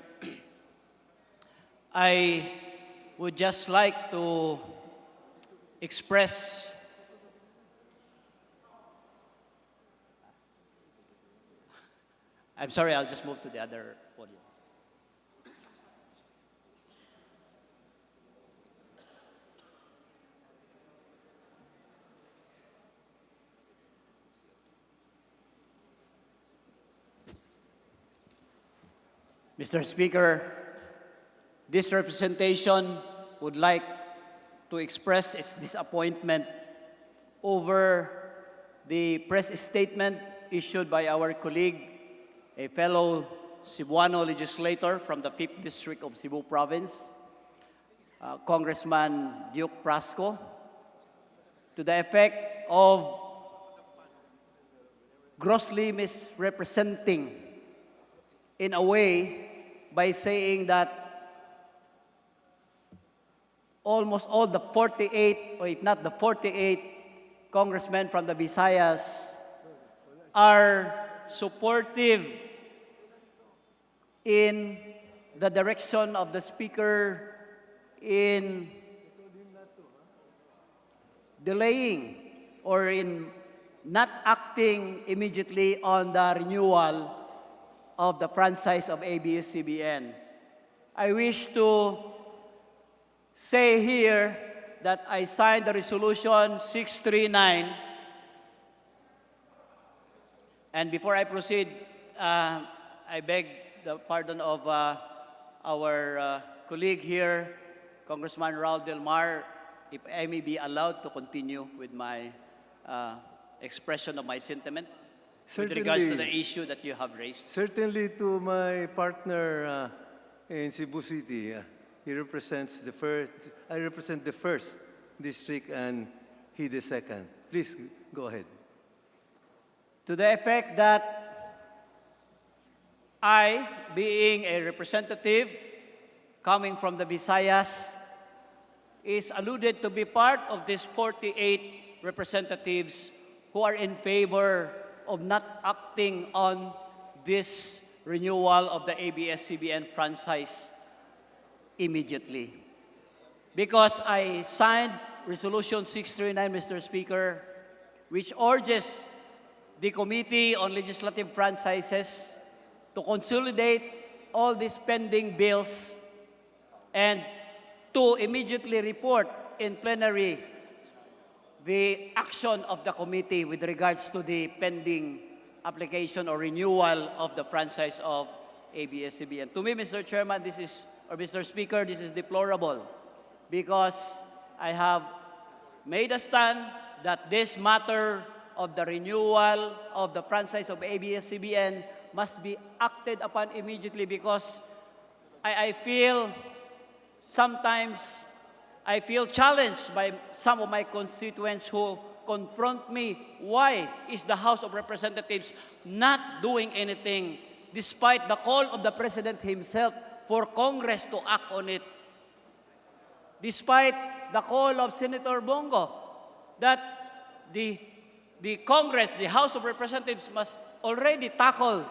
I would just like to express I'm sorry, I'll just move to the other podium. Mr. Speaker, this representation would like to express its disappointment over the press statement issued by our colleague, a fellow Cebuano legislator from the 5th District of Cebu Province, Congressman Duke Prasco, to the effect of grossly misrepresenting in a way by saying that almost all the 48, or if not the 48 congressmen from the Visayas are supportive in the direction of the Speaker in delaying or in not acting immediately on the renewal of the franchise of ABS-CBN. I wish to say here that I signed the resolution 639. And before I proceed, I beg the pardon of our colleague here, Congressman Raul Del Mar, if I may be allowed to continue with my expression of my sentiment with regards to the issue that you have raised? Certainly to my partner in Cebu City. He represents the first, I represent the first district and he the second. Please go ahead. To the effect that I, being a representative coming from the Visayas, is alluded to be part of these 48 representatives who are in favor of not acting on this renewal of the ABS-CBN franchise immediately. Because I signed Resolution 639, Mr. Speaker, which urges the Committee on Legislative Franchises to consolidate all these pending bills and to immediately report in plenary the action of the committee with regards to the pending application or renewal of the franchise of ABS-CBN. To me, Mr. Chairman, Mr. Speaker, this is deplorable because I have made a stand that this matter of the renewal of the franchise of ABS-CBN must be acted upon immediately because I feel sometimes I feel challenged by some of my constituents who confront me, why is the House of Representatives not doing anything despite the call of the President himself for Congress to act on it? Despite the call of Senator Bongo that the Congress, the House of Representatives must already tackle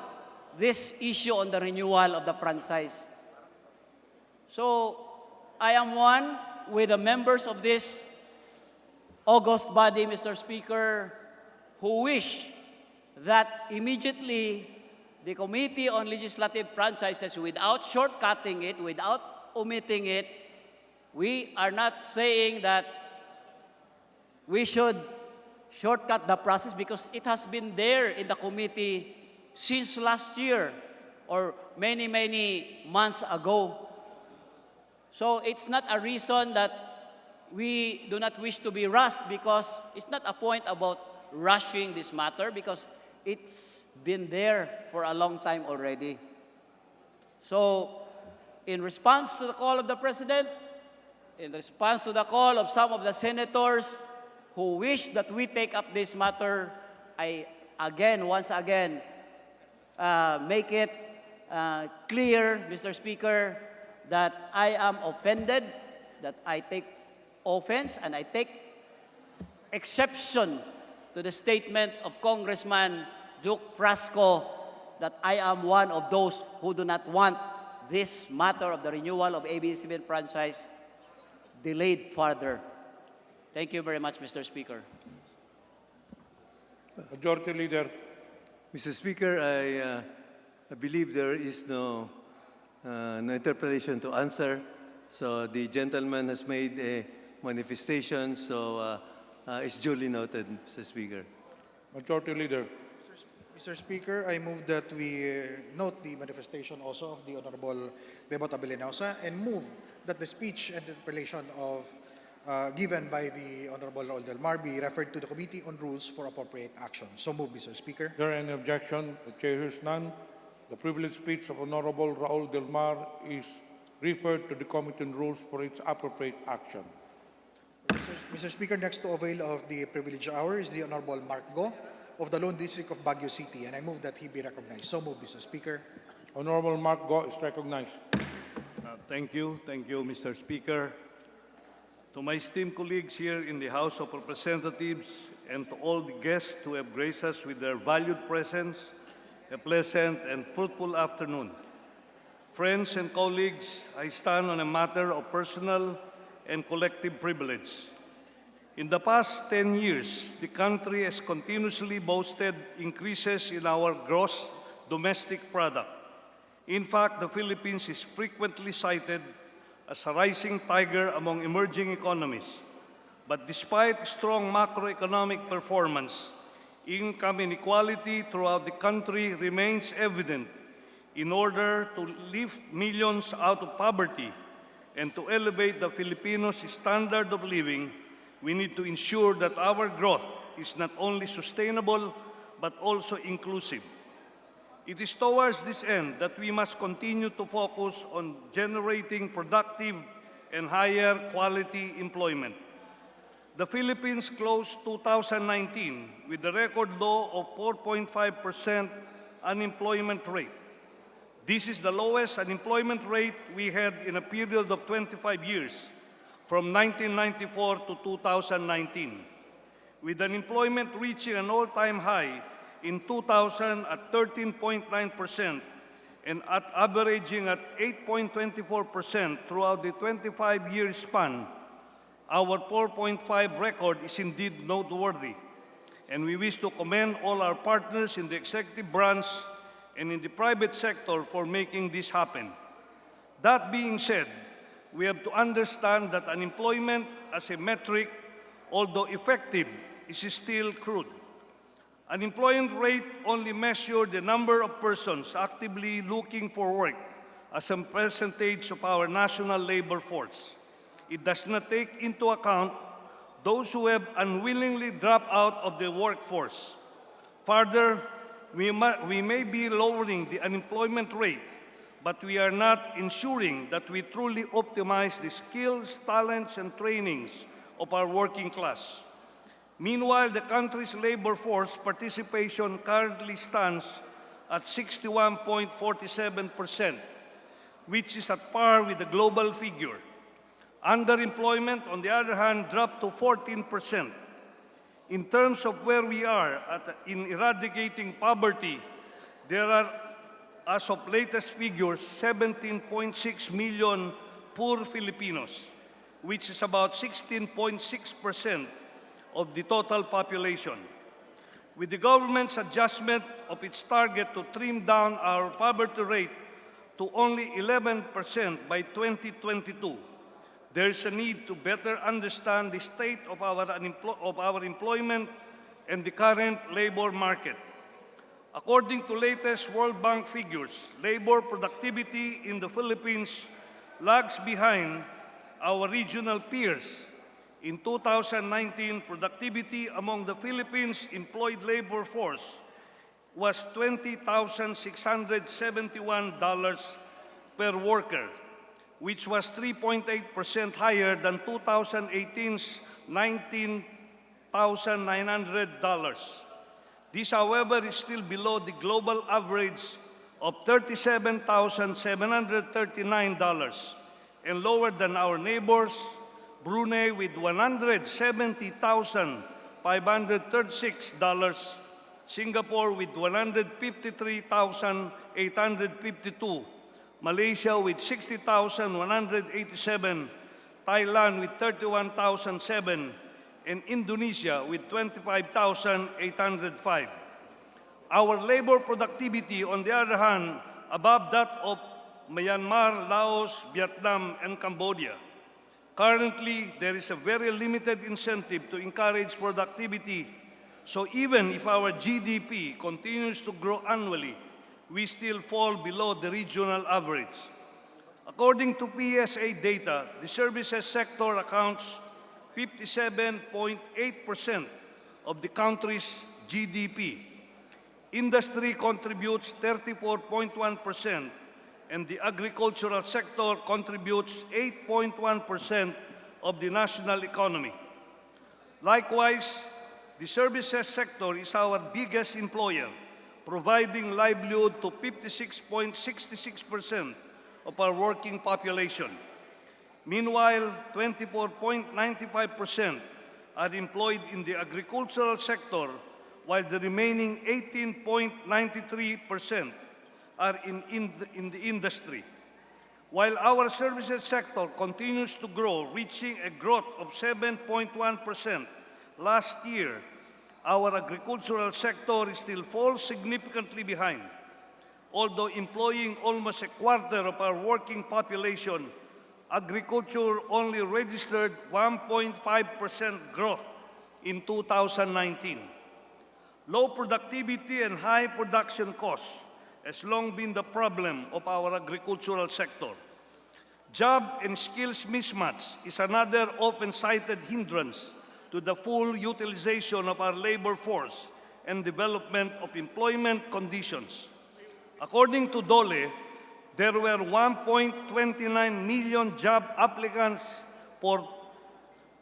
this issue on the renewal of the franchise. So I am one with the members of this august body, Mr. Speaker, who wish that immediately the Committee on Legislative Franchises, without shortcutting it, without omitting it, we are not saying that we should shortcut the process because it has been there in the committee since last year or many, many months ago. So it's not a reason that we do not wish to be rushed because it's not a point about rushing this matter because it's been there for a long time already. So in response to the call of the President, in response to the call of some of the senators who wish that we take up this matter, I once again, make it clear, Mr. Speaker, that I am offended, that I take offense, and I take exception to the statement of Congressman Duke Frasco that I am one of those who do not want this matter of the renewal of ABS-CBN franchise delayed further. Thank you very much, Mr. Speaker. Majority Leader. Mr. Speaker, I believe there is no interpolation to answer. So the gentleman has made a manifestation, so it's duly noted, Mr. Speaker. Majority Leader. Mr. Speaker, I move that we note the manifestation also of the Honorable Bebot Abilinausa and move that the speech and interpellation given by the Honorable Raul Del Mar be referred to the Committee on Rules for appropriate action. So move, Mr. Speaker. Is there any objection? The Chair hears none. The privileged speech of Honorable Raul Del Mar is referred to the Committee on Rules for its appropriate action. Mr. Speaker, next to avail of the privilege hour is the Honorable Mark Go of the Lone District of Baguio City, and I move that he be recognized. So move, Mr. Speaker. Honorable Mark Go is recognized. Thank you, Mr. Speaker. To my esteemed colleagues here in the House of Representatives and to all the guests who have graced us with their valued presence, a pleasant and fruitful afternoon. Friends and colleagues, I stand on a matter of personal and collective privilege. In the past 10 years, the country has continuously boasted increases in our gross domestic product. In fact, the Philippines is frequently cited as a rising tiger among emerging economies. But despite strong macroeconomic performance, income inequality throughout the country remains evident. In order to lift millions out of poverty and to elevate the Filipinos' standard of living, We need to ensure that our growth is not only sustainable, but also inclusive. It is towards this end that we must continue to focus on generating productive and higher quality employment. The Philippines closed 2019 with a record low of 4.5% unemployment rate. This is the lowest unemployment rate we had in a period of 25 years, from 1994 to 2019, with unemployment reaching an all-time high in 2000 at 13.9% and averaging at 8.24% throughout the 25-year span. Our 4.5 record is indeed noteworthy, and we wish to commend all our partners in the executive branch and in the private sector for making this happen. That being said, we have to understand that unemployment as a metric, although effective, is still crude. Unemployment rate only measures the number of persons actively looking for work as a percentage of our national labor force. It does not take into account those who have unwillingly dropped out of the workforce. Further, we may be lowering the unemployment rate, but we are not ensuring that we truly optimize the skills, talents, and trainings of our working class. Meanwhile, the country's labor force participation currently stands at 61.47%, which is at par with the global figure. Underemployment, on the other hand, dropped to 14%. In terms of where we are in eradicating poverty, there are, as of latest figures, 17.6 million poor Filipinos, which is about 16.6% of the total population. With the government's adjustment of its target to trim down our poverty rate to only 11% by 2022, there is a need to better understand the state of our employment and the current labor market. According to latest World Bank figures, labor productivity in the Philippines lags behind our regional peers. In 2019, productivity among the Philippines' employed labor force was $20,671 per worker, which was 3.8% higher than 2018's $19,900. This, however, is still below the global average of $37,739 and lower than our neighbors, Brunei with $170,536, Singapore with $153,852, Malaysia with $60,187, Thailand with $31,007, and Indonesia with $25,805. Our labor productivity, on the other hand, above that of Myanmar, Laos, Vietnam, and Cambodia. Currently, there is a very limited incentive to encourage productivity, so even if our GDP continues to grow annually, we still fall below the regional average. According to PSA data, the services sector accounts 57.8% of the country's GDP. Industry contributes 34.1%, and the agricultural sector contributes 8.1% of the national economy. Likewise, the services sector is our biggest employer, providing livelihood to 56.66% of our working population. Meanwhile, 24.95% are employed in the agricultural sector, while the remaining 18.93% are in the industry. While our services sector continues to grow, reaching a growth of 7.1% last year, our agricultural sector still falls significantly behind. Although employing almost a quarter of our working population, agriculture only registered 1.5% growth in 2019. Low productivity and high production costs has long been the problem of our agricultural sector. Job and skills mismatch is another often cited hindrance to the full utilization of our labor force and development of employment conditions. According to DOLE, there were 1.29 million job applicants for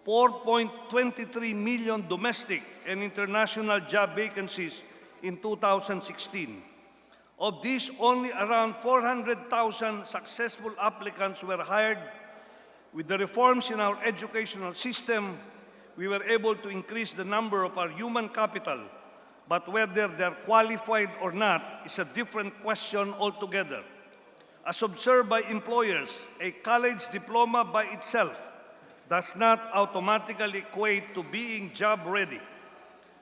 4.23 million domestic and international job vacancies in 2016. Of these, only around 400,000 successful applicants were hired. With the reforms in our educational system, we were able to increase the number of our human capital, but whether they're qualified or not is a different question altogether. As observed by employers, a college diploma by itself does not automatically equate to being job-ready.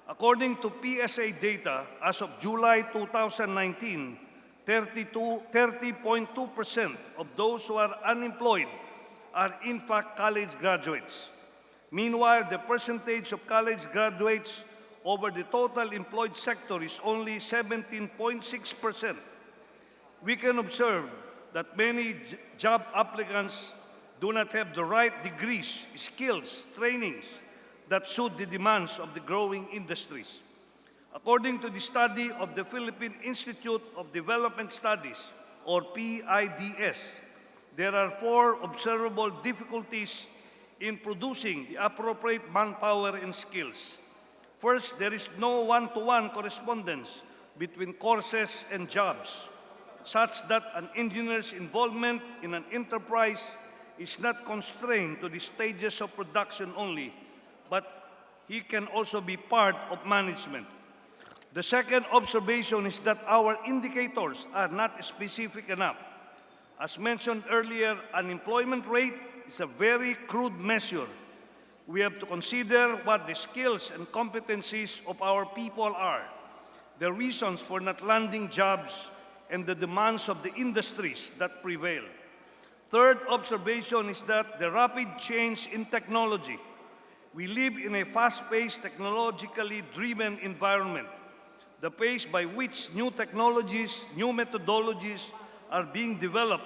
According to PSA data, as of July 2019, 30.2% of those who are unemployed are in fact college graduates. Meanwhile, the percentage of college graduates over the total employed sector is only 17.6%. We can observe that many job applicants do not have the right degrees, skills, trainings that suit the demands of the growing industries. According to the study of the Philippine Institute of Development Studies, or PIDS, there are 4 observable difficulties in producing the appropriate manpower and skills. First, there is no one-to-one correspondence between courses and jobs, such that an engineer's involvement in an enterprise is not constrained to the stages of production only, but he can also be part of management. The second observation is that our indicators are not specific enough. As mentioned earlier, unemployment rate is a very crude measure. We have to consider what the skills and competencies of our people are, the reasons for not landing jobs, and the demands of the industries that prevail. Third observation is that the rapid change in technology. We live in a fast-paced, technologically driven environment. The pace by which new technologies, new methodologies are being developed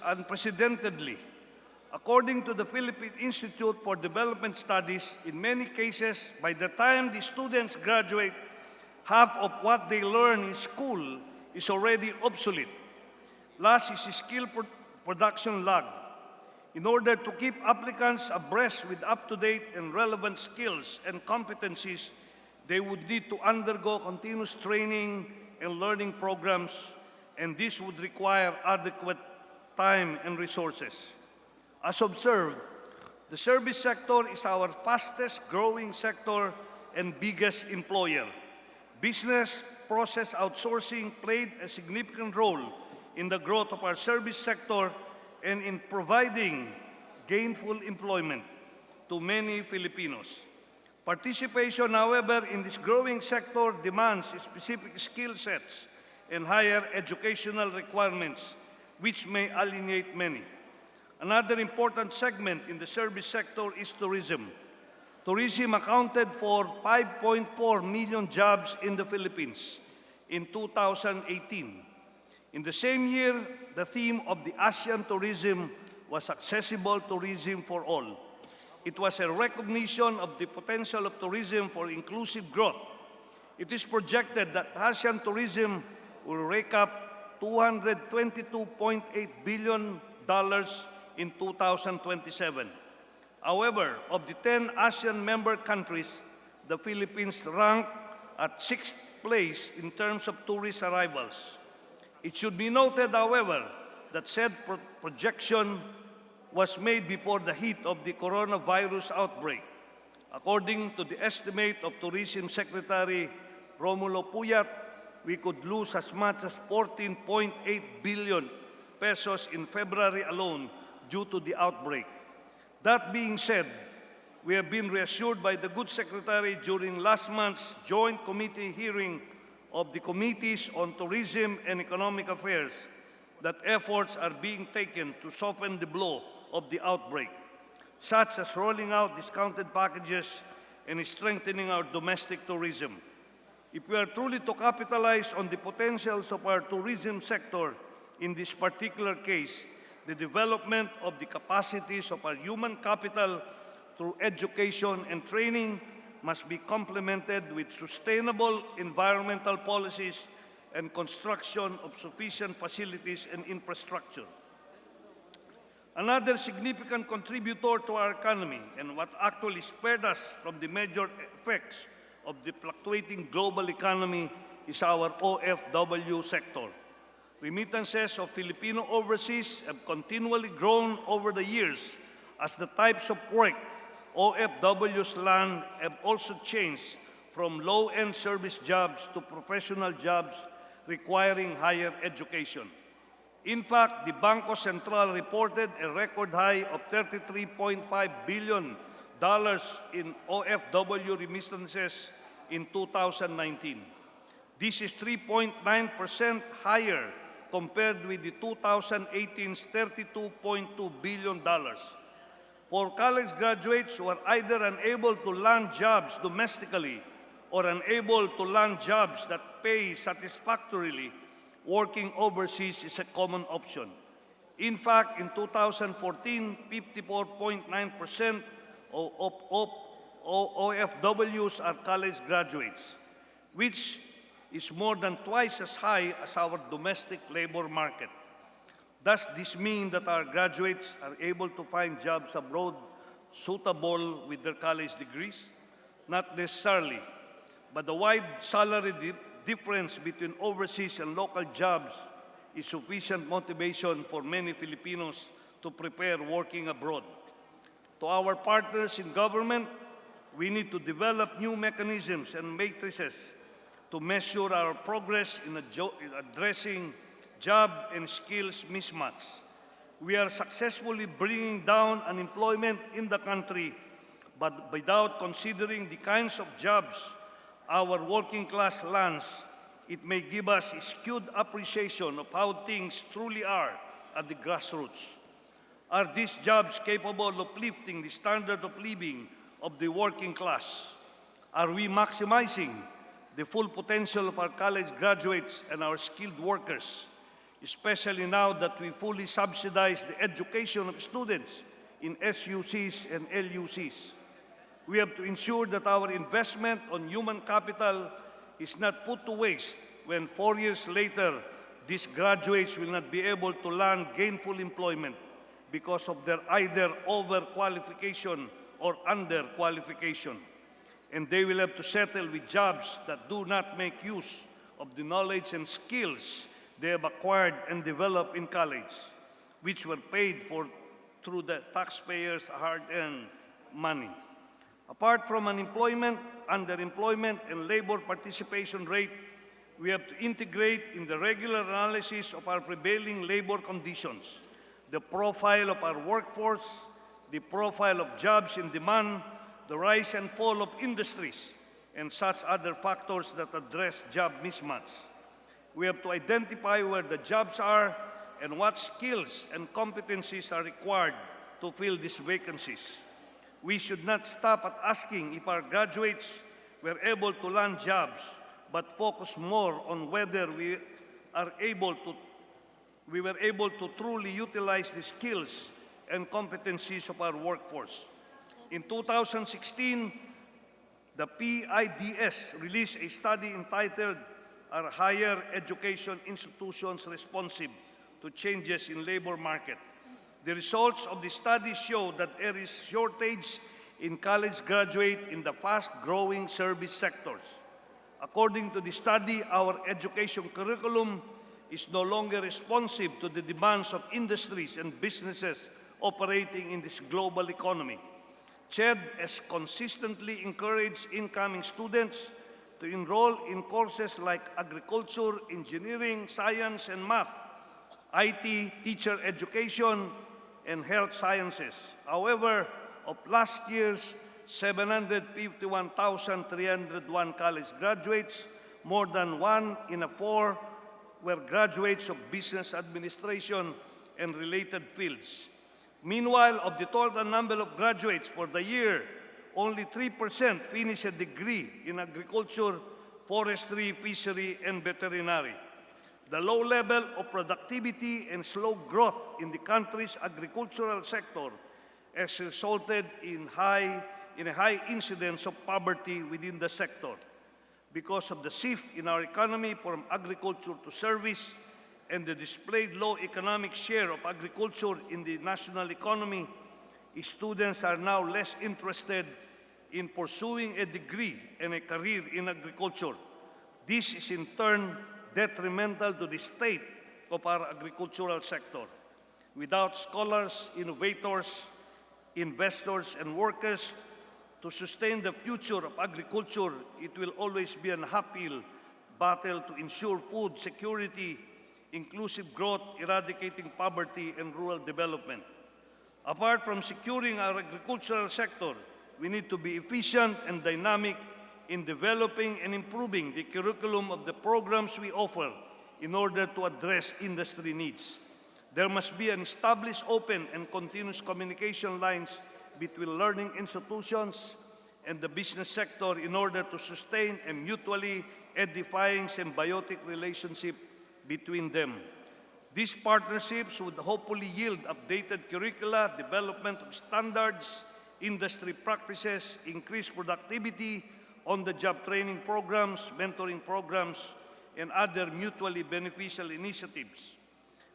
unprecedentedly. According to the Philippine Institute for Development Studies, in many cases, by the time the students graduate, half of what they learn in school is already obsolete. Last is skill production lag. In order to keep applicants abreast with up-to-date and relevant skills and competencies, they would need to undergo continuous training and learning programs, and this would require adequate time and resources. As observed, the service sector is our fastest growing sector and biggest employer. Business process outsourcing played a significant role in the growth of our service sector and in providing gainful employment to many Filipinos. Participation, however, in this growing sector demands specific skill sets and higher educational requirements, which may alienate many. Another important segment in the service sector is tourism. Tourism accounted for 5.4 million jobs in the Philippines in 2018. In the same year, the theme of the ASEAN tourism was accessible tourism for all. It was a recognition of the potential of tourism for inclusive growth. It is projected that ASEAN tourism will rake up $222.8 billion in 2027. However, of the 10 ASEAN member countries, the Philippines ranked at 6th place in terms of tourist arrivals. It should be noted, however, that said projection was made before the heat of the coronavirus outbreak. According to the estimate of Tourism Secretary Romulo Puyat, we could lose as much as 14.8 billion pesos in February alone due to the outbreak. That being said, we have been reassured by the good Secretary during last month's joint committee hearing of the Committees on Tourism and Economic Affairs that efforts are being taken to soften the blow of the outbreak, such as rolling out discounted packages and strengthening our domestic tourism. If we are truly to capitalize on the potentials of our tourism sector, in this particular case, the development of the capacities of our human capital through education and training must be complemented with sustainable environmental policies and construction of sufficient facilities and infrastructure. Another significant contributor to our economy and what actually spared us from the major effects of the fluctuating global economy is our OFW sector. Remittances of Filipino overseas have continually grown over the years as the types of work OFWs land have also changed from low-end service jobs to professional jobs requiring higher education. In fact, the Bangko Sentral reported a record high of $33.5 billion in OFW remittances in 2019. This is 3.9% higher compared with the 2018's $32.2 billion. For college graduates who are either unable to land jobs domestically or unable to land jobs that pay satisfactorily, working overseas is a common option. In fact, in 2014, 54.9% of OFWs are college graduates, which is more than twice as high as our domestic labor market. Does this mean that our graduates are able to find jobs abroad suitable with their college degrees? Not necessarily, but the wide salary difference between overseas and local jobs is sufficient motivation for many Filipinos to prepare working abroad. To our partners in government, we need to develop new mechanisms and matrices to measure our progress in addressing job and skills mismatch. We are successfully bringing down unemployment in the country, but without considering the kinds of jobs our working class lands, it may give us a skewed appreciation of how things truly are at the grassroots. Are these jobs capable of lifting the standard of living of the working class? Are we maximizing the full potential of our college graduates and our skilled workers, especially now that we fully subsidize the education of students in SUCs and LUCs? We have to ensure that our investment on human capital is not put to waste when 4 years later, these graduates will not be able to land gainful employment because of their either overqualification or underqualification. And they will have to settle with jobs that do not make use of the knowledge and skills they have acquired and developed in college, which were paid for through the taxpayers' hard-earned money. Apart from unemployment, underemployment, and labor participation rate, we have to integrate in the regular analysis of our prevailing labor conditions, the profile of our workforce, the profile of jobs in demand, the rise and fall of industries, and such other factors that address job mismatch. We have to identify where the jobs are and what skills and competencies are required to fill these vacancies. We should not stop at asking if our graduates were able to land jobs, but focus more on whether we were able to truly utilize the skills and competencies of our workforce. In 2016, the PIDS released a study entitled "Are Higher Education Institutions Responsive to Changes in Labor Market?" The results of the study show that there is shortage in college graduates in the fast-growing service sectors. According to the study, our education curriculum is no longer responsive to the demands of industries and businesses operating in this global economy. CHED has consistently encouraged incoming students to enroll in courses like agriculture, engineering, science, and math, IT, teacher education, and health sciences. However, of last year's 751,301 college graduates, more than 1 in 4 were graduates of business administration and related fields. Meanwhile, of the total number of graduates for the year, only 3% finished a degree in agriculture, forestry, fishery, and veterinary. The low level of productivity and slow growth in the country's agricultural sector has resulted in a high incidence of poverty within the sector. Because of the shift in our economy from agriculture to service and the displayed low economic share of agriculture in the national economy, students are now less interested in pursuing a degree and a career in agriculture. This is in turn detrimental to the state of our agricultural sector. Without scholars, innovators, investors, and workers to sustain the future of agriculture, it will always be an uphill battle to ensure food security, inclusive growth, eradicating poverty, and rural development. Apart from securing our agricultural sector, we need to be efficient and dynamic in developing and improving the curriculum of the programs we offer in order to address industry needs. There must be an established, open, and continuous communication lines between learning institutions and the business sector in order to sustain a mutually edifying symbiotic relationship between them. These partnerships would hopefully yield updated curricula, development of standards, industry practices, increased productivity, on-the-job training programs, mentoring programs, and other mutually beneficial initiatives.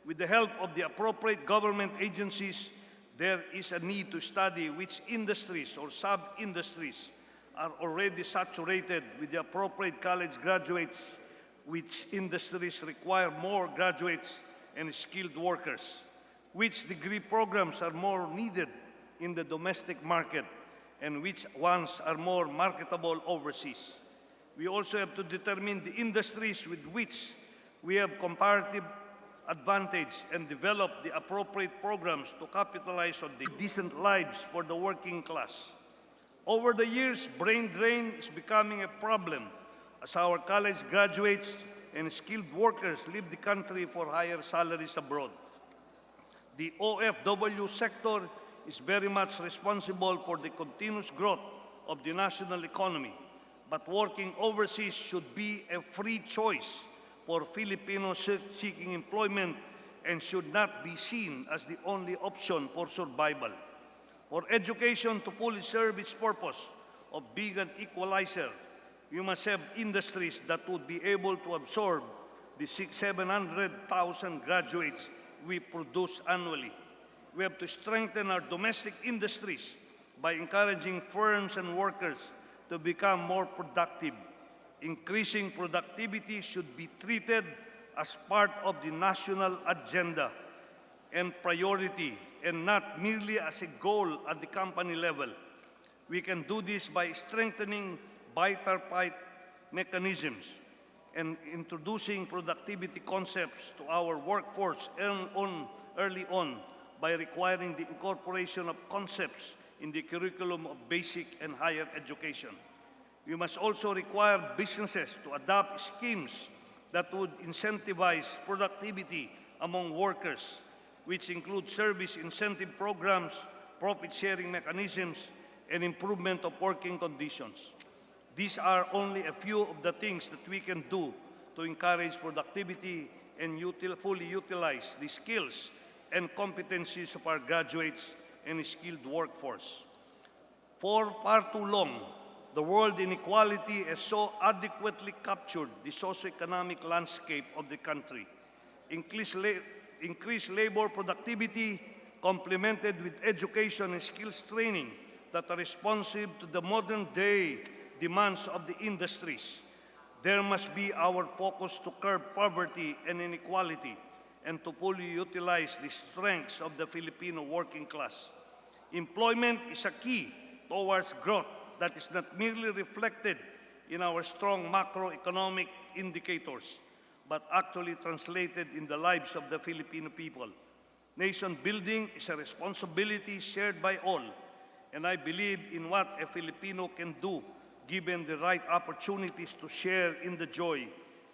With the help of the appropriate government agencies, there is a need to study which industries or sub-industries are already saturated with the appropriate college graduates, which industries require more graduates and skilled workers, which degree programs are more needed in the domestic market, and which ones are more marketable overseas. We also have to determine the industries with which we have comparative advantage and develop the appropriate programs to capitalize on the decent lives for the working class. Over the years, brain drain is becoming a problem as our college graduates and skilled workers leave the country for higher salaries abroad. The OFW sector is very much responsible for the continuous growth of the national economy, but working overseas should be a free choice for Filipinos seeking employment and should not be seen as the only option for survival. For education to fully serve its purpose of being an equalizer, we must have industries that would be able to absorb the 700,000 graduates we produce annually. We have to strengthen our domestic industries by encouraging firms and workers to become more productive. Increasing productivity should be treated as part of the national agenda and priority and not merely as a goal at the company level. We can do this by strengthening bipartite mechanisms and introducing productivity concepts to our workforce early on by requiring the incorporation of concepts in the curriculum of basic and higher education. We must also require businesses to adopt schemes that would incentivize productivity among workers, which include service incentive programs, profit-sharing mechanisms, and improvement of working conditions. These are only a few of the things that we can do to encourage productivity and fully utilize the skills and competencies of our graduates and skilled workforce. For far too long, the world inequality has so adequately captured the socioeconomic landscape of the country. Increased labor productivity, complemented with education and skills training that are responsive to the modern-day demands of the industries. There must be our focus to curb poverty and inequality and to fully utilize the strengths of the Filipino working class. Employment is a key towards growth that is not merely reflected in our strong macroeconomic indicators, but actually translated in the lives of the Filipino people. Nation building is a responsibility shared by all, and I believe in what a Filipino can do given the right opportunities to share in the joy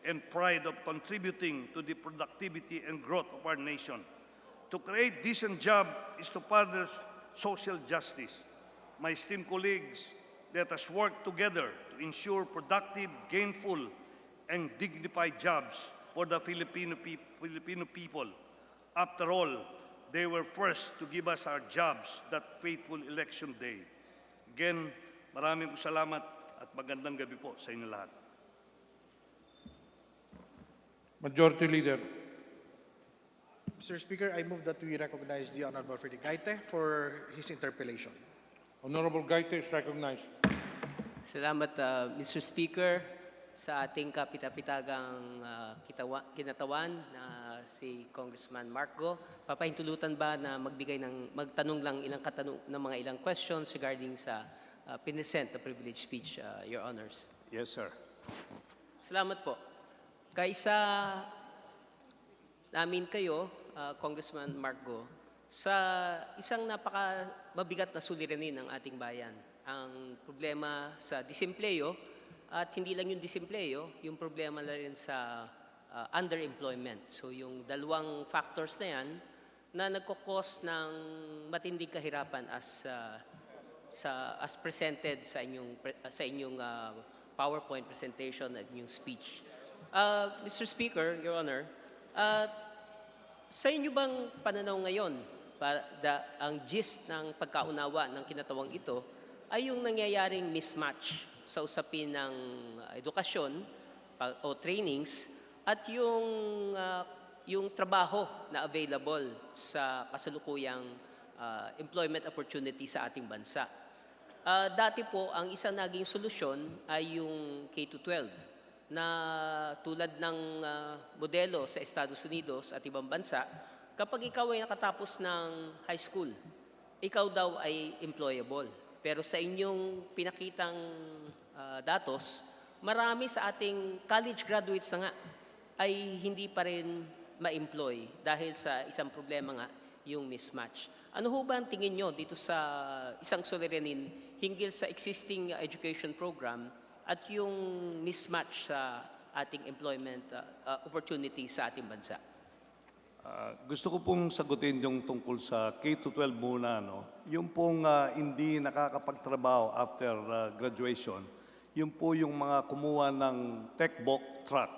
and pride of contributing to the productivity and growth of our nation. To create decent jobs is to further social justice. My esteemed colleagues, let us work together to ensure productive, gainful, and dignified jobs for the Filipino people. After all, they were first to give us our jobs that fateful election day. Again, maraming salamat at magandang gabi po sa inyo lahat. Majority Leader. Mr. Speaker, I move that we recognize the Honorable Freddy Gaite for his interpellation. Honorable Gaite is recognized. Salamat, Mr. Speaker, sa ating kapitapitagang kinatawan na si Congressman Marco. Papahintulutan ba na magtanong lang ng mga ilang questions regarding sa pinesent na privilege speech, Your Honors? Yes, sir. Salamat po. Kaisa namin kayo, Congressman Marco, sa isang mabigat na suliranin ng ating bayan. Ang problema sa disempleo, at hindi lang yung disempleo, yung problema na rin sa underemployment. So yung dalawang factors na yan na nagkukos ng matinding kahirapan as presented sa inyong PowerPoint presentation at inyong speech. Mr. Speaker, Your Honor, sa inyo bang pananaw ngayon, ang gist ng pagkaunawa ng kinatawang ito ay yung nangyayaring mismatch sa usapin ng edukasyon o trainings at yung trabaho na available sa kasalukuyang employment opportunity sa ating bansa. Dati po, ang isang naging solusyon ay yung K-12 na tulad ng modelo sa Estados Unidos at ibang bansa, kapag ikaw ay nakatapos ng high school, ikaw daw ay employable. Pero sa inyong pinakitang datos, marami sa ating college graduates na nga ay hindi pa rin ma-employ dahil sa isang problema nga, yung mismatch. Ano ho ba ang tingin nyo dito sa isang suliranin hinggil sa existing education program at yung mismatch sa ating employment opportunity sa ating bansa? Gusto ko pong sagutin yung tungkol sa K-12 muna. Yung pong hindi nakakapagtrabaho after graduation, yun po yung mga kumuha ng tech-book track.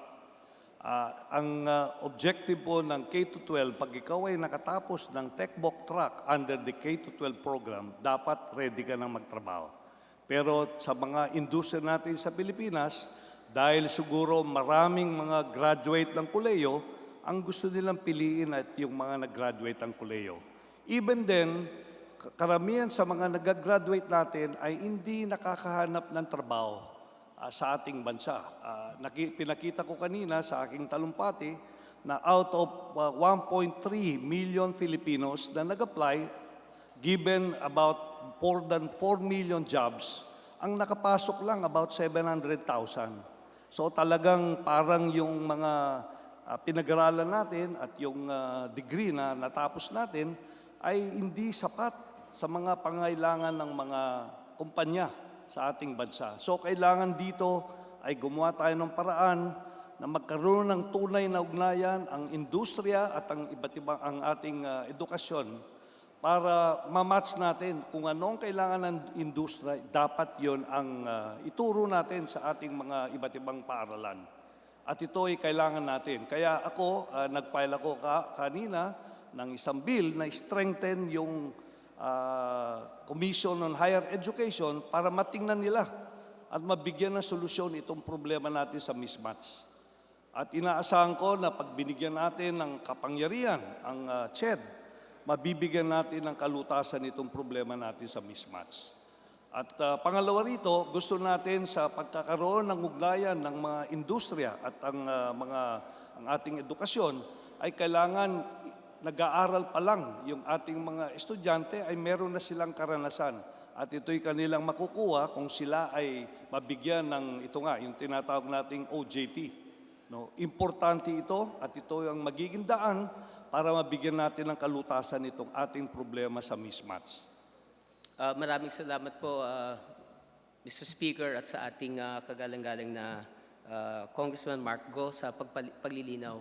Ang objective po ng K-12, pag ikaw ay nakatapos ng tech-book track under the K-12 program, dapat ready ka na magtrabaho. Pero sa mga industriya natin sa Pilipinas, dahil siguro maraming mga graduate ng koleyo, ang gusto nilang piliin at yung mga nag-graduate ng koleyo. Even then, karamihan sa mga nag-graduate natin ay hindi nakakahanap ng trabaho sa ating bansa. Pinakita ko kanina sa aking talumpati na out of 1.3 million Filipinos na nag-apply, given about more than 4 million jobs, ang nakapasok lang about 700,000. So talagang parang yung mga pinag-aralan natin at yung degree na natapos natin ay hindi sapat sa mga pangailangan ng mga kumpanya sa ating bansa. So kailangan dito ay gumawa tayo ng paraan na magkaroon ng tunay na ugnayan ang industriya at ang iba't ibang ang ating edukasyon para ma-match natin kung anong kailangan ng industriya, dapat yon ang ituro natin sa ating mga iba't ibang paaralan. At ito ay kailangan natin. Kaya ako, nag-file ako kanina ng isang bill na strengthen yung Commission on Higher Education para matingnan nila at mabigyan ng solusyon itong problema natin sa mismatch. At inaasahan ko na pag binigyan natin ng kapangyarihan ang CHED, mabibigyan natin ng kalutasan itong problema natin sa mismatch. At pangalawa rito, gusto natin sa pagkakaroon ng ugnayan ng mga industriya at ang ating edukasyon ay kailangan nag-aaral pa lang yung ating mga estudyante ay meron na silang karanasan. At ito'y kanilang makukuha kung sila ay mabigyan ng ito nga, yung tinatawag nating OJT. Importante ito at ito ang magiging daan para mabigyan natin ng kalutasan itong ating problema sa mismatch. Maraming salamat po, Mr. Speaker, at sa ating kagalang-galang na Congressman Mark Go sa paglilinaw.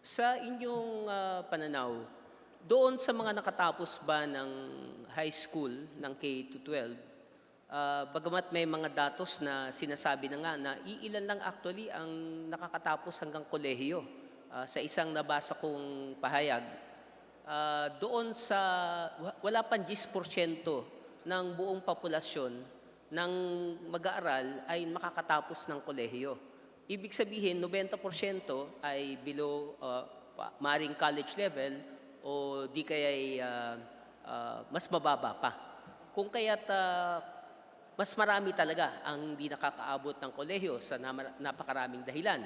Sa inyong pananaw, doon sa mga nakatapos ba ng high school, ng K-12, bagamat may mga datos na sinasabi na nga na iilan lang actually ang nakakatapos hanggang kolehiyo. sa isang nabasa kong pahayag, doon sa wala pang 10% ng buong populasyon ng mag-aaral ay makakatapos ng kolehiyo. Ibig sabihin, 90% ay below maaring college level o di kaya ay mas mababa pa. Kung kaya't mas marami talaga ang hindi nakakaabot ng kolehiyo sa napakaraming dahilan.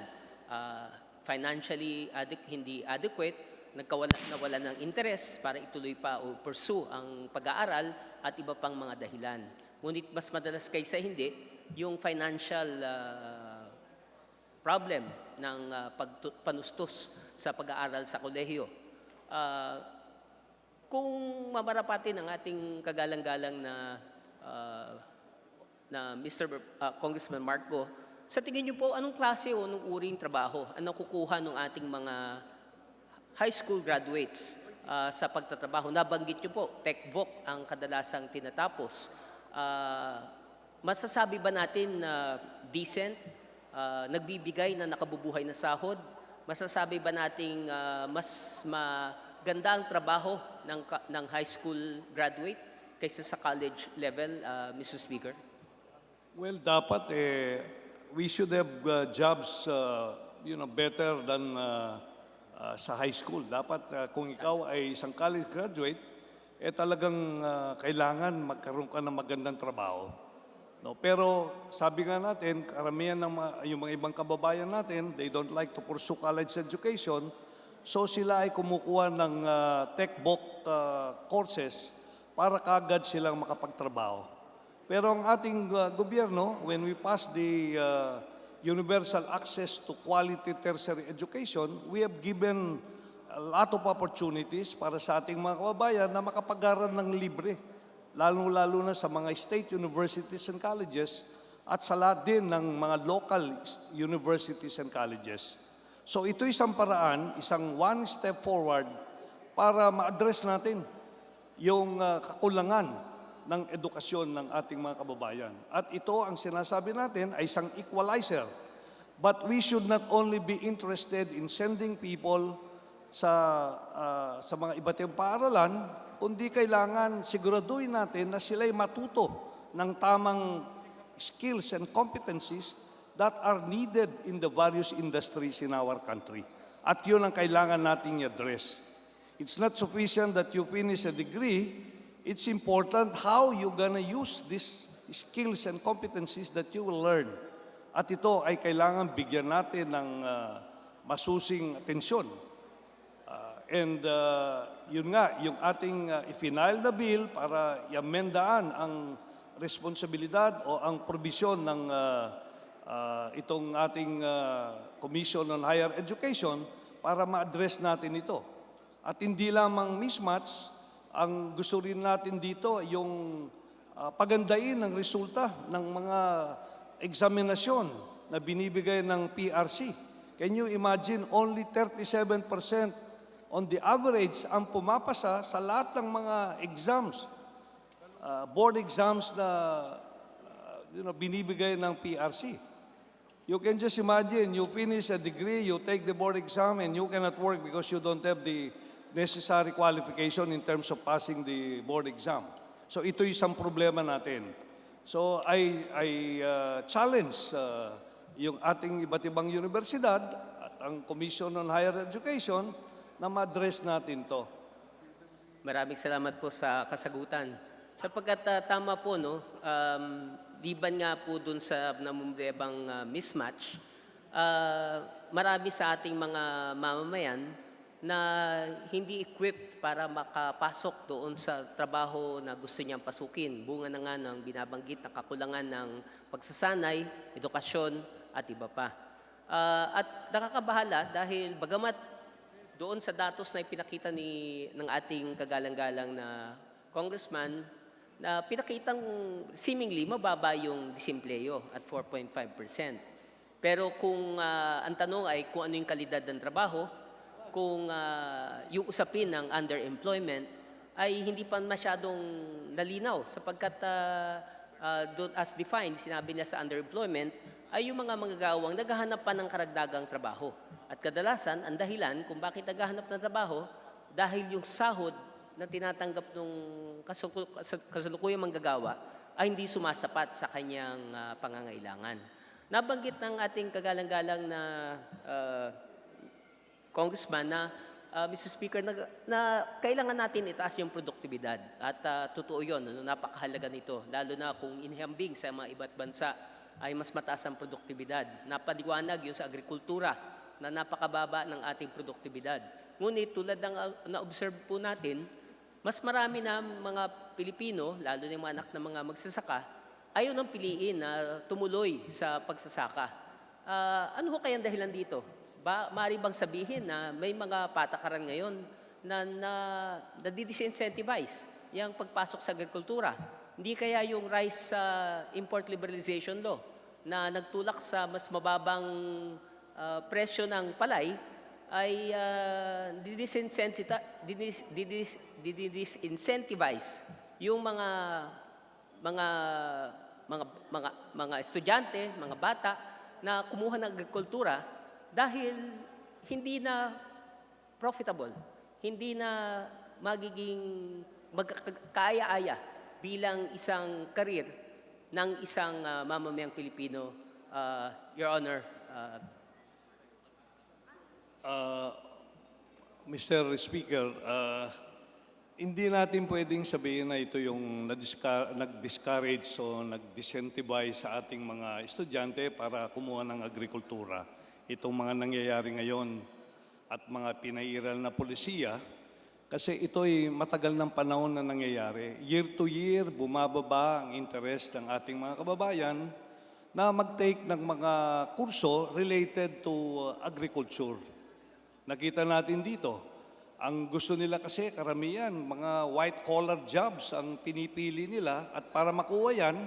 Financially hindi adequate, nawalan ng interest para ituloy pa o pursue ang pag-aaral at iba pang mga dahilan. Ngunit mas madalas kaysa hindi, yung financial problem ng panustos sa pag-aaral sa kolehiyo. Kung mamarapatin ang ating kagalang-galang na Mr. Congressman Marco, sa tingin niyo po, anong klase o anong uring trabaho anong kukuha ng ating mga high school graduates sa pagtatrabaho? Nabanggit niyo po, tech-voc ang kadalasang tinatapos. Masasabi ba natin na decent, nagbibigay na nakabubuhay na sahod? Masasabi ba nating mas maganda ang trabaho ng high school graduate kaysa sa college level, Mr. Speaker? Well, dapat we should have jobs better than sa high school. Dapat kung ikaw ay isang college graduate, talagang kailangan magkaroon ka ng magandang trabaho. No, pero sabi nga natin, karamihan ng yung mga ibang kababayan natin, they don't like to pursue college education, so sila ay kumukuha ng tech-voc courses para kaagad silang makapagtrabaho. Pero ang ating gobyerno, when we pass the universal access to quality tertiary education, we have given a lot of opportunities para sa ating mga kababayan na makapag-aral ng libre, lalo-lalo na sa mga state universities and colleges at sa lahat din ng mga local universities and colleges. So ito isang paraan, isang one step forward para ma-address natin yung kakulangan ng edukasyon ng ating mga kababayan. At ito ang sinasabi natin ay isang equalizer. But we should not only be interested in sending people sa mga iba't ibang paaralan, kundi kailangan siguraduhin natin na sila'y matuto ng tamang skills and competencies that are needed in the various industries in our country. At yun ang kailangan nating i-address. It's not sufficient that you finish a degree. It's important how you're gonna use these skills and competencies that you will learn. At ito ay kailangan bigyan natin ng masusing atensyon. Yun nga, yung ating i-final na bill para i-amendaan ang responsibilidad o ang probisyon ng itong ating Commission on Higher Education para ma-address natin ito. At hindi lamang mismatch, ang gusto rin natin dito yung pagandain ng resulta ng mga eksaminasyon na binibigay ng PRC. Can you imagine only 37% on the average ang pumapasa sa lahat ng mga exams, board exams na binibigay ng PRC. You can just imagine, you finish a degree, you take the board exam, and you cannot work because you don't have the necessary qualification in terms of passing the board exam. So ito isang problema natin. So I challenge yung ating iba't ibang universidad at ang Commission on Higher Education na ma-address natin to. Maraming salamat po sa kasagutan. Sapagkat tama po, no, liban nga po dun sa namumrebang mismatch, marami sa ating mga mamamayan na hindi equipped para makapasok doon sa trabaho na gusto niyang pasukin. Bunga na nga ng binabanggit na kakulangan ng pagsasanay, edukasyon at iba pa. At nakakabahala dahil bagamat doon sa datos na ipinakita ng ating kagalang-galang na congressman, na pinakitang seemingly mababa yung disimpleyo at 4.5%. Pero kung ang tanong ay kung ano yung kalidad ng trabaho, kung yung usapin ng underemployment ay hindi pa masyadong nalinaw sapagkat as defined, sinabi niya sa underemployment, ay yung mga manggagawang naghahanap pa ng karagdagang trabaho. At kadalasan, ang dahilan kung bakit naghahanap ng trabaho, dahil yung sahod na tinatanggap ng kasalukuyang manggagawa ay hindi sumasapat sa kanyang pangangailangan. Nabanggit ng ating kagalang-galang na congressman na Mr. Speaker, na kailangan natin itaas yung produktibidad. At totoo yun, napakahalaga nito. Lalo na kung inihambing sa mga iba't bansa ay mas mataas ang produktibidad. Napaliwanag yun sa agrikultura na napakababa ng ating produktibidad. Ngunit tulad ng na-observe po natin, mas marami na mga Pilipino, lalo na yung mga anak ng mga magsasaka, ayaw nang piliin na tumuloy sa pagsasaka. Ano ho kayang dahilan dito? Maaari bang sabihin na may mga patakaran ngayon na didincentivize yung pagpasok sa agrikultura? Hindi kaya yung rice import liberalization law na nagtulak sa mas mababang presyo ng palay ay didincentivize yung mga estudyante, mga bata na kumuha ng agrikultura dahil hindi na profitable, hindi na magiging magkaya-aya bilang isang karir ng isang mamamayang Pilipino, Your Honor. Mr. Speaker, hindi natin pwedeng sabihin na ito yung nag-discourage o nag-disincentivize sa ating mga estudyante para kumuha ng agrikultura. Itong mga nangyayari ngayon at mga pinairal na polisiya, kasi ito'y matagal ng panahon na nangyayari. Year to year, bumababa ang interest ng ating mga kababayan na mag-take ng mga kurso related to agriculture. Nakita natin dito, ang gusto nila kasi karamihan, mga white-collar jobs ang pinipili nila at para makuha yan,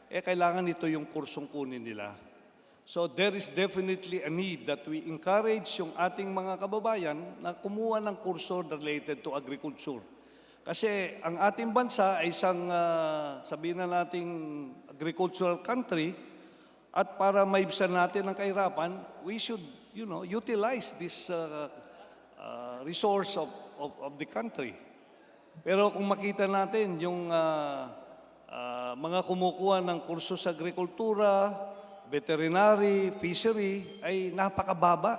kailangan ito yung kursong kunin nila. So there is definitely a need that we encourage yung ating mga kababayan na kumuha ng kurso related to agriculture. Kasi ang ating bansa ay isang, sabihin na nating agricultural country, at para maibsan natin ang kahirapan, we should, utilize this resource of the country. Pero kung makita natin yung mga kumukuha ng kurso sa agrikultura, veterinary, fishery, ay napakababa.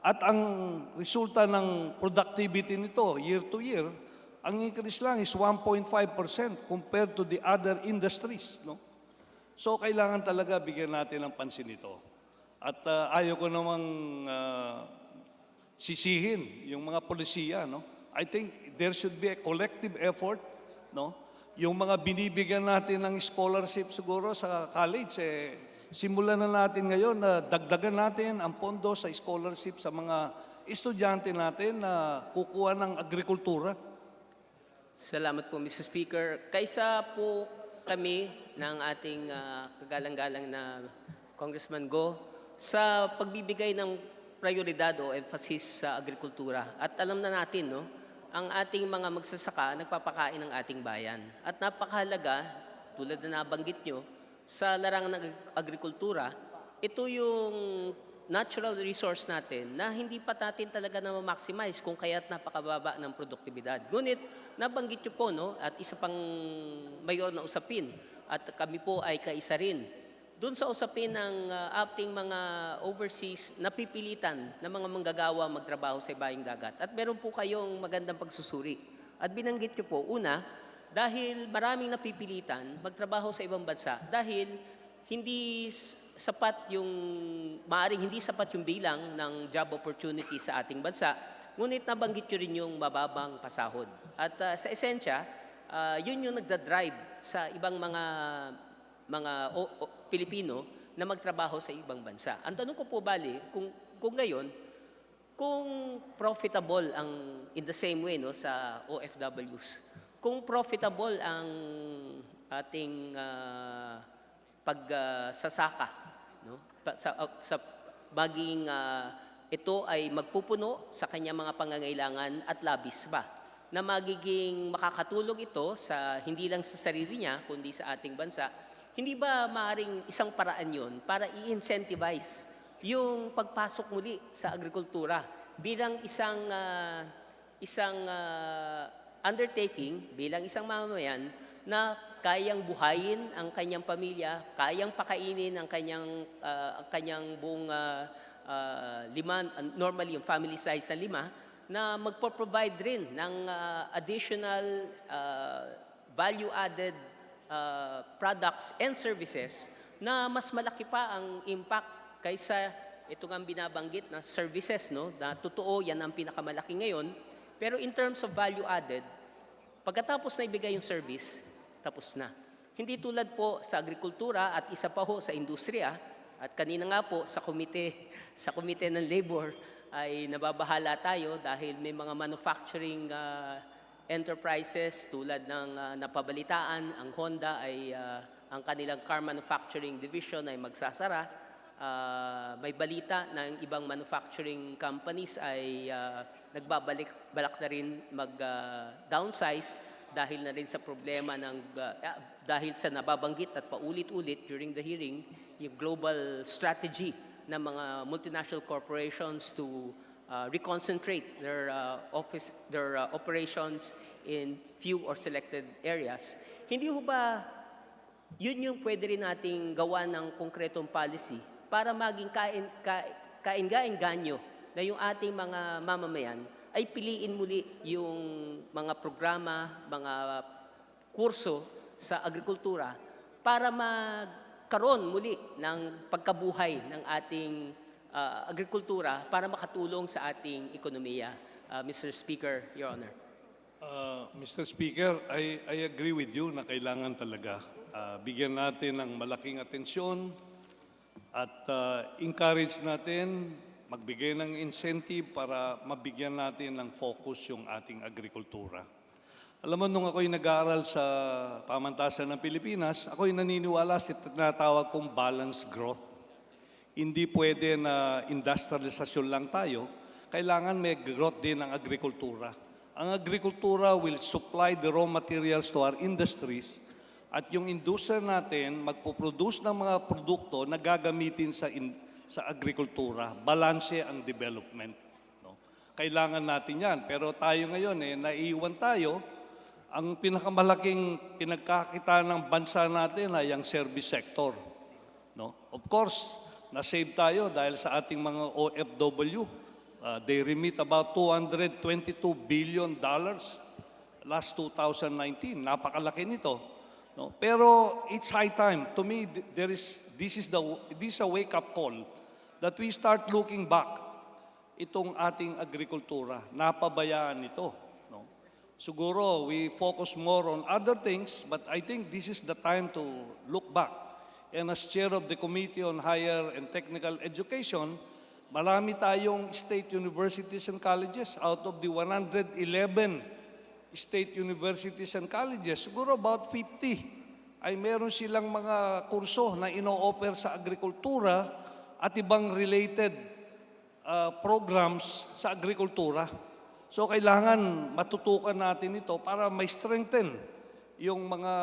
At ang resulta ng productivity nito, year to year, ang increase lang is 1.5% compared to the other industries. No? So, kailangan talaga bigyan natin ng pansin ito. At ayaw ko namang sisihin yung mga polisiya. No? I think there should be a collective effort. No? Yung mga binibigyan natin ng scholarship siguro sa college, simulan na natin ngayon na dagdagan natin ang pondo sa scholarship sa mga estudyante natin na kukuha ng agrikultura. Salamat po, Mr. Speaker. Kaysa po kami ng ating kagalang-galang na Congressman Go sa pagbibigay ng prioridad o emphasis sa agrikultura. At alam na natin, no, ang ating mga magsasaka nagpapakain ng ating bayan. At napakahalaga, tulad na nabanggit nyo, sa larangan ng agrikultura, ito yung natural resource natin na hindi pa natin talaga na ma-maximize kung kaya't napakababa ng produktibidad. Ngunit, nabanggit nyo po, no, at isa pang mayor na usapin, at kami po ay kaisa rin, doon sa usapin ng ating mga overseas napipilitan na mga manggagawa magtrabaho sa ibayong dagat. At meron po kayong magandang pagsusuri. At binanggit nyo po, una, dahil maraming napipilitan magtrabaho sa ibang bansa dahil maaring hindi sapat yung bilang ng job opportunity sa ating bansa, ngunit nabanggit nyo rin yung mababang pasahod. At sa esensya, yun yung nagdadrive sa ibang mga Pilipino na magtrabaho sa ibang bansa. Ang tanong ko po bali, kung ngayon, kung profitable ang in the same way no sa OFWs, kung profitable ang ating pagsasaka, no? Sa maging ito ay magpupuno sa kanyang mga pangangailangan at labis pa, na magiging makakatulong ito sa hindi lang sa sarili niya, kundi sa ating bansa, hindi ba maaaring isang paraan yon para i-incentivize yung pagpasok muli sa agrikultura bilang isang undertaking, bilang isang mamamayan na kayang buhayin ang kanyang pamilya, kayang pakainin ang kanyang buong normally yung family size na 5, na magpo-provide rin ng additional value-added products and services na mas malaki pa ang impact kaysa ito nga binabanggit na services, no? Na totoo, yan ang pinakamalaki ngayon. Pero in terms of value added, pagkatapos na ibigay yung service, tapos na. Hindi tulad po sa agrikultura at isa pa ho sa industriya, at kanina nga po sa komite ng labor ay nababahala tayo dahil may mga manufacturing enterprises tulad ng napabalitaan, ang Honda ay ang kanilang car manufacturing division ay magsasara. May balita na ang ibang manufacturing companies ay balak na rin mag-downsize dahil na rin sa problema dahil sa nababanggit at paulit-ulit during the hearing, yung global strategy ng mga multinational corporations to reconcentrate their operations in few or selected areas. Hindi ho ba yun yung pwede rin nating gawa ng konkretong policy para maging kain-gain-ganyo na yung ating mga mamamayan ay piliin muli yung mga programa, mga kurso sa agrikultura para magkaroon muli ng pagkabuhay ng ating agrikultura para makatulong sa ating ekonomiya. Mr. Speaker, Your Honor. Mr. Speaker, I agree with you na kailangan talaga bigyan natin ng malaking atensyon at encourage natin, magbigay ng incentive para mabigyan natin ng focus yung ating agrikultura. Alam mo, nung ako'y nag-aaral sa pamantasan ng Pilipinas, ako'y naniniwala sa tinatawag kong balanced growth. Hindi pwede na industrialisasyon lang tayo, kailangan may growth din ang agrikultura. Ang agrikultura will supply the raw materials to our industries at yung industriya natin magpo-produce ng mga produkto na gagamitin sa agrikultura. Balanse ang development. No? Kailangan natin yan. Pero tayo ngayon, naiiwan tayo. Ang pinakamalaking pinagkakita ng bansa natin ay ang service sector. No? Of course, na-save tayo dahil sa ating mga OFW. They remit about $222 billion last 2019. Napakalaki nito. No? Pero it's high time. To me, this is a wake-up call that we start looking back itong ating agrikultura. Napabayaan ito. No? Siguro, we focus more on other things, but I think this is the time to look back. And as chair of the Committee on Higher and Technical Education, marami tayong state universities and colleges. Out of the 111 state universities and colleges, siguro about 50 ay meron silang mga kurso na ino-offer sa agrikultura at ibang related programs sa agrikultura. So kailangan matutukan natin ito para may strengthen yung mga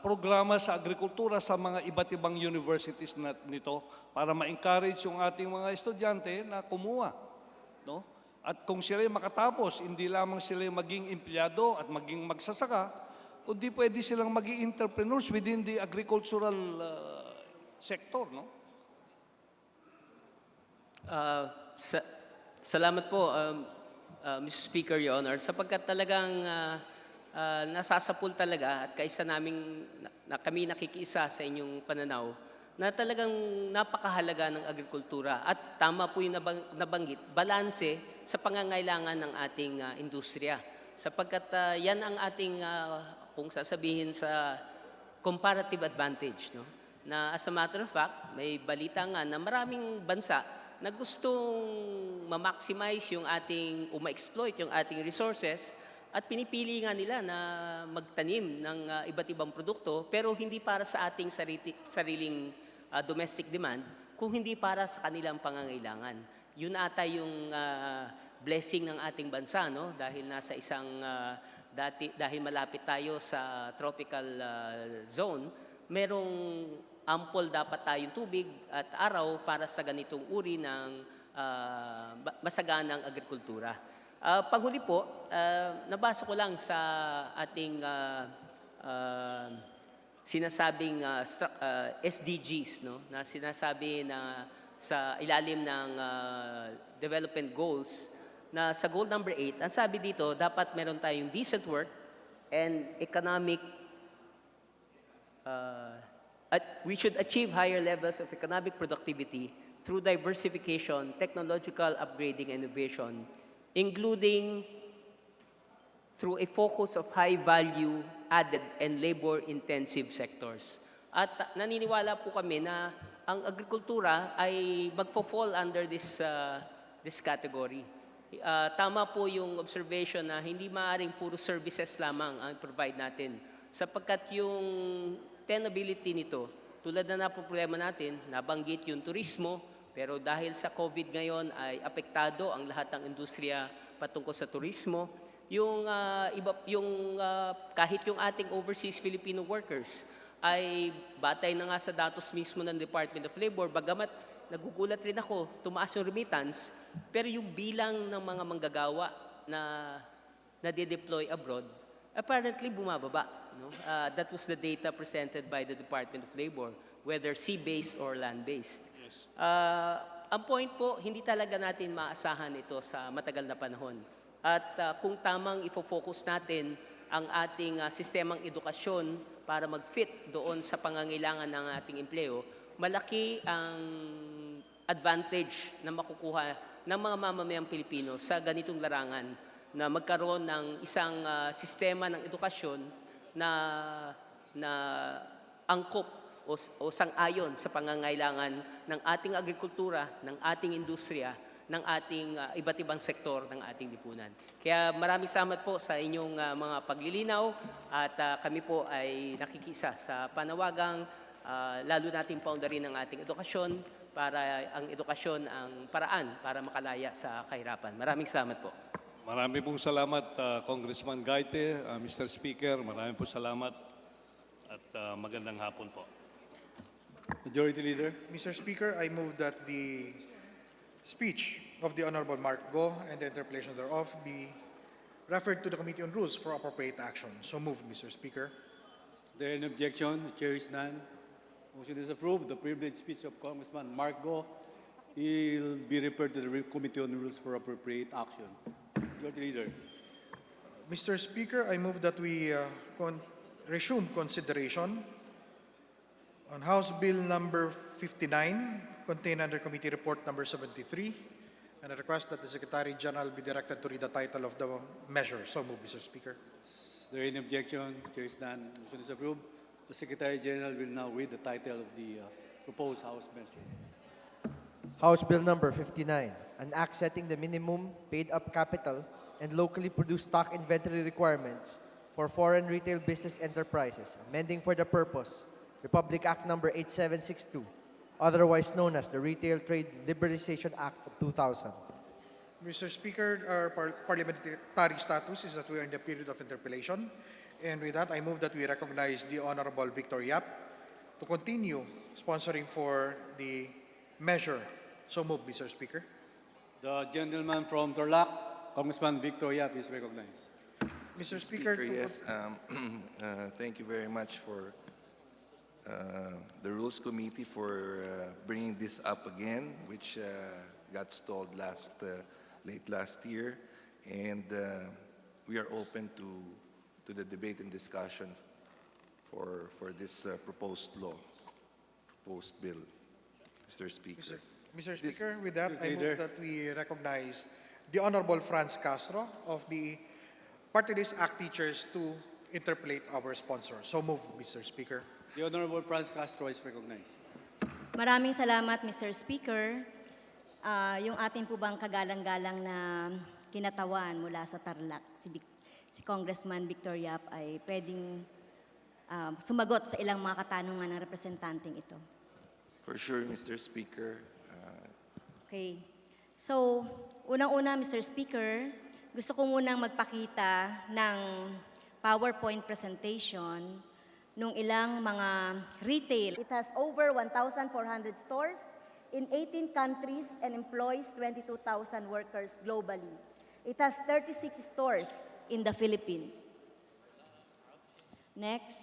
programa sa agrikultura sa mga iba't ibang universities nito para ma-encourage yung ating mga estudyante na kumuha. No? At kung sila makatapos, hindi lamang sila maging empleyado at maging magsasaka, kundi pwede silang maging entrepreneurs within the agricultural sector. No? Salamat po, Mr. Speaker, Your Honor, sapagkat talagang nasasapul talaga at kaisa kami nakikiisa sa inyong pananaw na talagang napakahalaga ng agrikultura at tama po yung nabanggit, balanse sa pangangailangan ng ating industriya. Sapagkat yan ang ating, kung sasabihin sa comparative advantage. No? Na as a matter of fact, may balita nga na maraming bansa na gustong ma-maximize yung ating, o ma-exploit yung ating resources at pinipili nga nila na magtanim ng iba't ibang produkto pero hindi para sa ating sariling domestic demand, kung hindi para sa kanilang pangangailangan. Yun ata yung blessing ng ating bansa, no? Dahil nasa isang dahil malapit tayo sa tropical zone, merong ample dapat tayong tubig at araw para sa ganitong uri ng masaganang agrikultura. Panghuli po, nabasa ko lang sa ating sinasabing SDGs, no? Na sinasabi na sa ilalim ng development goals na sa goal number 8, ang sabi dito, dapat meron tayong decent work and economic we should achieve higher levels of economic productivity through diversification, technological upgrading, and innovation, including through a focus of high-value added and labor-intensive sectors. At naniniwala po kami na ang agrikultura ay magpo-fall under this category. Tama po yung observation na hindi maaaring puro services lamang ang provide natin, sapagkat yung tenability nito, tulad na problema natin, nabanggit yung turismo, pero dahil sa COVID ngayon ay apektado ang lahat ng industriya patungkol sa turismo. Kahit yung ating overseas Filipino workers ay batay na nga sa datos mismo ng Department of Labor, bagamat nagugulat rin ako, tumaas yung remittance, pero yung bilang ng mga manggagawa na de-deploy abroad, apparently bumababa. No? That was the data presented by the Department of Labor, whether sea-based or land-based. Ang point po, hindi talaga natin maasahan ito sa matagal na panahon. At kung tamang ifo-focus natin ang ating sistemang edukasyon para mag-fit doon sa pangangailangan ng ating empleo, malaki ang advantage na makukuha ng mga mamamayang Pilipino sa ganitong larangan na magkaroon ng isang sistema ng edukasyon na angkop o sang-ayon sa pangangailangan ng ating agrikultura, ng ating industriya, ng ating iba't ibang sektor ng ating lipunan. Kaya maraming salamat po sa inyong mga paglilinaw at kami po ay nakikisa sa panawagang lalo nating paundarin ang ating edukasyon para ang edukasyon ang paraan para makalaya sa kahirapan. Maraming salamat po. Marami pong salamat, Congressman Gaite, Mr. Speaker. Marami po salamat at magandang hapon po. Majority Leader. Mr. Speaker, I move that the speech of the Honorable Mark Go and the interpolation thereof be referred to the Committee on Rules for appropriate action. So moved, Mr. Speaker. Is there any objection? The chair is none. Motion is approved. The privileged speech of Congressman Mark Go will be referred to the Committee on Rules for appropriate action. Majority Leader. Mr. Speaker, I move that we resume consideration on House Bill number 59, contained under Committee Report number 73, and I request that the Secretary General be directed to read the title of the measure. So move, Mr. Speaker. Is there any objection? The chair is none. Motion is approved. The Secretary General will now read the title of the proposed House measure. House Bill number 59, an act setting the minimum paid-up capital and locally produced stock inventory requirements for foreign retail business enterprises, amending for the purpose Republic Act number 8762, otherwise known as the Retail Trade Liberalization Act of 2000. Mr. Speaker, our parliamentary status is that we are in the period of interpellation. And with that, I move that we recognize the Honorable Victor Yap to continue sponsoring for the measure. So move, Mr. Speaker. The gentleman from Tarlac, Congressman Victor Yap, is recognized. Mr. Speaker, yes. Thank you very much for the Rules Committee for bringing this up again, which got stalled late last year. And we are open to the debate and discussion for this proposed law, proposed bill, Mr. Speaker. Mr. Speaker, with that, I move that we recognize the Honorable Franz Castro of the Party List Act Teachers to interpolate our sponsor. So move, Mr. Speaker. The Honorable Franz Castro is recognized. Maraming salamat, Mr. Speaker. Yung ating po bang kagalang-galang na kinatawan mula sa Tarlac, si Congressman Victor Yap ay pwedeng sumagot sa ilang mga katanungan ng representanteng ito. For sure, Mr. Speaker. Okay. So, unang-una, Mr. Speaker, gusto ko munang magpakita ng PowerPoint presentation nung ilang mga retail. It has over 1,400 stores in 18 countries and employs 22,000 workers globally. It has 36 stores in the Philippines. Next.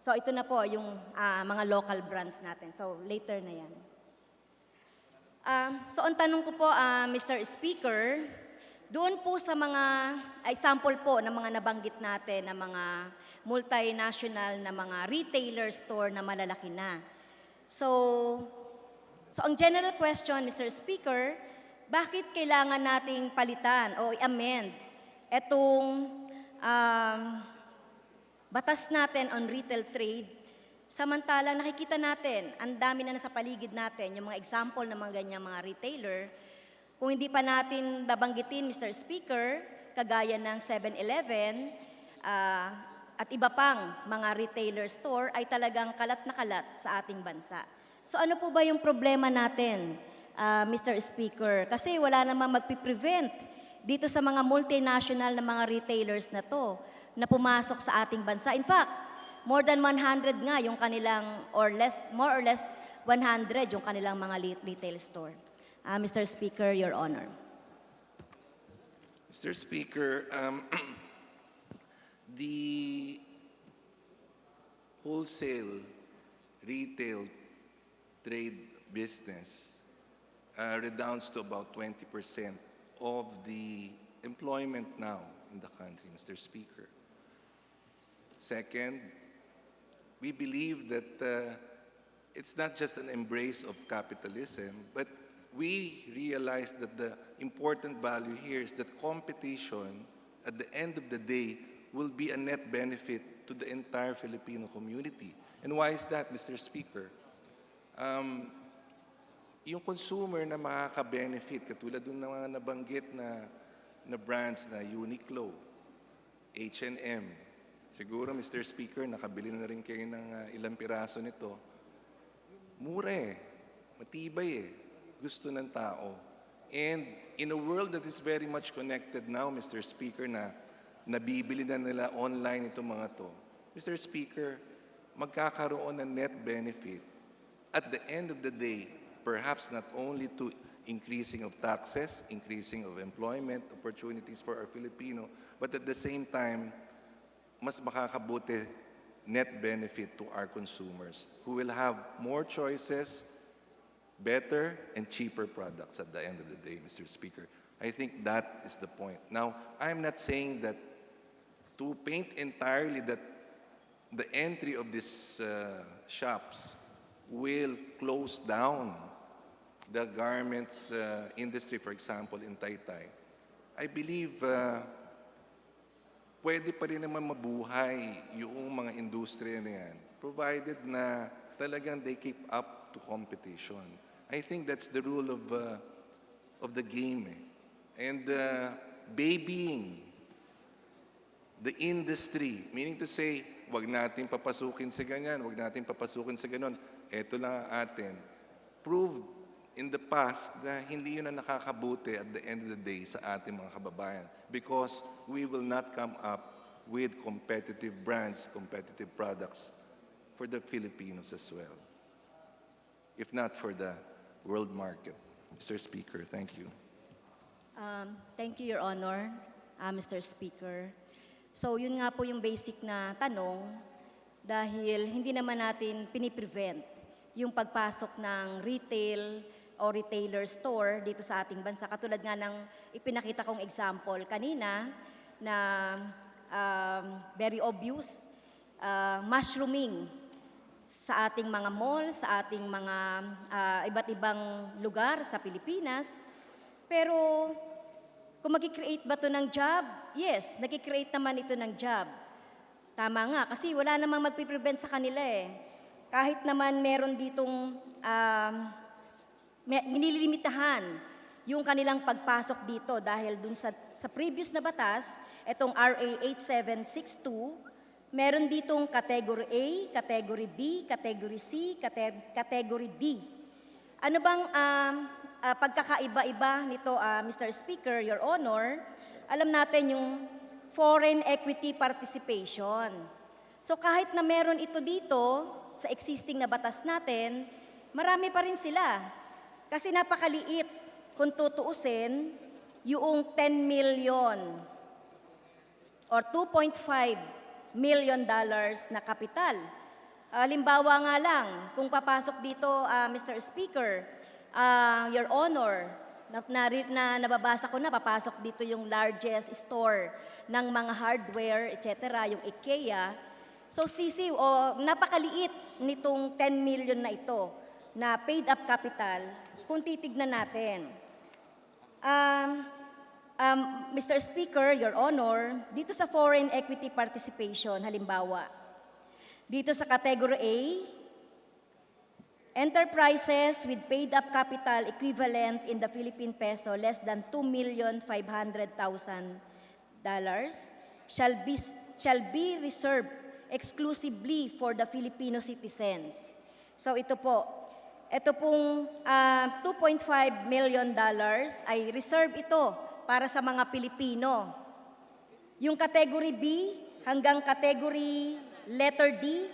So ito na po yung mga local brands natin. So later na yan. So ang tanong ko po, Mr. Speaker, doon po sa mga example po ng mga nabanggit natin na mga multinational na mga retailer store na malalaki na. So ang general question, Mr. Speaker, bakit kailangan nating palitan o i-amend itong batas natin on retail trade, samantalang nakikita natin, ang dami na nasa paligid natin, yung mga example ng mga ganyang mga retailer, kung hindi pa natin babanggitin, Mr. Speaker, kagaya ng 7-Eleven at iba pang mga retailer store ay talagang kalat na kalat sa ating bansa. So ano po ba yung problema natin, Mr. Speaker? Kasi wala namang magpiprevent dito sa mga multinational na mga retailers na to na pumasok sa ating bansa. In fact, more than 100 nga yung kanilang, more or less 100 yung kanilang mga retail store. Mr. Speaker, Your Honor. Mr. Speaker, the wholesale retail trade business redounds to about 20% of the employment now in the country, Mr. Speaker. Second, we believe that it's not just an embrace of capitalism, but we realize that the important value here is that competition, at the end of the day, will be a net benefit to the entire Filipino community. And why is that, Mr. Speaker? Yung consumer na makaka-benefit, katulad ng mga nabanggit na brands na Uniqlo, H&M, siguro, Mr. Speaker, nakabili na rin kayo ng ilang piraso nito. Mura matibay gusto ng tao. And in a world that is very much connected now, Mr. Speaker, na nabibili na nila online itong mga to, Mr. Speaker, magkakaroon ng net benefit at the end of the day, perhaps not only to increasing of taxes, increasing of employment opportunities for our Filipino, but at the same time, mas makakabuti net benefit to our consumers who will have more choices, better and cheaper products at the end of the day, Mr. Speaker. I think that is the point. Now, I'm not saying that to paint entirely that the entry of these shops will close down the garments industry, for example, in Taytay. I believe pwede pa rin naman mabuhay yung mga industriya na yan, provided na talagang they keep up to competition. I think that's the rule of the game. And babying the industry, meaning to say, wag natin papasukin sa ganyan, wag natin papasukin sa ganon, eto lang atin, proved in the past na hindi yun ang nakakabuti at the end of the day sa ating mga kababayan because we will not come up with competitive brands, competitive products for the Filipinos as well, if not for the world market. Mr. Speaker, thank you. Thank you, Your Honor, Mr. Speaker. So yun nga po yung basic na tanong dahil hindi naman natin piniprevent yung pagpasok ng retail o retailer store dito sa ating bansa. Katulad nga ng ipinakita kong example kanina na very obvious, mushrooming sa ating mga mall, sa ating mga iba't ibang lugar sa Pilipinas. Pero kung mag-create ba ito ng job? Yes, nag-create naman ito ng job. Tama nga, kasi wala namang magpiprevent sa kanila Kahit naman meron ditong nililimitahan yung kanilang pagpasok dito dahil dun sa previous na batas, itong RA 8762, meron ditong Category A, Category B, Category C, Category D. Ano bang pagkakaiba-iba nito, Mr. Speaker, Your Honor? Alam natin yung foreign equity participation. So kahit na meron ito dito sa existing na batas natin, marami pa rin sila. Kasi napakaliit kung tutuusin yung 10 million or $2.5 million na kapital. Halimbawa nga lang, kung papasok dito, Mr. Speaker, Your Honor, nababasa ko na, papasok dito yung largest store ng mga hardware, etc., yung IKEA. So napakaliit nitong 10 million na ito na paid up capital kung titignan natin. Mr. Speaker, Your Honor, dito sa foreign equity participation, halimbawa, dito sa category A, enterprises with paid up capital equivalent in the Philippine peso less than $2,500,000 shall be reserved exclusively for the Filipino citizens. So ito pong $2.5 million ay reserve ito para sa mga Pilipino. Yung category B hanggang category letter D,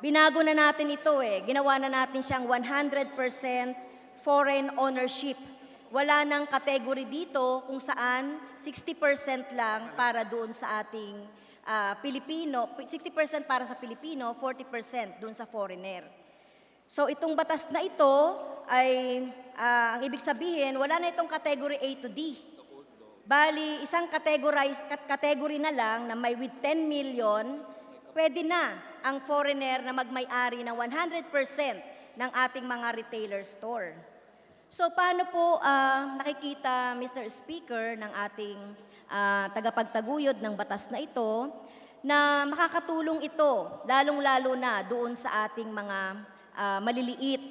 binago na natin ito Ginawa na natin siyang 100% foreign ownership. Wala nang category dito kung saan 60% lang para doon sa ating Pilipino, 60% para sa Pilipino, 40% doon sa foreigner. So itong batas na ito ay, ang ibig sabihin, wala na itong category A to D. Bali, isang category na lang na may with 10 million, pwede na ang foreigner na magmay-ari ng 100% ng ating mga retailer store. So paano po nakikita, Mr. Speaker, ng ating tagapagtaguyod ng batas na ito, na makakatulong ito, lalong-lalo na doon sa ating mga maliliit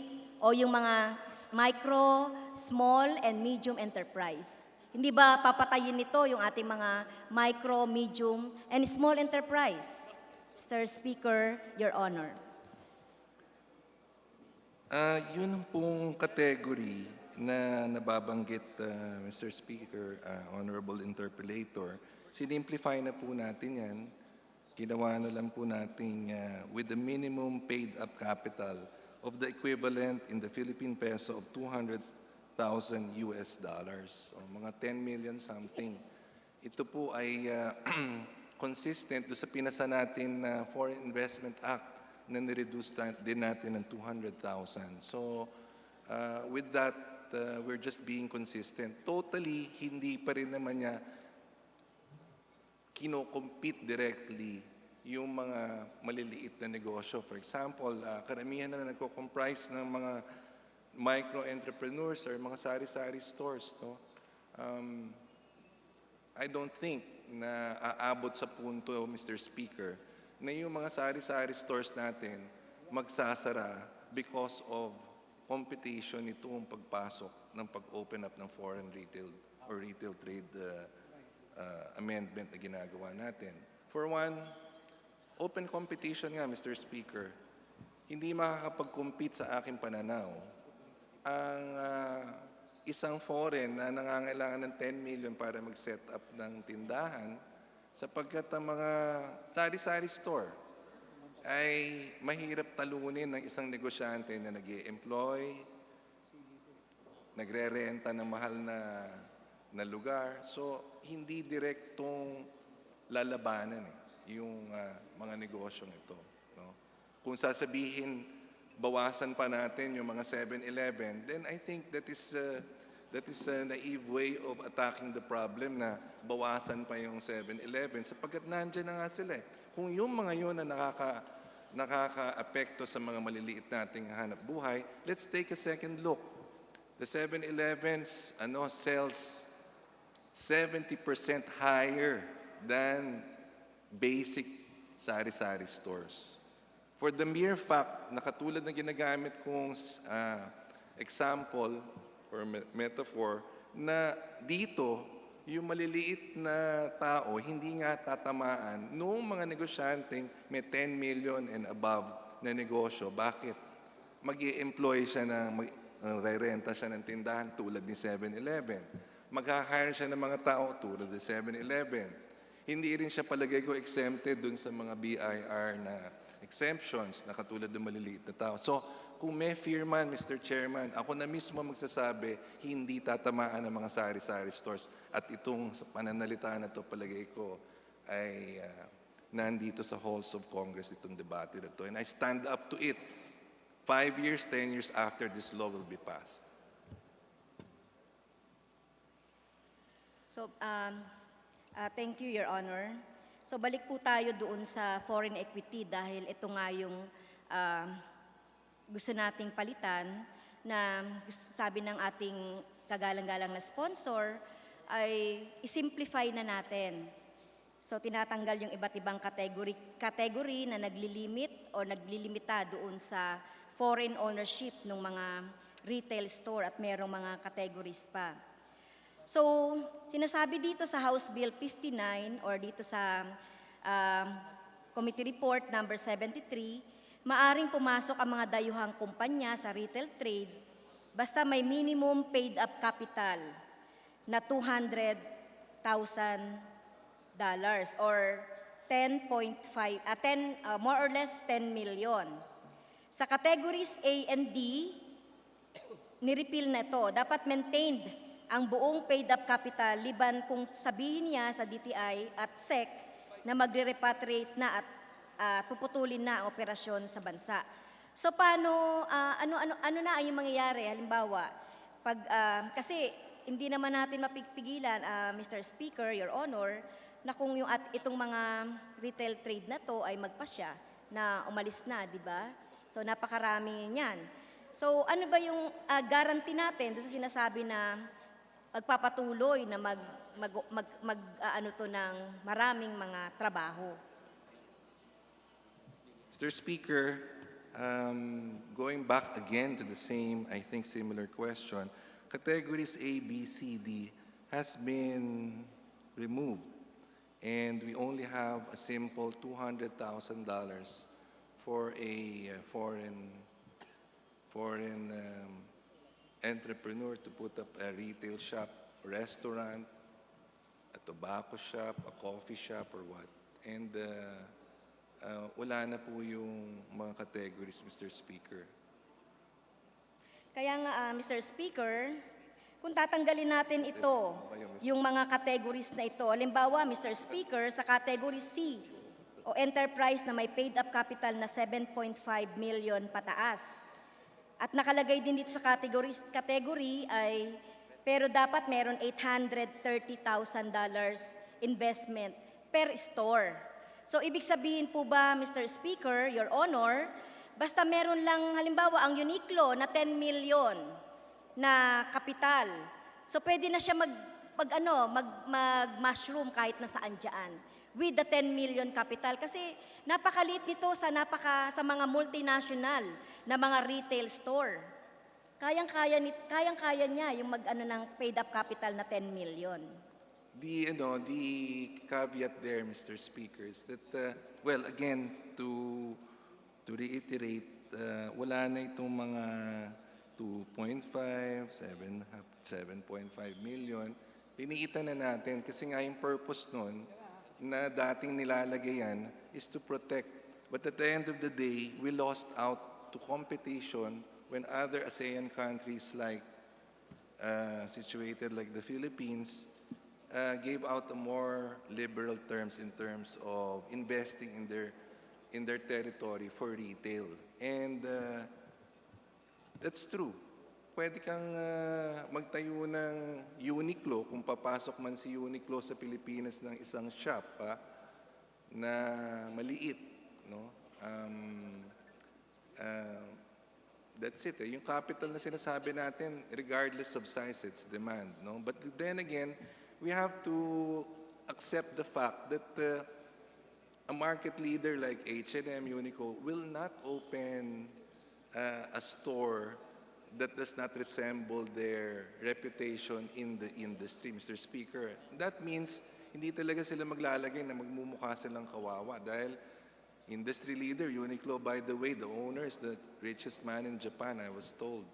o yung mga micro, small, and medium enterprise. Hindi ba papatayin nito yung ating mga micro, medium, and small enterprise? Mr. Speaker, Your Honor. Yun pong category na nababanggit, Mr. Speaker, Honorable Interpolator, sinimplify na po natin yan. Ginawa na lang po natin with the minimum paid up capital of the equivalent in the Philippine peso of $200,000 o mga 10 million something. Ito po ay consistent do sa pinasa natin na Foreign Investment Act na nireduce din natin ng 200,000. So with that, we're just being consistent. Totally, hindi pa rin naman niya kino-compete directly yung mga maliliit na negosyo. For example, karamihan na nagko-comprise ng mga micro-entrepreneurs or mga sari-sari stores. No? I don't think na aabot sa punto, Mr. Speaker, na yung mga sari-sari stores natin magsasara because of competition nitong pagpasok ng pag-open up ng foreign retail or retail trade amendment na ginagawa natin. For one, open competition nga, Mr. Speaker, hindi makakapag-compete sa aking pananaw ang isang foreign na nangangailangan ng 10 million para mag-set up ng tindahan sapagkat ang mga sari-sari store ay mahirap talunin ng isang negosyante na nag-i-employ, nagre-renta ng mahal na lugar. So, hindi direktong lalabanan yung mga negosyong ito. No? Kung sasabihin, bawasan pa natin yung mga 7-Eleven, then I think that is a naive way of attacking the problem na bawasan pa yung 7-Eleven sapagkat nandiyan na nga sila. Kung yung mga yun na nakaka-apekto sa mga maliliit nating hanap buhay, let's take a second look. The 7-Elevens sells 70% higher than basic sari-sari stores. For the mere fact na katulad na ginagamit kong example or metaphor na dito, yung maliliit na tao hindi nga tatamaan noong mga negosyanteng may 10 million and above na negosyo. Bakit? Mag-i-employ siya re-renta siya ng tindahan tulad ni 7-Eleven. Mag-hire siya ng mga tao tulad ni 7-Eleven. hindi rin siya palagay ko exempted dun sa mga BIR na exemptions na katulad ng maliliit na tao. So, kung may fear man, Mr. Chairman, ako na mismo magsasabi, hindi tatamaan ng mga sari-sari stores. At itong pananalita na to palagay ko ay nandito sa halls of Congress itong debate na to. And I stand up to it 5 years, 10 years after this law will be passed. So, thank you, Your Honor. So, balik po tayo doon sa foreign equity dahil ito nga yung gusto nating palitan na sabi ng ating kagalang-galang na sponsor ay isimplify na natin. So, tinatanggal yung iba't ibang category na naglilimit o naglilimita doon sa foreign ownership ng mga retail store at merong mga categories pa. So, sinasabi dito sa House Bill 59 or dito sa Committee Report number 73, maaring pumasok ang mga dayuhang kumpanya sa retail trade basta may minimum paid up capital na $200,000 or 10.5 more or less 10 million. Sa categories A and D, nirepeal na ito. Dapat maintained ang buong paid up capital liban kung sabihin niya sa DTI at SEC na magre-repatriate na at puputulin na ang operasyon sa bansa. So paano ano na yung mangyayari? Halimbawa, kasi hindi naman natin mapigpigilan, Mr. Speaker, Your Honor, na kung yung itong mga retail trade na to ay magpasya na umalis na, di ba? So napakarami niyan. So ano ba yung guarantee natin doon sa sinasabi na magpapatuloy na ano to ng maraming mga trabaho? Mr. Speaker, going back again to the same, I think, similar question, categories A, B, C, D has been removed, and we only have a simple $200,000 for a foreign entrepreneur to put up a retail shop, restaurant, a tobacco shop, a coffee shop, or what. And wala na po yung mga categories, Mr. Speaker. Kaya nga, Mr. Speaker, kung tatanggalin natin ito, yung mga categories na ito, halimbawa, Mr. Speaker, sa category C, o enterprise na may paid up capital na 7.5 million pataas. At nakalagay din dito sa category ay, pero dapat meron $830,000 investment per store. So, ibig sabihin po ba, Mr. Speaker, Your Honor, basta meron lang, halimbawa, ang Uniqlo na 10 million na kapital. So, pwede na siya mag-mushroom kahit nasaan dyan with the 10 million capital. Kasi napakaliit nito sa mga multinational na mga retail store. Kayang-kaya niya yung ng paid up capital na 10 million. The caveat there, Mr. Speaker, is that, well, again, to reiterate, wala na itong mga 2.5, 7.5 million. Liniitan na natin kasi nga yung purpose nun na dating nilalagay yan is to protect. But at the end of the day, we lost out to competition when other ASEAN countries situated like the Philippines gave out a more liberal terms in terms of investing in their territory for retail. And that's true. Pwede kang magtayo ng Uniqlo kung papasok man si Uniqlo sa Pilipinas ng isang shop na maliit, no? That's it. Yung capital na sinasabi natin, regardless of size, it's demand, no? But then again, we have to accept the fact that a market leader like H&M, Uniqlo, will not open a store that does not resemble their reputation in the industry, Mr. Speaker. That means hindi talaga sila maglalagay na magmumukha silang kawawa dahil industry leader, Uniqlo, by the way, the owner is the richest man in Japan, I was told.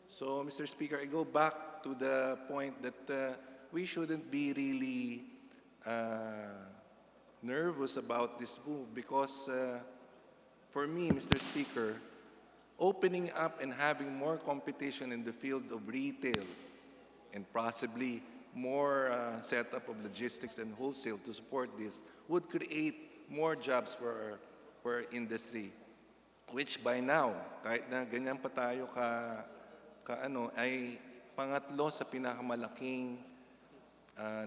So, Mr. Speaker, I go back to the point that we shouldn't be really nervous about this move because for me, Mr. Speaker, opening up and having more competition in the field of retail and possibly more setup of logistics and wholesale to support this would create more jobs for our industry, which by now, kahit na ganyan pa tayo ay pangatlo sa pinakamalaking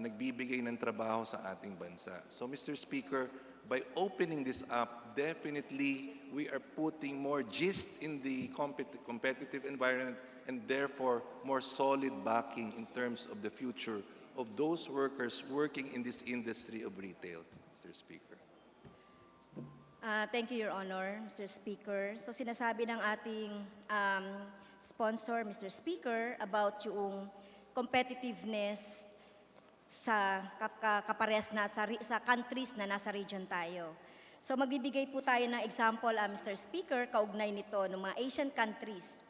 nagbibigay ng trabaho sa ating bansa. So, Mr. Speaker, by opening this up, definitely we are putting more gist in the competitive environment and therefore more solid backing in terms of the future of those workers working in this industry of retail, Mr. Speaker. Thank you, Your Honor, Mr. Speaker. So sinasabi ng ating sponsor, Mr. Speaker, about yung competitiveness sa kaparehas na sa countries na nasa region tayo. So magbibigay po tayo ng example, Mr. Speaker, kaugnay nito ng mga Asian countries.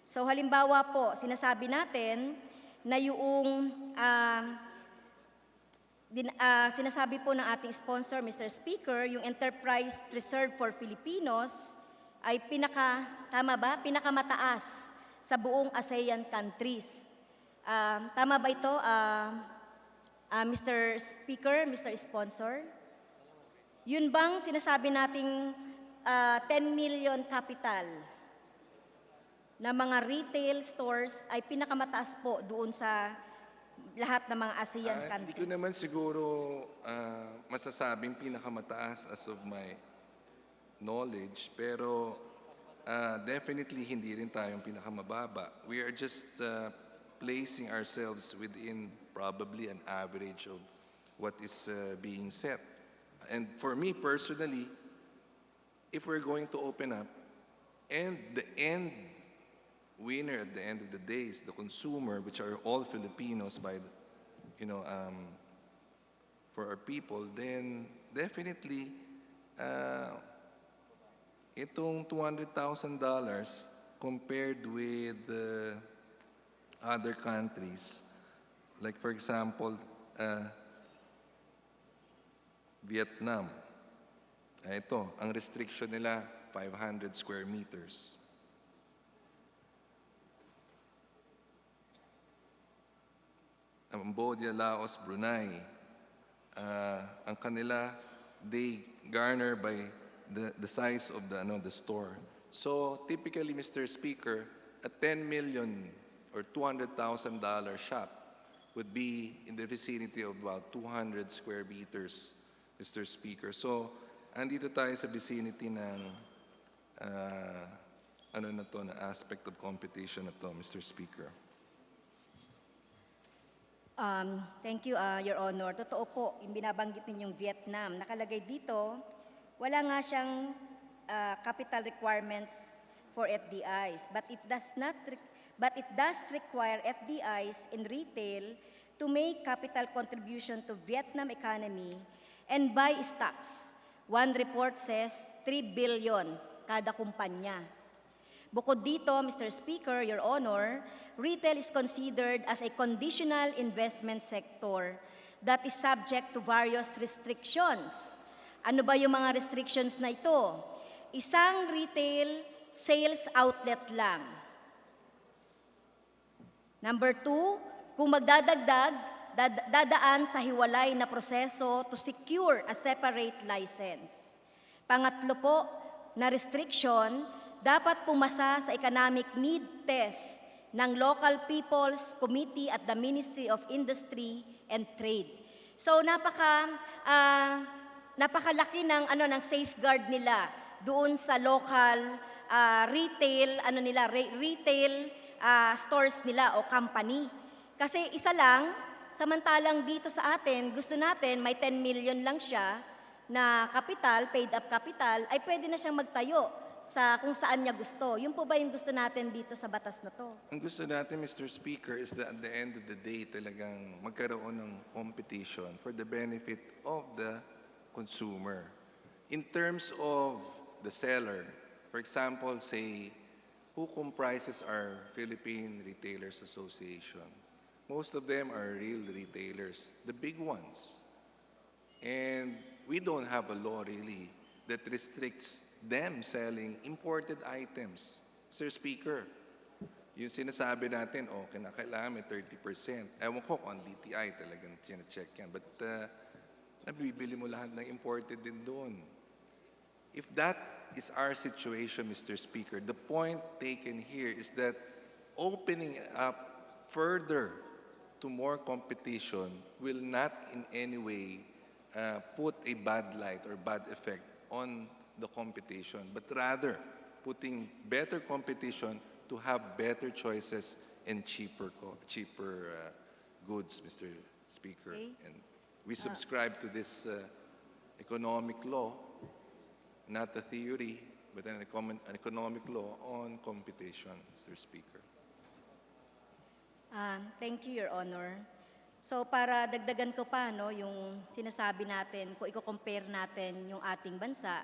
So halimbawa po, sinasabi natin na yung sinasabi po ng ating sponsor, Mr. Speaker, yung Enterprise Reserve for Filipinos ay tama ba? Pinakamataas sa buong ASEAN countries. Tama ba ito, Mr. Speaker, Mr. Sponsor? Yun bang sinasabi nating 10 million capital na mga retail stores ay pinakamataas po doon sa lahat ng mga ASEAN countries? Hindi ko naman siguro masasabing pinakamataas as of my knowledge, pero definitely hindi rin tayong pinakamababa. We are just placing ourselves within probably an average of what is being set. And for me personally, if we're going to open up, and the end winner at the end of the day is the consumer, which are all Filipinos for our people, then definitely itong $200,000 compared with other countries, like for example, Vietnam. Ito, ang restriction nila, 500 square meters. Cambodia, Laos, Brunei, ang kanila, they garner by the size of the store. So typically, Mr. Speaker, a 10 million or $200,000 shop would be in the vicinity of about 200 square meters, Mr. Speaker. So andito tayo sa vicinity ng na aspect of competition na to, Mr. Speaker. Thank you, Your Honor. Totoo po, yung binabanggit ninyong Vietnam, nakalagay dito, wala nga siyang capital requirements for FDIs, but it does require FDIs in retail to make capital contribution to Vietnam economy and buy stocks. One report says 3 billion kada kumpanya. Bukod dito, Mr. Speaker, Your Honor, retail is considered as a conditional investment sector that is subject to various restrictions. Ano ba yung mga restrictions na ito? Isang retail sales outlet lang. Number 2, kung magdadagdag, dadaan sa hiwalay na proseso to secure a separate license. Pangatlo po, na restriction, dapat pumasa sa economic need test ng Local People's Committee at the Ministry of Industry and Trade. So napakalaki ng safeguard nila doon sa local retail stores nila o company. Kasi isa lang, samantalang dito sa atin, gusto natin may 10 million lang siya na capital, paid up capital, ay pwede na siyang magtayo sa kung saan niya gusto. Yun po ba yung gusto natin dito sa batas na to? Ang gusto natin, Mr. Speaker, is that at the end of the day, talagang magkaroon ng competition for the benefit of the consumer. In terms of the seller, for example, say, who comprises our Philippine Retailers Association? Most of them are real retailers, the big ones. And we don't have a law really that restricts them selling imported items. Mr. Speaker, yung sinasabi natin, kailangan may 30%. Ewan ko kung DTI talagang check yan. But nabibili mo lahat ng imported din doon. If that is our situation, Mr. Speaker, the point taken here is that opening up further to more competition will not in any way put a bad light or bad effect on the competition, but rather putting better competition to have better choices and cheaper goods, Mr. Speaker. Okay. And we subscribe to this economic law, not a theory, but an economic law on competition, Mr. Speaker. Thank you, Your Honor. So para dagdagan ko pa yung sinasabi natin, kung i-compare natin yung ating bansa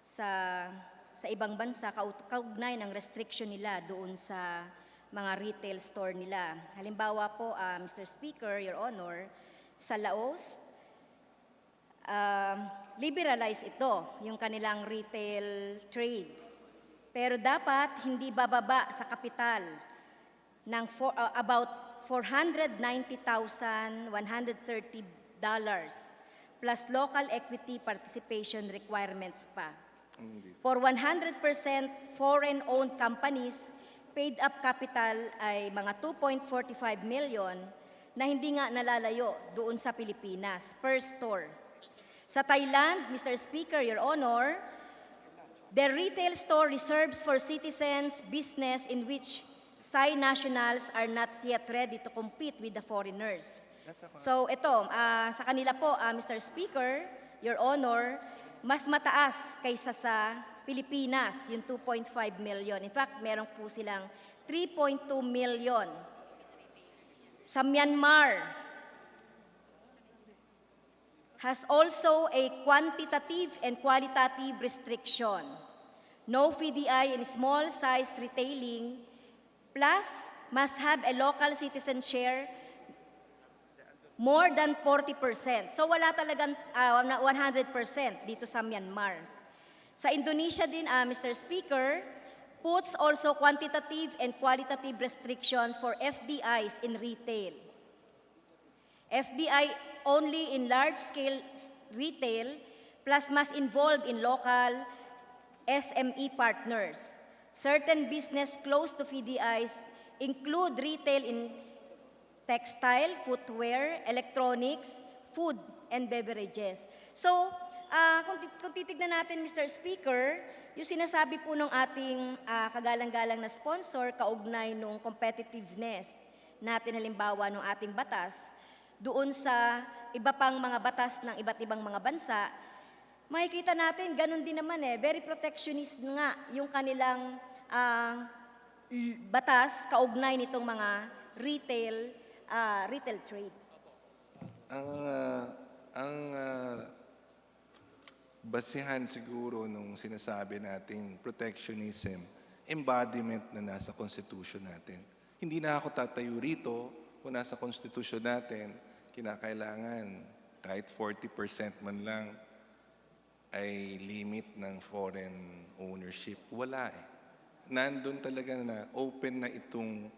sa ibang bansa, kaugnay ng restriction nila doon sa mga retail store nila. Halimbawa po, Mr. Speaker, Your Honor, sa Laos, liberalize ito, yung kanilang retail trade. Pero dapat hindi bababa sa kapital ng about $490,130 plus local equity participation requirements pa. For 100% foreign-owned companies, paid-up capital ay mga 2.45 million na hindi nga nalalayo doon sa Pilipinas per store. Sa Thailand, Mr. Speaker, Your Honor, the retail store reserves for citizens business in which Thai nationals are not yet ready to compete with the foreigners. So ito, sa kanila po, Mr. Speaker, Your Honor, mas mataas kaysa sa Pilipinas, yung 2.5 million. In fact, meron po silang 3.2 million. Sa Myanmar, has also a quantitative and qualitative restriction. No FDI in small size retailing, plus must have a local citizen share more than 40%. So wala talagang 100% dito sa Myanmar. Sa Indonesia din, Mr. Speaker, puts also quantitative and qualitative restriction for FDIs in retail. FDI only in large-scale retail, plus must involve in local SME partners. Certain business close to FDIs include retail in textile, footwear, electronics, food, and beverages. So, kung titignan natin, Mr. Speaker, yung sinasabi po ng ating kagalang-galang na sponsor, kaugnay nung competitiveness natin, halimbawa ng ating batas, doon sa iba pang mga batas ng iba't ibang mga bansa, makikita natin, ganun din naman very protectionist nga yung kanilang batas kaugnay nitong mga retail trade. Ang basihan siguro nung sinasabi nating protectionism, embodiment na nasa Constitution natin. Hindi na ako tatayo rito kung nasa Constitution natin, kinakailangan kahit 40% man lang ay limit ng foreign ownership. Wala Nandun talaga na open na itong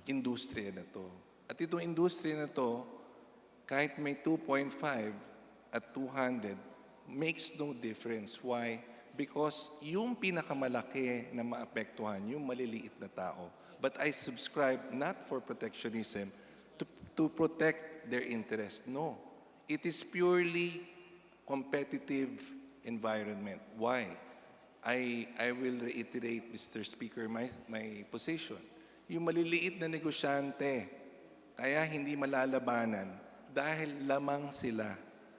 industriya na to. At itong industriya na to, kahit may 2.5 at 200, makes no difference. Why? Because yung pinakamalaki na maapektuhan, yung maliliit na tao. But I subscribe not for protectionism, to protect their interest. No. It is purely competitive environment. Why? I will reiterate, Mr. Speaker, my position. Yung maliliit na negosyante, kaya hindi malalabanan dahil lamang sila.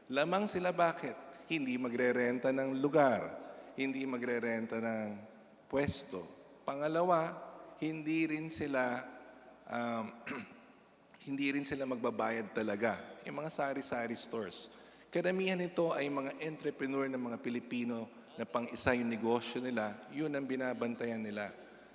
Lamang sila bakit? Hindi magrerenta ng lugar, hindi magrerenta ng pwesto. Pangalawa, hindi rin sila magbabayad talaga. Yung mga sari-sari stores. Karamihan nito ay mga entrepreneur ng mga Pilipino na pang-isa yung negosyo nila, yun ang binabantayan nila,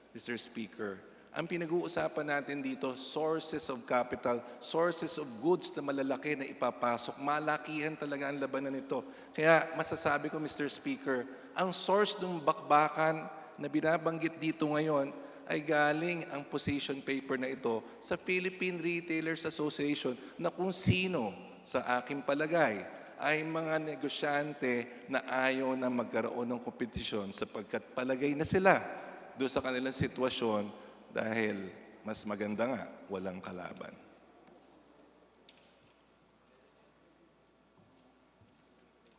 Mr. Speaker. Ang pinag-uusapan natin dito, sources of capital, sources of goods na malalaki na ipapasok. Malakihan talaga ang labanan nito. Kaya masasabi ko, Mr. Speaker, ang source ng bakbakan na binabanggit dito ngayon ay galing ang position paper na ito sa Philippine Retailers Association na kung sino sa aking palagay ay mga negosyante na ayaw na magkaroon ng kompetisyon sapagkat palagay na sila doon sa kanilang sitwasyon dahil mas maganda nga walang kalaban.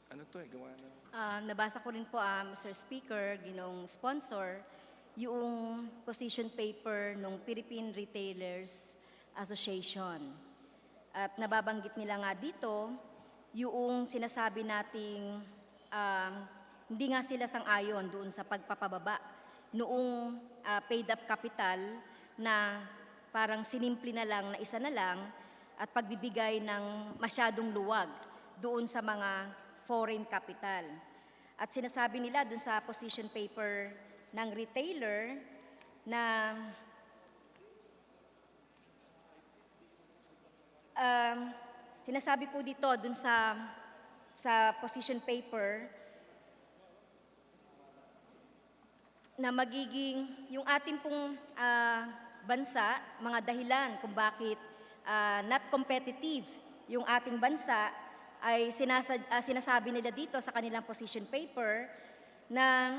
Ano to gawa na? Nabasa ko rin po, Mr. Speaker, ginong sponsor, yung position paper ng Philippine Retailers Association. At nababanggit nila nga dito, yung sinasabi nating hindi nga sila sang-ayon doon sa pagpapababa noong paid-up capital na parang sinimple na lang na isa na lang at pagbibigay ng masyadong luwag doon sa mga foreign capital. At sinasabi nila doon sa position paper ng retailer na sinasabi po dito doon sa position paper na magiging yung ating pong bansa, mga dahilan kung bakit not competitive yung ating bansa ay sinasabi nila dito sa kanilang position paper na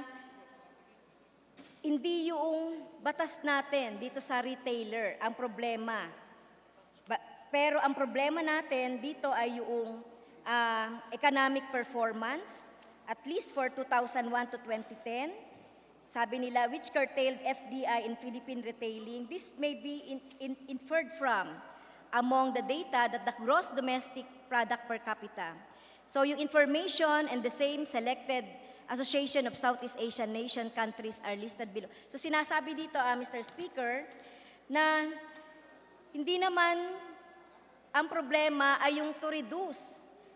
hindi yung batas natin dito sa retailer ang problema. Pero ang problema natin dito ay yung economic performance, at least for 2001 to 2010, sabi nila, which curtailed FDI in Philippine retailing. This may be inferred from among the data that the gross domestic product per capita. So yung information and the same selected Association of Southeast Asian Nation countries are listed below. So sinasabi dito, Mr. Speaker, na hindi naman ang problema ay yung to reduce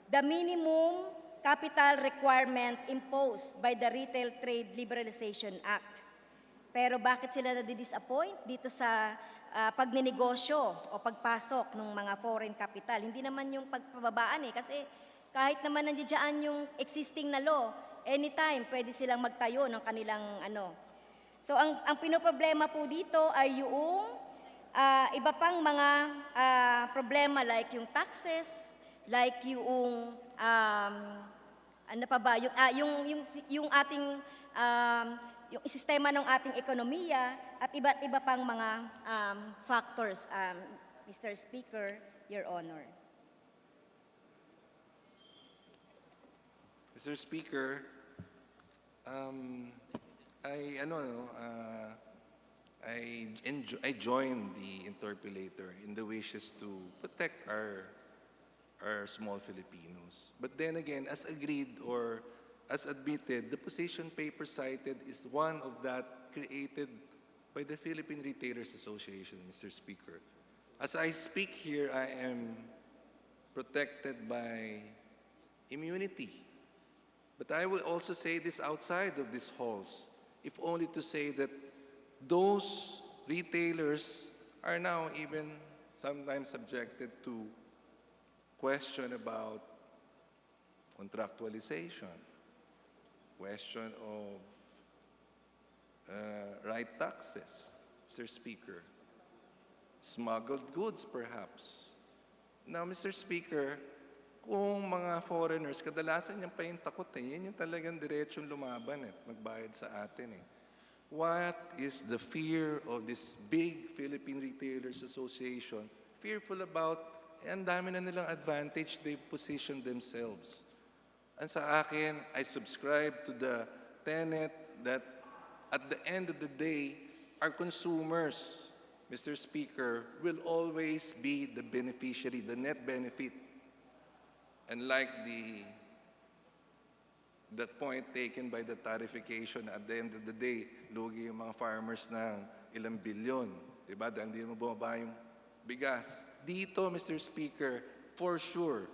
the minimum capital requirement imposed by the Retail Trade Liberalization Act. Pero bakit sila nadi-disappoint dito sa pagninegosyo o pagpasok ng mga foreign capital? Hindi naman yung pagpababaan kasi kahit naman nandiyan yung existing na law, anytime pwede silang magtayo ng kanilang ano. So ang pinoproblema po dito ay yung iba pang mga problema like yung taxes, like yung ano pa ba yung ating yung sistema ng ating ekonomiya at iba't iba pang mga factors, Mr. Speaker, Your Honor. Mr. Speaker, I join the interpolator in the wishes to protect our small Filipinos. But then again, as agreed or as admitted, the position paper cited is one of that created by the Philippine Retailers Association, Mr. Speaker. As I speak here, I am protected by immunity. But I will also say this outside of these halls, if only to say that those retailers are now even sometimes subjected to question about contractualization, question of right taxes, Mr. Speaker, smuggled goods perhaps. Now, Mr. Speaker, kung mga foreigners, kadalasan yan pa yung takot yan yung talagang diretsong lumaban magbayad sa atin What is the fear of this big Philippine Retailers Association fearful about? Ang dami na nilang advantage they position themselves. And sa akin, I subscribe to the tenet that at the end of the day, our consumers, Mr. Speaker, will always be the beneficiary, the net benefit. And like that point taken by the tarification, at the end of the day, lugi yung mga farmers ng ilang bilyon. Diba? Dahil hindi mo bumaba yung bigas. Dito, Mr. Speaker, for sure,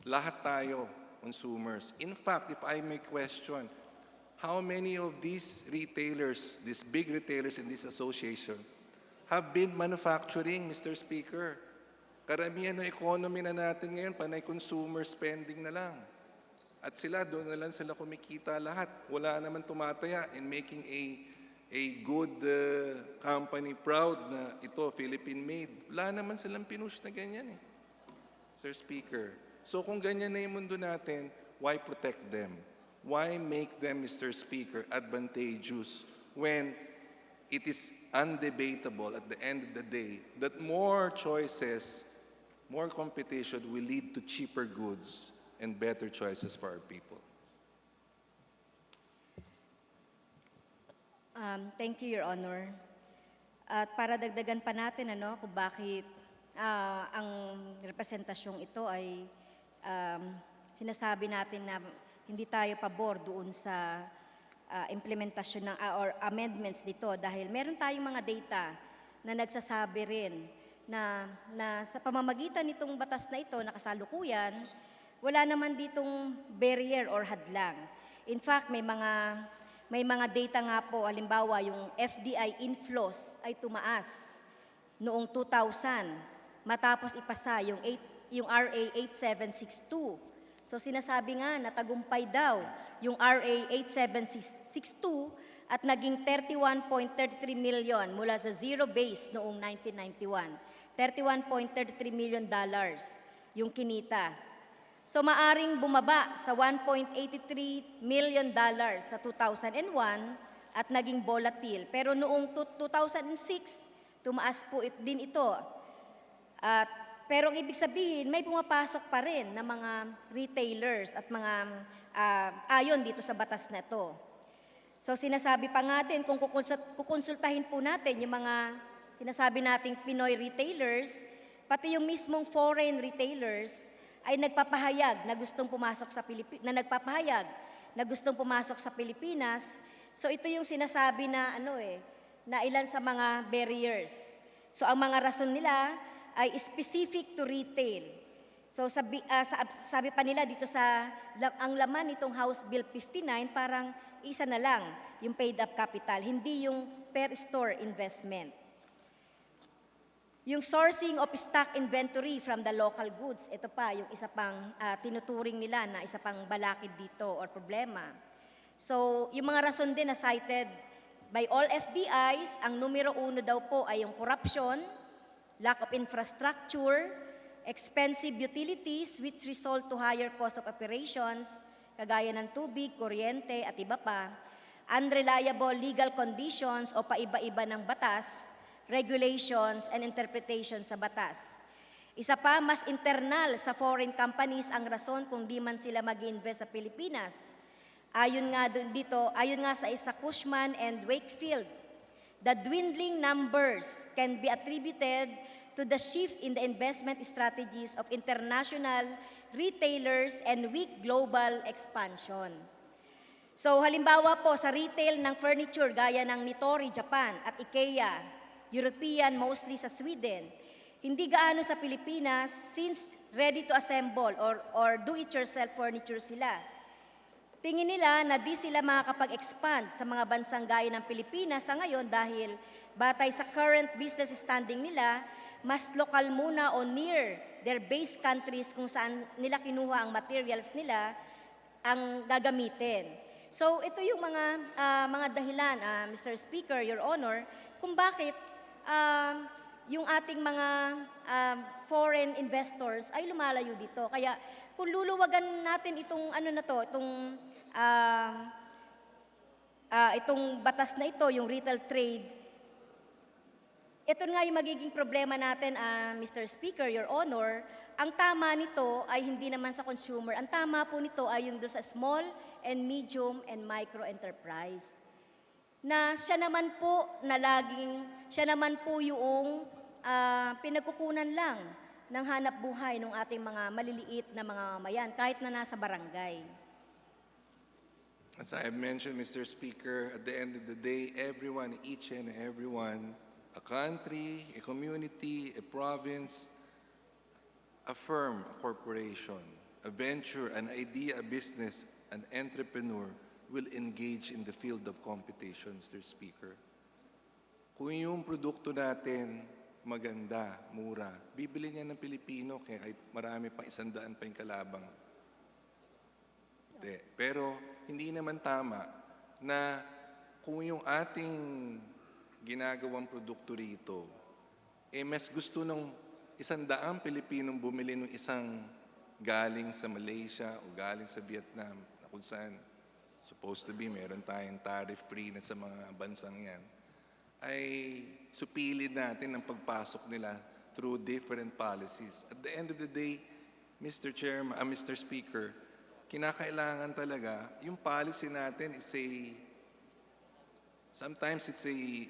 lahat tayo, consumers. In fact, if I may question, how many of these retailers, these big retailers in this association, have been manufacturing, Mr. Speaker? Karamihan ng economy na natin ngayon, panay consumer spending na lang. At sila, doon na lang sila kumikita lahat. Wala naman tumataya in making a good company proud na ito, Philippine-made. Wala naman silang pinush na ganyan eh, Sir Speaker. So kung ganyan na yung mundo natin, why protect them? Why make them, Mr. Speaker, advantageous when it is undebatable at the end of the day that more choices, more competition will lead to cheaper goods and better choices for our people? Thank you, Your Honor. At para dagdagan pa natin kung bakit ang representasyong ito ay sinasabi natin na hindi tayo pabor doon sa implementasyon ng or amendments dito dahil meron tayong mga data na nagsasabi rin na sa pamamagitan nitong batas na ito na kasalukuyan, wala naman ditong barrier or hadlang. In fact, may mga data nga po, halimbawa yung FDI inflows ay tumaas noong 2000 matapos ipasa yung RA 8762. So sinasabi nga na tagumpay daw yung RA 8762 at naging 31.33 million mula sa zero base noong 1991. $31.33 million yung kinita. So maaring bumaba sa $1.83 million sa 2001 at naging volatile. Pero noong 2006, tumaas po din ito. Pero ang ibig sabihin, may pumapasok pa rin na mga retailers at mga ayon dito sa batas na ito. So sinasabi pa nga din, kung kukonsultahin po natin yung mga sinasabi nating Pinoy retailers, pati yung mismong foreign retailers ay nagpapahayag na gustong pumasok sa sa Pilipinas. So ito yung sinasabi na na ilan sa mga barriers. So ang mga rason nila ay specific to retail. So sabi pa nila dito ang laman nitong House Bill 59 parang isa na lang yung paid up capital, hindi yung per store investment. Yung sourcing of stock inventory from the local goods, ito pa yung isa pang tinuturing nila na isa pang balakid dito or problema. So yung mga rason din na cited by all FDIs, ang numero 1 daw po ay yung corruption, lack of infrastructure, expensive utilities which result to higher cost of operations, kagaya ng tubig, kuryente at iba pa, unreliable legal conditions o paiba-iba ng batas, regulations and interpretation sa batas. Isa pa, mas internal sa foreign companies ang rason kung di man sila mag-invest sa Pilipinas. Ayon nga sa Cushman and Wakefield, the dwindling numbers can be attributed to the shift in the investment strategies of international retailers and weak global expansion. So halimbawa po sa retail ng furniture gaya ng Nitori, Japan at IKEA, European mostly sa Sweden, hindi gaano sa Pilipinas since ready to assemble or do-it-yourself furniture sila. Tingin nila na di sila makakapag-expand sa mga bansang gaya ng Pilipinas sa ngayon dahil batay sa current business standing nila, mas lokal muna o near their base countries kung saan nila kinuha ang materials nila ang gagamitin. So ito yung mga dahilan, Mr. Speaker, Your Honor, kung bakit yung ating mga foreign investors ay lumalayo dito. Kaya kung luluwagan natin itong batas na ito, yung retail trade, ito nga yung magiging problema natin, Mr. Speaker, Your Honor. Ang tama nito ay hindi naman sa consumer. Ang tama po nito ay yung doon sa small and medium and micro enterprise. Na siya naman po yung pinagkukunan lang ng hanap buhay ng ating mga maliliit na mga mamayan kahit na nasa barangay. As I have mentioned, Mr. Speaker, at the end of the day, everyone, each and everyone, a country, a community, a province, a firm, a corporation, a venture, an idea, a business, an entrepreneur will engage in the field of competition, Mr. Speaker. Kung yung produkto natin maganda, mura, bibili niya ng Pilipino kaya kahit marami pang 100 pa yung kalabang. Pero hindi naman tama na kung yung ating ginagawang produkto rito, mas gusto ng 100 Pilipinong bumili ng isang galing sa Malaysia o galing sa Vietnam, na kung saan supposed to be meron tayong tariff-free na sa mga bansang yan, ay supilid natin ang pagpasok nila through different policies. At the end of the day, Mr. Speaker, kinakailangan talaga, yung policy natin is sometimes it's a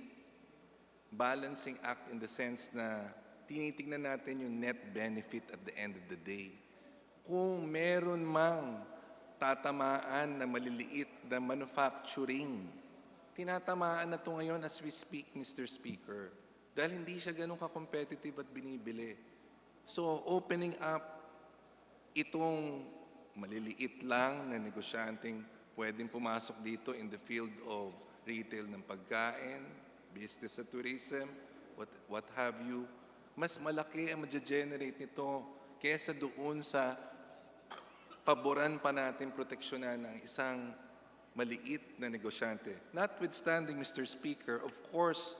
balancing act in the sense na tinitingnan natin yung net benefit at the end of the day. Kung meron mang tatamaan na maliliit na manufacturing, tinatamaan na ito ngayon as we speak, Mr. Speaker, dahil hindi siya ganun ka-competitive at binibili. So, opening up itong maliliit lang na negosyanteng pwedeng pumasok dito in the field of retail ng pagkain, business at tourism, what have you, mas malaki ang ma-generate nito kesa doon sa paboran pa natin proteksyonan ng isang maliit na negosyante. Notwithstanding, Mr. Speaker, of course,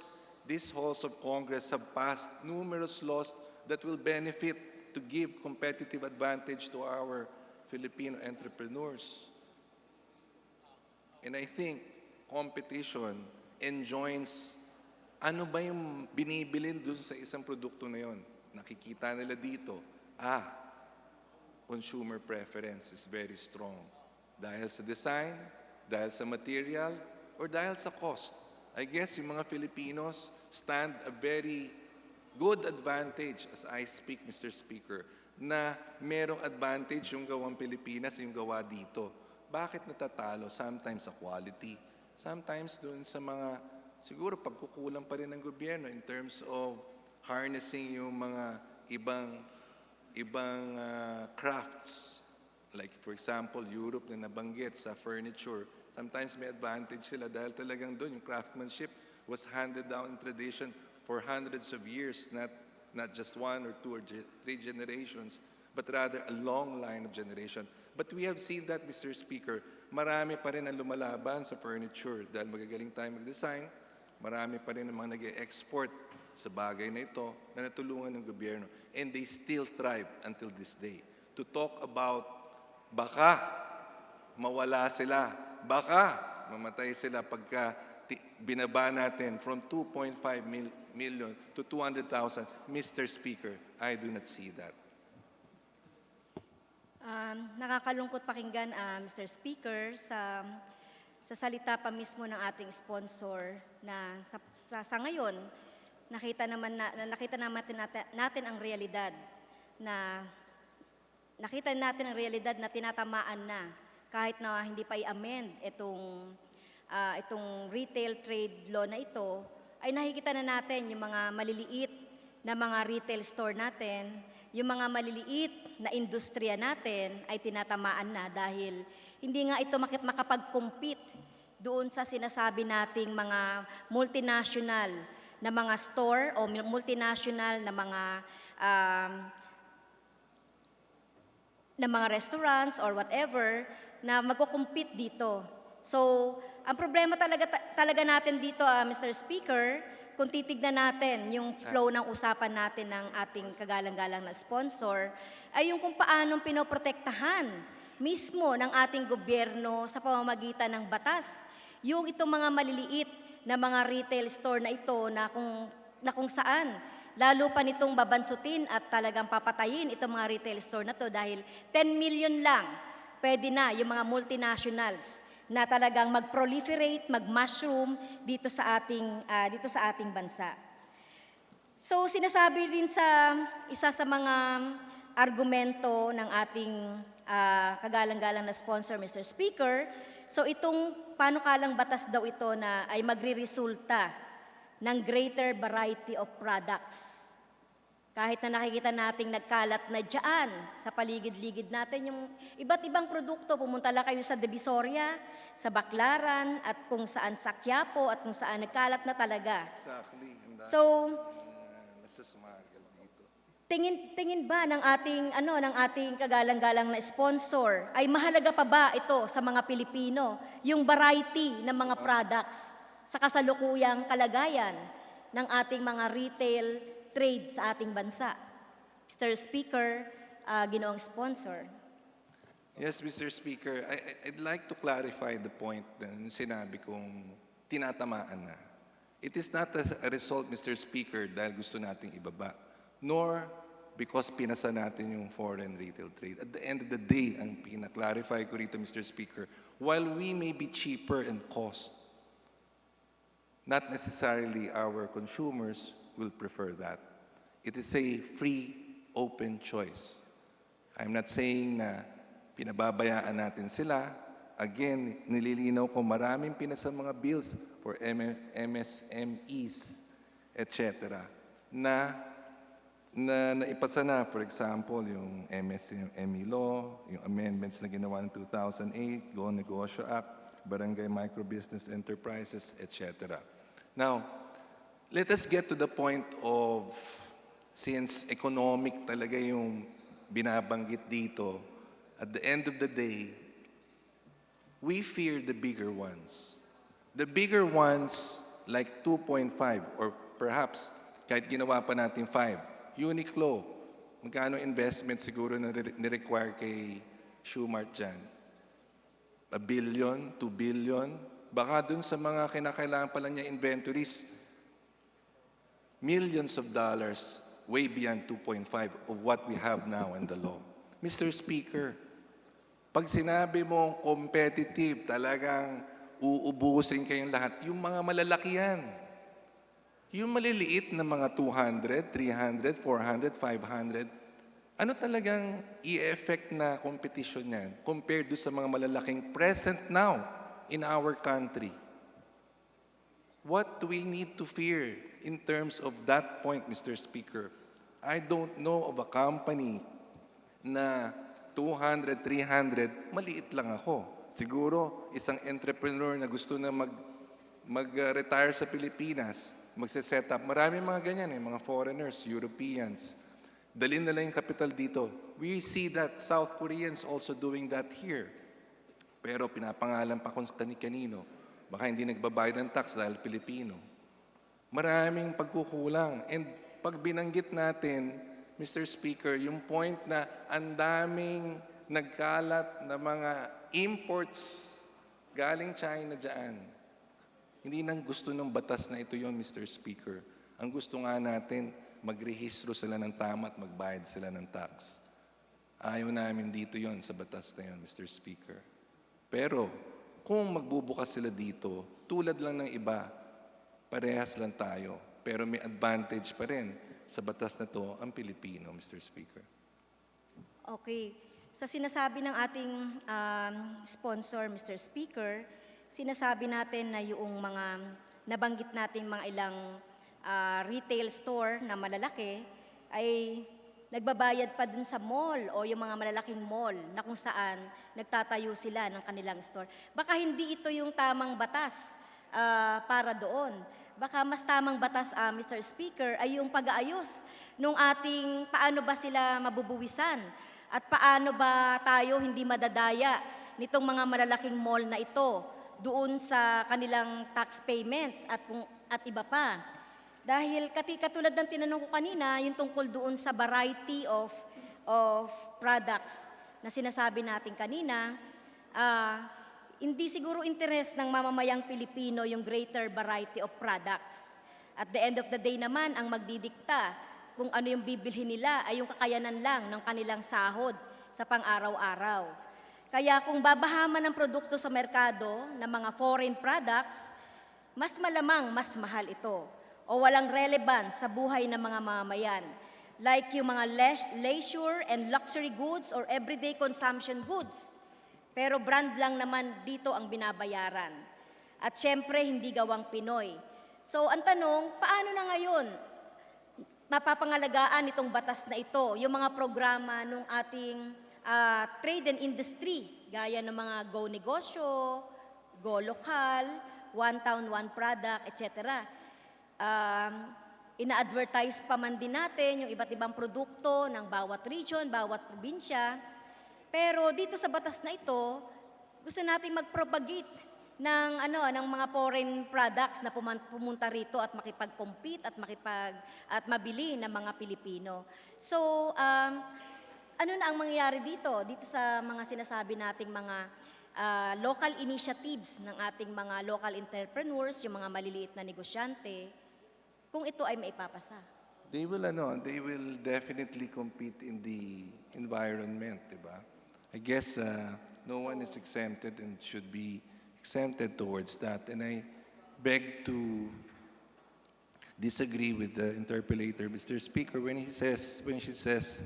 these halls of Congress have passed numerous laws that will benefit to give competitive advantage to our Filipino entrepreneurs. And I think competition enjoins ano ba yung binibilin doon sa isang produkto na yon. Nakikita nila dito, consumer preference is very strong. Dahil sa design, dahil sa material, or dahil sa cost. I guess yung mga Filipinos stand a very good advantage as I speak, Mr. Speaker, na merong advantage yung gawang Pilipinas, yung gawa dito. Bakit natatalo? Sometimes sa quality, sometimes doon sa mga, siguro pagkukulang pa rin ng gobyerno in terms of harnessing yung mga ibang crafts. Like for example, Europe na nabanggit sa furniture. Sometimes may advantage sila dahil talagang doon yung craftsmanship was handed down in tradition for hundreds of years, not just 1 or 2 or 3 generations, but rather a long line of generation. But we have seen that, Mr. Speaker, marami pa rin ang lumalaban sa furniture dahil magagaling tayo mag-design, marami pa rin ang mga nag-export sa bagay na ito na natulungan ng gobyerno. And they still thrive until this day. To talk about baka mawala sila, baka mamatay sila pagka binaba natin from 2.5 million to 200,000, Mr. Speaker, I do not see that. Nakakalungkot pakinggan, Mr. Speaker, sa salita pa mismo ng ating sponsor na sa ngayon, nakita naman natin ang realidad na tinatamaan na kahit na hindi pa i-amend itong retail trade law na ito, ay nakikita na natin yung mga maliliit na mga retail store natin, yung mga maliliit na industriya natin ay tinatamaan na dahil hindi nga ito makapag-compete doon sa sinasabi nating mga multinational na mga store o multinational na mga restaurants or whatever na magko-compete dito. So, ang problema talaga natin dito, Mr. Speaker, kung titignan natin yung flow ng usapan natin ng ating kagalang-galang na sponsor, ay yung kung paanong pinoprotektahan mismo ng ating gobyerno sa pamamagitan ng batas. Yung itong mga maliliit na mga retail store na ito na kung saan, lalo pa nitong babansutin at talagang papatayin itong mga retail store na to dahil 10 million lang pwede na yung mga multinationals na talagang mag-proliferate, mag-mushroom dito sa ating bansa. So sinasabi din sa isa sa mga argumento ng ating kagalang-galang na sponsor, Mr. Speaker, so itong panukalang batas daw ito na ay magre-resulta ng greater variety of products. Kahit na nakikita nating nagkalat na dyan sa paligid-ligid natin, yung iba't ibang produkto, pumunta lang kayo sa Divisoria, sa Baclaran, at kung saan sa Quiapo, at kung saan nagkalat na talaga. Exactly. So, Nasasmagal dito. tingin ba ng ating kagalang-galang na sponsor ay mahalaga pa ba ito sa mga Pilipino, yung variety ng mga products sa kasalukuyang kalagayan ng ating mga retail trade sa ating bansa? Mr. Speaker, ginoong sponsor. Yes, Mr. Speaker. I'd like to clarify the point na sinabi kong tinatamaan na. It is not a result, Mr. Speaker, dahil gusto nating ibaba, nor because pinasa natin yung foreign retail trade. At the end of the day, ang pinaklarify ko rito, Mr. Speaker, while we may be cheaper in cost, not necessarily our consumers will prefer that. It is a free, open choice. I'm not saying na pinababayaan natin sila. Again, nililinaw ko maraming pinasa mga bills for MSMEs, etc. na naipasa na, for example, yung MSME law, yung amendments na ginawa ng 2008, Go Negosyo Act, Barangay Microbusiness Enterprises, etc. Now, let us get to the point of, since economic talaga yung binabanggit dito, at the end of the day, we fear the bigger ones. The bigger ones, like 2.5, or perhaps, kahit ginawa pa natin 5, Uniqlo, magkano investment siguro na ni-require kay Shoemart dyan? $1 billion, $2 billion? Baka dun sa mga kinakailangan pala niya inventories, millions of dollars, way beyond 2.5 of what we have now in the law. Mr. Speaker, pag sinabi mong competitive, talagang uubusin kayong lahat, yung mga malalaki yan. Yung maliliit na mga 200, 300, 400, 500, ano talagang i-effect na competition yan compared do sa mga malalaking present now in our country? What do we need to fear in terms of that point, Mr. Speaker? I don't know of a company na 200, 300, maliit lang ako. Siguro, isang entrepreneur na gusto na mag-retire sa Pilipinas, magse-set up. Marami mga ganyan mga foreigners, Europeans. Dalhin na lang yung capital dito. We see that South Koreans also doing that here. Pero pinapangalan pa kung kani-kanino. Baka hindi nagbabayad ng tax dahil Pilipino. Maraming pagkukulang. And pag binanggit natin, Mr. Speaker, yung point na ang daming nagkalat na mga imports galing China dyan. Hindi nang gusto ng batas na ito yon, Mr. Speaker. Ang gusto nga natin, magrehistro sila ng tama at magbayad sila ng tax. Ayaw namin dito yon sa batas na yon, Mr. Speaker. Pero kung magbubukas sila dito, tulad lang ng iba, parehas lang tayo. Pero may advantage pa rin sa batas na to ang Pilipino, Mr. Speaker. Okay. Sa sinasabi ng ating sponsor, Mr. Speaker, sinasabi natin na yung mga nabanggit nating mga ilang retail store na malalaki ay nagbabayad pa dun sa mall o yung mga malalaking mall na kung saan nagtatayo sila ng kanilang store. Baka hindi ito yung tamang batas para doon. Baka mas tamang batas, Mr. Speaker, ay yung pag-aayos nung ating paano ba sila mabubuwisan at paano ba tayo hindi madadaya nitong mga malalaking mall na ito doon sa kanilang tax payments at iba pa. Dahil katulad ng tinanong ko kanina, yung tungkol doon sa variety of products na sinasabi natin kanina, hindi siguro interes ng mamamayang Pilipino yung greater variety of products. At the end of the day naman, ang magdidikta kung ano yung bibilhin nila ay yung kakayanan lang ng kanilang sahod sa pang-araw-araw. Kaya kung babahaman ng produkto sa merkado ng mga foreign products, mas malamang mas mahal ito o walang relevance sa buhay ng mga mamamayan. Like yung mga leisure and luxury goods or everyday consumption goods. Pero brand lang naman dito ang binabayaran. At syempre, hindi gawang Pinoy. So, ang tanong, paano na ngayon? mapapangalagaan itong batas na ito, yung mga programa ng ating trade and industry, gaya ng mga Go Negosyo, Go Lokal, One Town, One Product, etc. Ina-advertise pa man din natin yung iba't ibang produkto ng bawat region, bawat probinsya. Pero dito sa batas na ito, gusto nating mag-propagate ng mga foreign products na pumunta rito at makipag-compete at mabili ng mga Pilipino. So, ano na ang mangyayari dito sa mga sinasabi nating mga local initiatives ng ating mga local entrepreneurs, yung mga maliliit na negosyante, kung ito ay maipapasa? They will definitely compete in the environment, diba? I guess no one is exempted and should be exempted towards that. And I beg to disagree with the interpolator, Mr. Speaker, when she says,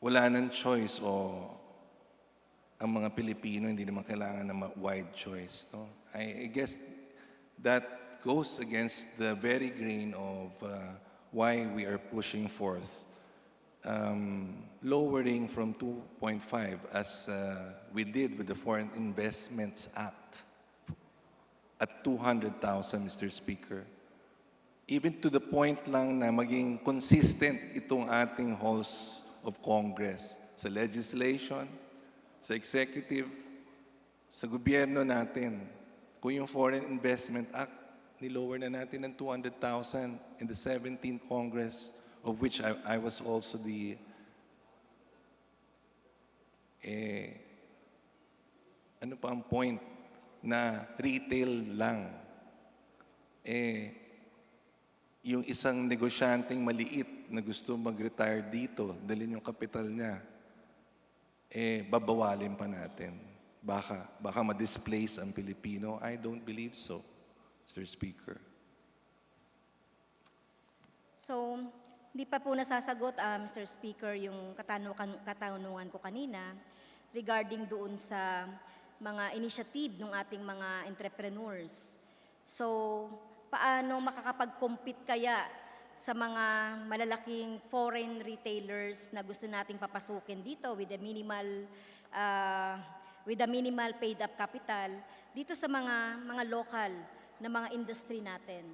wala nang choice o ang mga Pilipino hindi naman kailangan ng wide choice. No? I guess that goes against the very grain of why we are pushing forth lowering from 2.5 as we did with the Foreign Investments Act at 200,000, Mr. Speaker. Even to the point lang na maging consistent itong ating halls of Congress sa legislation, sa executive, sa gobyerno natin. Kung yung Foreign Investment Act, nilower na natin ng 200,000 in the 17th Congress, of which I was also the ano pa ang point na retail lang. Yung isang negosyanteng maliit na gusto mag-retire dito, dalhin yung kapital niya, babawalin pa natin. Baka ma-displace ang Pilipino. I don't believe so, Mr. Speaker. So, hindi pa po nasasagot, Mr. Speaker, yung katanungan ko kanina regarding doon sa mga initiative ng ating mga entrepreneurs. So, paano makakapag-compete kaya sa mga malalaking foreign retailers na gusto nating papasukin dito with the minimal paid up capital dito sa mga local na mga industry natin?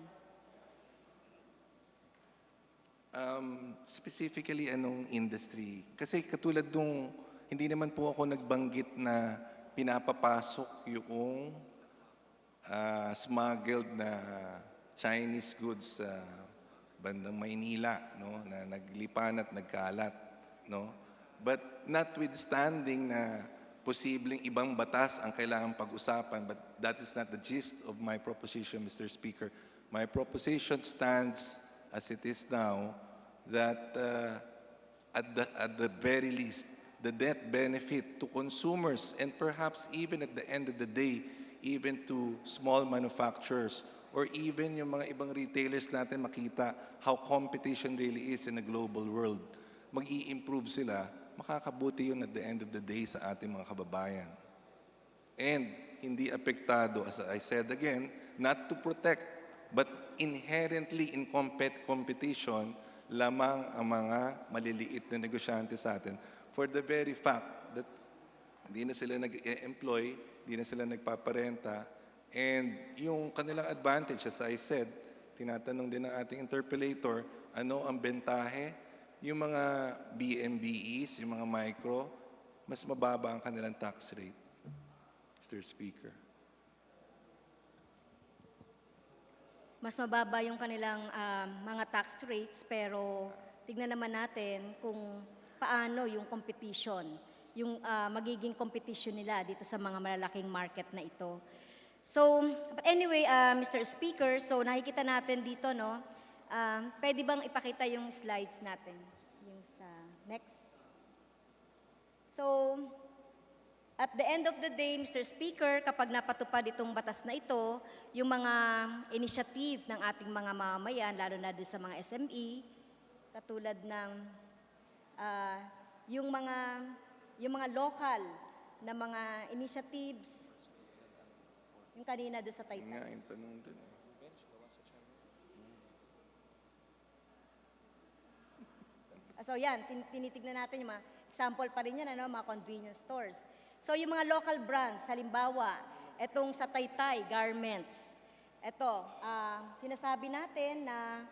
Specifically, anong industry? Kasi katulad nung, hindi naman po ako nagbanggit na pinapapasok yung smuggled na Chinese goods sa bandang Maynila, no? Na naglipan at nagkalat. No? But notwithstanding na posibleng ibang batas ang kailangang pag-usapan, but that is not the gist of my proposition, Mr. Speaker. My proposition stands as it is now, that at the very least, the net benefit to consumers and perhaps even at the end of the day, even to small manufacturers or even yung mga ibang retailers natin makita how competition really is in a global world. Mag-i-improve sila, makakabuti yun at the end of the day sa ating mga kababayan. And hindi apektado, as I said again, not to protect, but inherently in competition lamang ang mga maliliit na negosyante sa atin for the very fact that hindi na sila nag-employ, hindi na sila nagpaparenta, and yung kanilang advantage, as I said, tinatanong din ng ating interpolator, ano ang bentahe? Yung mga BMBEs, yung mga micro, mas mababa ang kanilang tax rate, Mr. Speaker. Mas mababa yung kanilang mga tax rates, pero tignan naman natin kung paano yung competition, yung magiging competition nila dito sa mga malalaking market na ito. So, but anyway, Mr. Speaker, so nakikita natin dito, no, pwede bang ipakita yung slides natin? Yung sa next. So, at the end of the day, Mr. Speaker, kapag napatupad itong batas na ito, yung mga initiative ng ating mga mamamayan, lalo na doon sa mga SME, katulad ng yung mga local na mga initiatives, yung kanina doon sa Taytay. So yan, tinitignan natin yung mga example pa rin yan, ano, mga convenience stores. So yung mga local brands, halimbawa, etong sa Taytay Garments. Ito, sinasabi natin na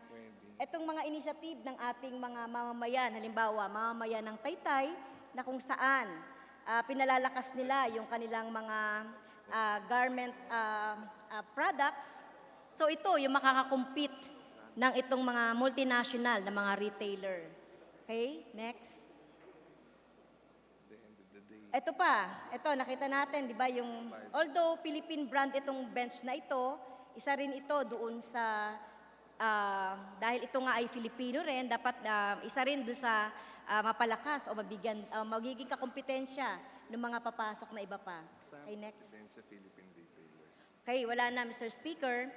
etong mga initiative ng ating mga mamamayan, halimbawa, mamamayan ng Taytay, na kung saan pinalalakas nila yung kanilang mga garment products. So ito, yung makakakompete ng itong mga multinational na mga retailer. Okay, next. Ito pa, ito nakita natin, di ba, yung although Philippine brand itong bench na ito, isa rin ito doon sa dahil ito nga ay Filipino rin, dapat isa rin doon sa mapalakas o mabigyan magiging kakompetensya ng mga papasok na iba pa. Okay, next. Okay, wala na, Mr. Speaker.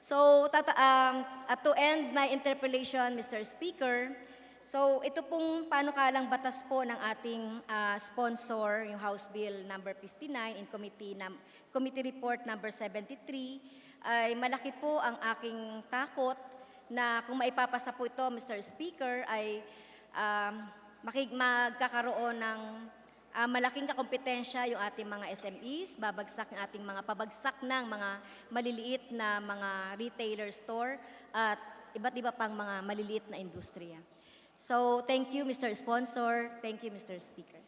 So, to end my interpellation, Mr. Speaker, so ito pong panukalang batas po ng ating sponsor, yung House Bill number 59 in Committee Report number 73, ay malaki po ang aking takot na kung maipapasa po ito, Mr. Speaker, ay magkakaroon ng malaking kakompetensya yung ating mga SMEs, babagsak ang ating mga pabagsak ng mga maliliit na mga retailer store at iba't iba pang mga maliliit na industriya. So, thank you, Mr. Sponsor. Thank you, Mr. Speaker.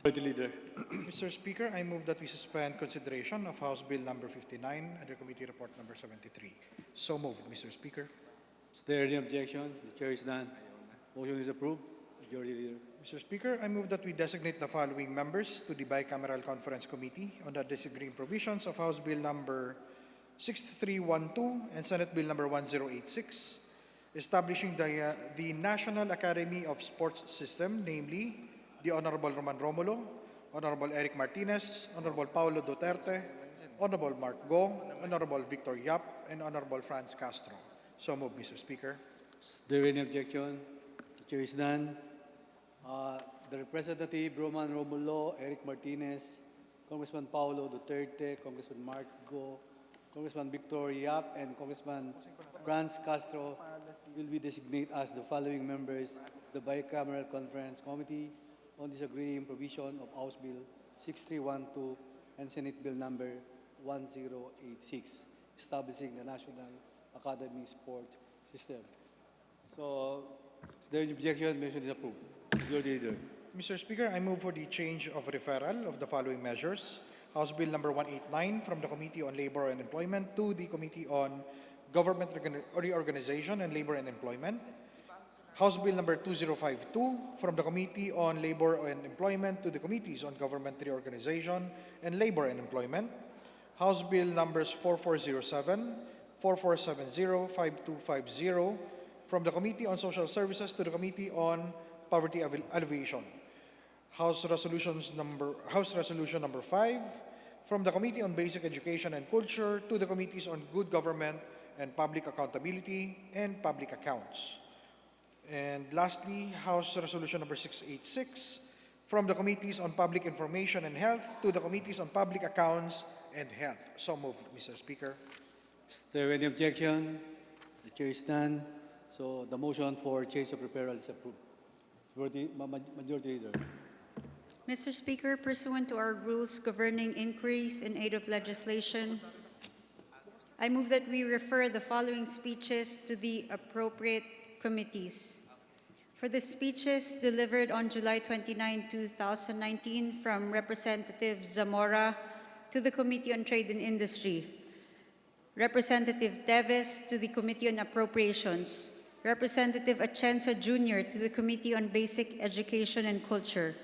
Leader. Mr. Speaker, I move that we suspend consideration of House Bill number 59 under Committee Report number 73. So moved, Mr. Speaker. Is there any objection? The chair is none. Motion is approved. Majority Leader. Mr. Speaker, I move that we designate the following members to the Bicameral Conference Committee on the disagreeing provisions of House Bill number 6312 and Senate Bill number 1086, establishing the National Academy of Sports System, namely the Honorable Roman Romulo, Honorable Eric Martinez, Honorable Paulo Duterte, Honorable Mark Go, Honorable Victor Yap, and Honorable Franz Castro. So moved, Mr. Speaker. Is there any objection? The chair is none. The Representative Roman Romulo, Eric Martinez, Congressman Paulo Duterte, Congressman Mark Go, Congressman Victor Yap, and Congressman Franz Castro will be designated as the following members of the Bicameral Conference Committee on disagreeing provision of House Bill 6312 and Senate Bill number 1086, establishing the National Academy Sport System. So, is there any objection? Motion is approved. Majority Leader. Mr. Speaker, I move for the change of referral of the following measures. House Bill number 189 from the Committee on Labor and Employment to the Committee on Government Reorganization and Labor and Employment. House Bill number 2052 from the Committee on Labor and Employment to the Committees on Government Reorganization and Labor and Employment. House Bill numbers 4407, 4470, 5250 from the Committee on Social Services to the Committee on Poverty Alleviation. House Resolution number 5 from the Committee on Basic Education and Culture to the Committees on Good Government and Public Accountability and Public Accounts. And lastly, House Resolution number 686 from the Committees on Public Information and Health to the Committees on Public Accounts and Health. So moved, Mr. Speaker. Is there any objection? The chair is none. So the motion for change of referral is approved. Majority Leader. Mr. Speaker, pursuant to our rules governing inquiries in aid of legislation, I move that we refer the following speeches to the appropriate committees. For the speeches delivered on July 29, 2019 from Representative Zamora to the Committee on Trade and Industry, Representative Teves to the Committee on Appropriations, Representative Atienza Jr. to the Committee on Basic Education and Culture,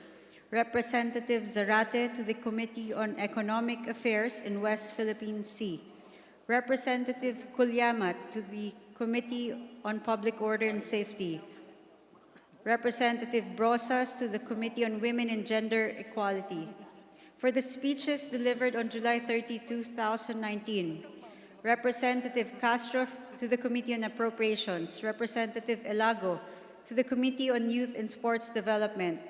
Representative Zarate to the Committee on Economic Affairs in West Philippine Sea, Representative Kulyamat to the Committee on Public Order and Safety, Representative Brosas to the Committee on Women and Gender Equality. For the speeches delivered on July 30, 2019, Representative Castro to the Committee on Appropriations, Representative Elago to the Committee on Youth and Sports Development,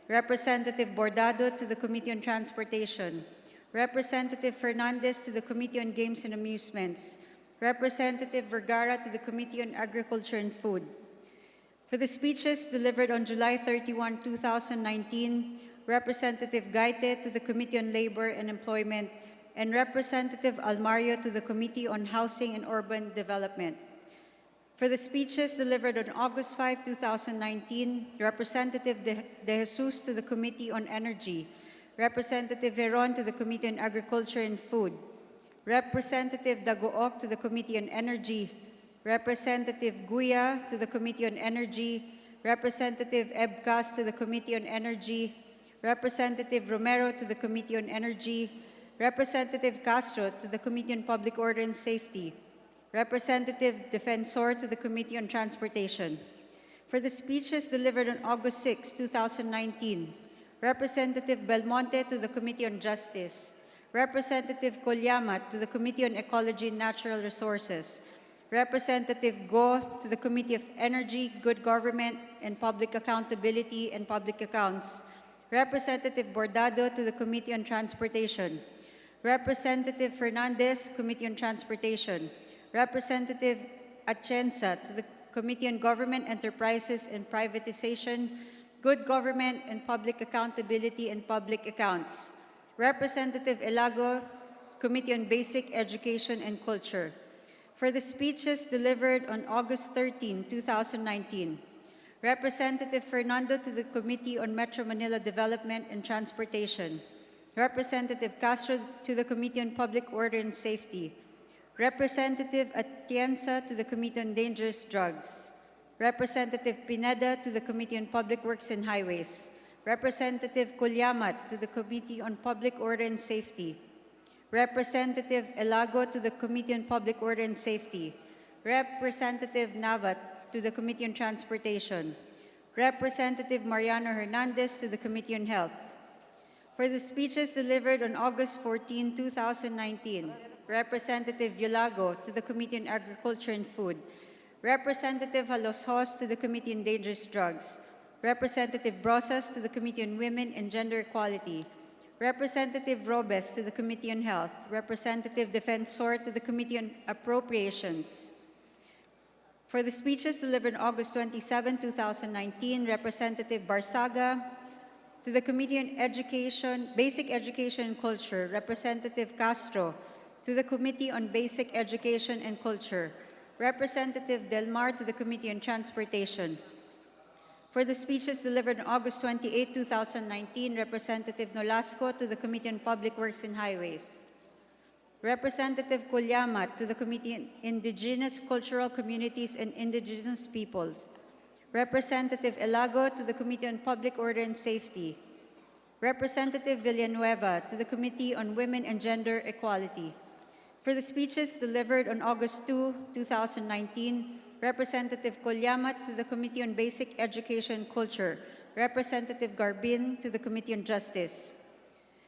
Representative Bordado to the Committee on Transportation, Representative Fernandez to the Committee on Games and Amusements, Representative Vergara to the Committee on Agriculture and Food, For the speeches delivered on July 31, 2019, Representative Gaite to the Committee on Labor and Employment and Representative Almario to the Committee on Housing and Urban Development. For the speeches delivered on August 5, 2019, Representative De Jesus to the Committee on Energy, Representative Veron to the Committee on Agriculture and Food, Representative Dagook to the Committee on Energy, Representative Guya to the Committee on Energy, Representative Ebcas to the Committee on Energy, Representative Romero to the Committee on Energy, Representative Castro to the Committee on Public Order and Safety, Representative Defensor to the Committee on Transportation. For the speeches delivered on August 6, 2019, Representative Belmonte to the Committee on Justice, Representative Colyamat to the Committee on Ecology and Natural Resources, Representative Go to the Committee of Energy, Good Government, and Public Accountability and Public Accounts, Representative Bordado to the Committee on Transportation, Representative Fernandez, Committee on Transportation, Representative Atienza to the Committee on Government Enterprises and Privatization, Good Government and Public Accountability and Public Accounts, Representative Elago, Committee on Basic Education and Culture. For the speeches delivered on August 13, 2019, Representative Fernando to the Committee on Metro Manila Development and Transportation, Representative Castro to the Committee on Public Order and Safety, Representative Atienza to the Committee on Dangerous Drugs, Representative Pineda to the Committee on Public Works and Highways, Representative Colyamat to the Committee on Public Order and Safety, Representative Elago to the Committee on Public Order and Safety, Representative Navat to the Committee on Transportation, Representative Mariano Hernandez to the Committee on Health. For the speeches delivered on August 14, 2019, Representative Yulago to the Committee on Agriculture and Food, Representative Haloshos to the Committee on Dangerous Drugs, Representative Brosas to the Committee on Women and Gender Equality, Representative Robes to the Committee on Health, Representative Defensor to the Committee on Appropriations. For the speeches delivered on August 27, 2019, Representative Barsaga to the Committee on Education, Basic Education and Culture, Representative Castro to the Committee on Basic Education and Culture, Representative Del Mar to the Committee on Transportation. For the speeches delivered on August 28, 2019, Representative Nolasco to the Committee on Public Works and Highways, Representative Colyamat to the Committee on Indigenous Cultural Communities and Indigenous Peoples, Representative Elago to the Committee on Public Order and Safety, Representative Villanueva to the Committee on Women and Gender Equality. For the speeches delivered on August 2, 2019, Representative Colyamat to the Committee on Basic Education and Culture, Representative Garbin to the Committee on Justice.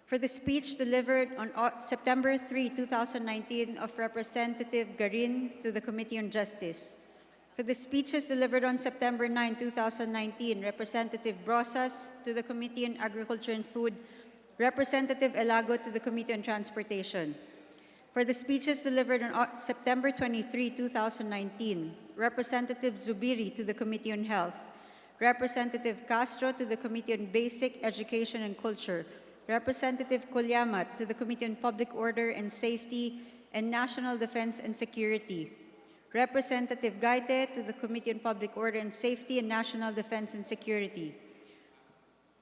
For the speech delivered on September 3, 2019 of Representative Garin to the Committee on Justice. For the speeches delivered on September 9, 2019, Representative Brosas to the Committee on Agriculture and Food, Representative Elago to the Committee on Transportation. For the speeches delivered on September 23, 2019, Representative Zubiri to the Committee on Health, Representative Castro to the Committee on Basic Education and Culture, Representative Colyamat to the Committee on Public Order and Safety and National Defense and Security, Representative Gaite to the Committee on Public Order and Safety and National Defense and Security,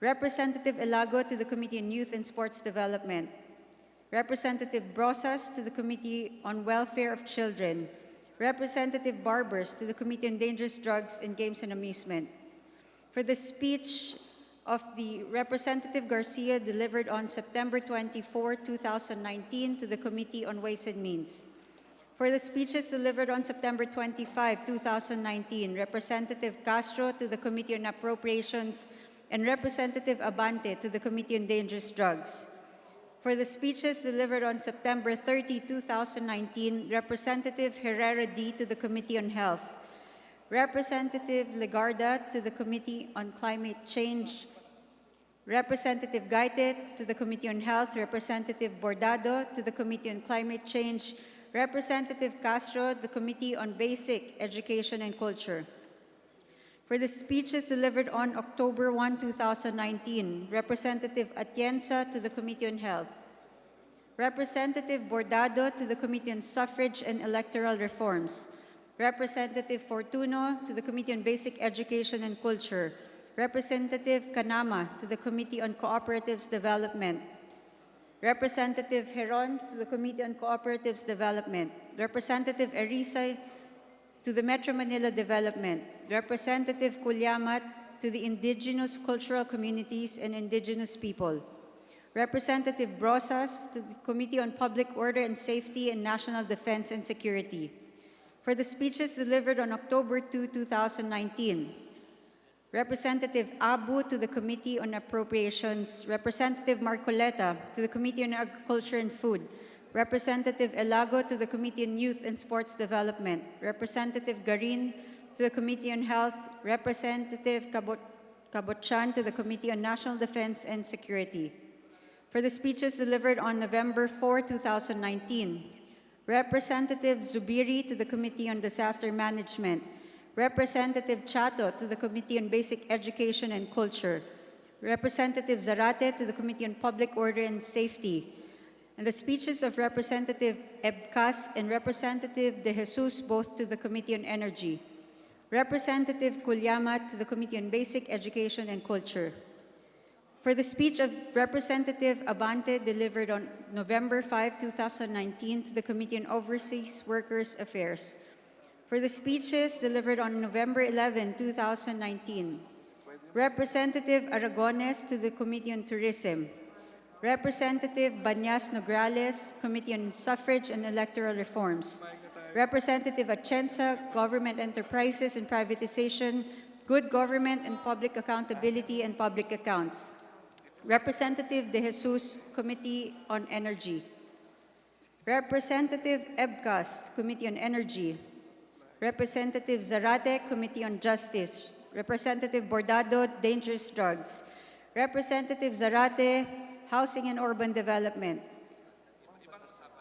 Representative Elago to the Committee on Youth and Sports Development, Representative Brosas to the Committee on Welfare of Children, Representative Barbers to the Committee on Dangerous Drugs and Games and Amusement. For the speech of the Representative Garcia delivered on September 24, 2019 to the Committee on Ways and Means. For the speeches delivered on September 25, 2019, Representative Castro to the Committee on Appropriations and Representative Abante to the Committee on Dangerous Drugs. For the speeches delivered on September 30, 2019, Representative Herrera D. to the Committee on Health, Representative Legarda to the Committee on Climate Change, Representative Gaite to the Committee on Health, Representative Bordado to the Committee on Climate Change, Representative Castro, the Committee on Basic Education and Culture. For the speeches delivered on October 1, 2019, Representative Atienza to the Committee on Health, Representative Bordado to the Committee on Suffrage and Electoral Reforms, Representative Fortuno to the Committee on Basic Education and Culture, Representative Kanama to the Committee on Cooperatives Development, Representative Heron to the Committee on Cooperatives Development, Representative Erisay to the Metro Manila Development, Representative Kulyamat to the Indigenous Cultural Communities and Indigenous People, Representative Brosas to the Committee on Public Order and Safety and National Defense and Security. For the speeches delivered on October 2, 2019, Representative Abu to the Committee on Appropriations, Representative Marcoleta to the Committee on Agriculture and Food, Representative Elago to the Committee on Youth and Sports Development, Representative Garin to the Committee on Health, Representative Cabotchan to the Committee on National Defense and Security. For the speeches delivered on November 4, 2019, Representative Zubiri to the Committee on Disaster Management, Representative Chato to the Committee on Basic Education and Culture, Representative Zarate to the Committee on Public Order and Safety, and the speeches of Representative Ebcas and Representative De Jesus, both to the Committee on Energy, Representative Kulyamat to the Committee on Basic Education and Culture. For the speech of Representative Abante delivered on November 5, 2019 to the Committee on Overseas Workers Affairs. For the speeches delivered on November 11, 2019, Representative Aragones to the Committee on Tourism, Representative Banyas Nograles, Committee on Suffrage and Electoral Reforms, Representative Atienza, Government Enterprises and Privatization, Good Government and Public Accountability and Public Accounts, Representative De Jesus, Committee on Energy, Representative Ebcas, Committee on Energy, Representative Zarate, Committee on Justice, Representative Bordado, Dangerous Drugs, Representative Zarate, Housing and Urban Development,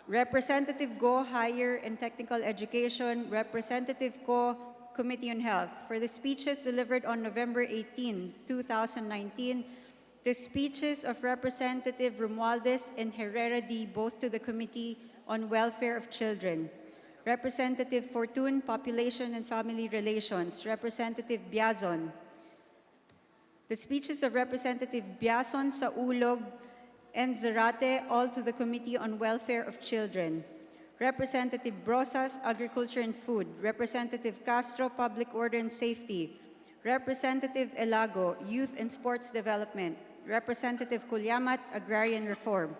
Representative Go, Higher and Technical Education, Representative Ko, Committee on Health. For the speeches delivered on November 18, 2019, the speeches of Representative Romualdez and Herrera D, both to the Committee on Welfare of Children, Representative Fortun, Population and Family Relations, Representative Biazon. The speeches of Representative Biazon, Saulog, and Zarate, all to the Committee on Welfare of Children, Representative Brosas, Agriculture and Food, Representative Castro, Public Order and Safety, Representative Elago, Youth and Sports Development, Representative Kulyamat, Agrarian Reform.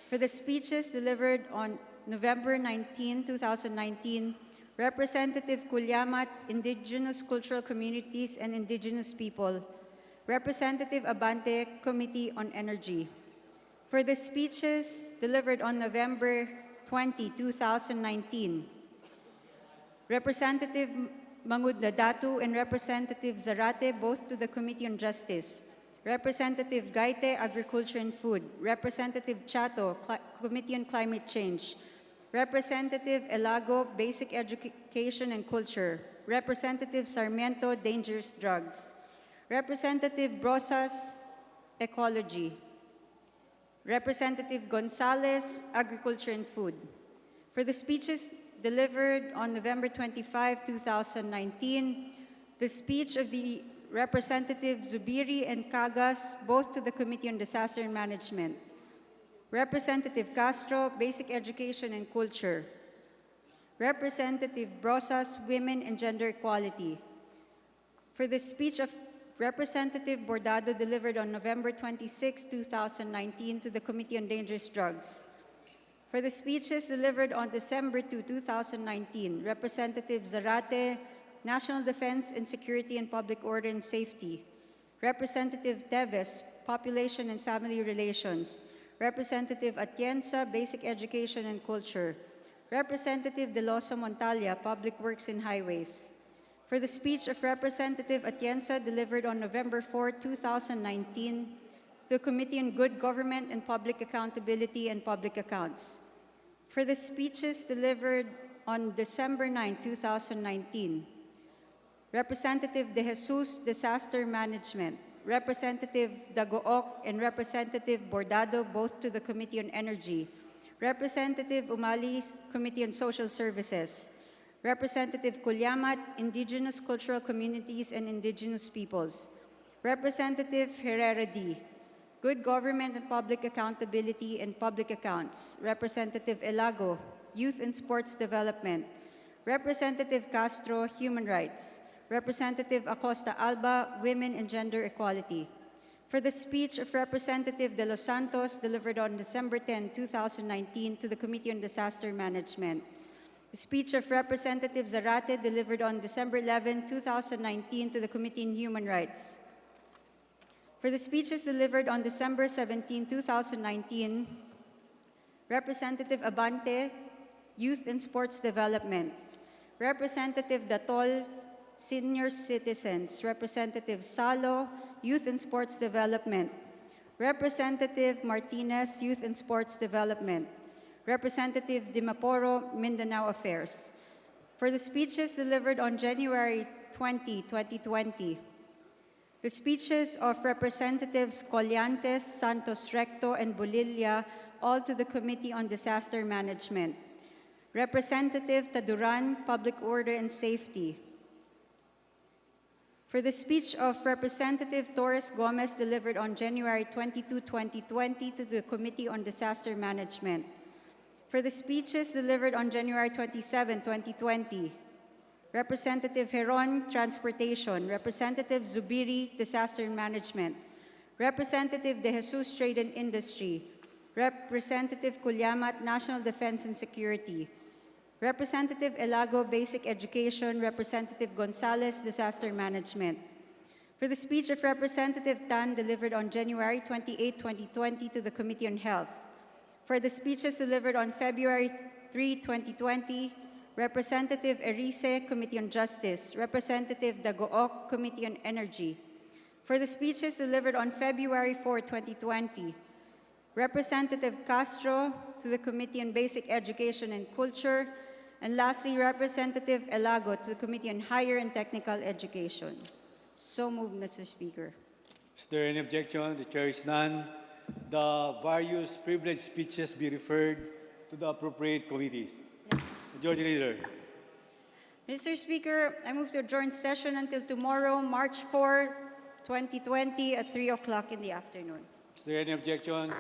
For the speeches delivered on November 19, 2019, Representative Kulyamat, Indigenous Cultural Communities and Indigenous People, Representative Abante, Committee on Energy. For the speeches delivered on November 20, 2019, Representative Mangudadatu and Representative Zarate, both to the Committee on Justice, Representative Gaite, Agriculture and Food, Representative Chato, Committee on Climate Change, Representative Elago, Basic Education and Culture, Representative Sarmiento, Dangerous Drugs, Representative Brosas, Ecology, Representative Gonzalez, Agriculture and Food. For the speeches delivered on November 25, 2019, the speech of the Representative Zubiri and Cagas, both to the Committee on Disaster Management, Representative Castro, Basic Education and Culture, Representative Brosas, Women and Gender Equality. For the speech of Representative Bordado delivered on November 26, 2019 to the Committee on Dangerous Drugs. For the speeches delivered on December 2, 2019, Representative Zarate, National Defense and Security and Public Order and Safety, Representative Teves, Population and Family Relations, Representative Atienza, Basic Education and Culture, Representative Deloso Montalia, Public Works and Highways. For the speech of Representative Atienza delivered on November 4, 2019, the Committee on Good Government and Public Accountability and Public Accounts. For the speeches delivered on December 9, 2019, Representative De Jesus, Disaster Management. Representative Dagook and Representative Bordado, both to the Committee on Energy. Representative Umali, Committee on Social Services. Representative Kulyamat, Indigenous Cultural Communities and Indigenous Peoples. Representative Herrera D., Good Government and Public Accountability and Public Accounts. Representative Elago, Youth and Sports Development. Representative Castro, Human Rights. Representative Acosta Alba, Women and Gender Equality. For the speech of Representative De Los Santos delivered on December 10, 2019 to the Committee on Disaster Management. The speech of Representative Zarate delivered on December 11, 2019 to the Committee on Human Rights. For the speeches delivered on December 17, 2019, Representative Abante, Youth and Sports Development. Representative Datol, Senior Citizens. Representative Salo, Youth and Sports Development. Representative Martinez, Youth and Sports Development. Representative Dimaporo, Mindanao Affairs. For the speeches delivered on January 20, 2020, the speeches of Representatives Collantes, Santos Recto, and Bolilla, all to the Committee on Disaster Management. Representative Taduran, Public Order and Safety. For the speech of Representative Torres Gomez delivered on January 22, 2020 to the Committee on Disaster Management. For the speeches delivered on January 27, 2020, Representative Heron, Transportation. Representative Zubiri, Disaster Management. Representative De Jesus, Trade and Industry. Representative Kulyamat, National Defense and Security. Representative Elago, Basic Education. Representative Gonzalez, Disaster Management. For the speech of Representative Tan delivered on January 28, 2020 to the Committee on Health. For the speeches delivered on February 3, 2020, Representative Erice, Committee on Justice. Representative Dagook, Committee on Energy. For the speeches delivered on February 4, 2020, Representative Castro to the Committee on Basic Education and Culture. And lastly, Representative Elago to the Committee on Higher and Technical Education. So moved, Mr. Speaker. Is there any objection? The chair is none. The various privileged speeches be referred to the appropriate committees. Majority Leader. Mr. Speaker, I move to adjourn session until tomorrow, March 4, 2020 at 3 o'clock in the afternoon. Is there any objection?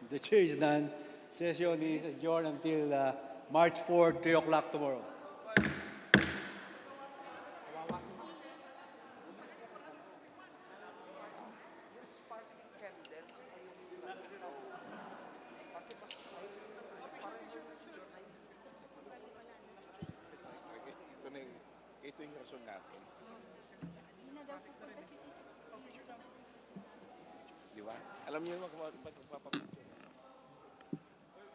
The chair is none. Session is adjourned until March 4, 3 o'clock tomorrow. Ito yung rason natin. Di ba? Alam niyo naman kung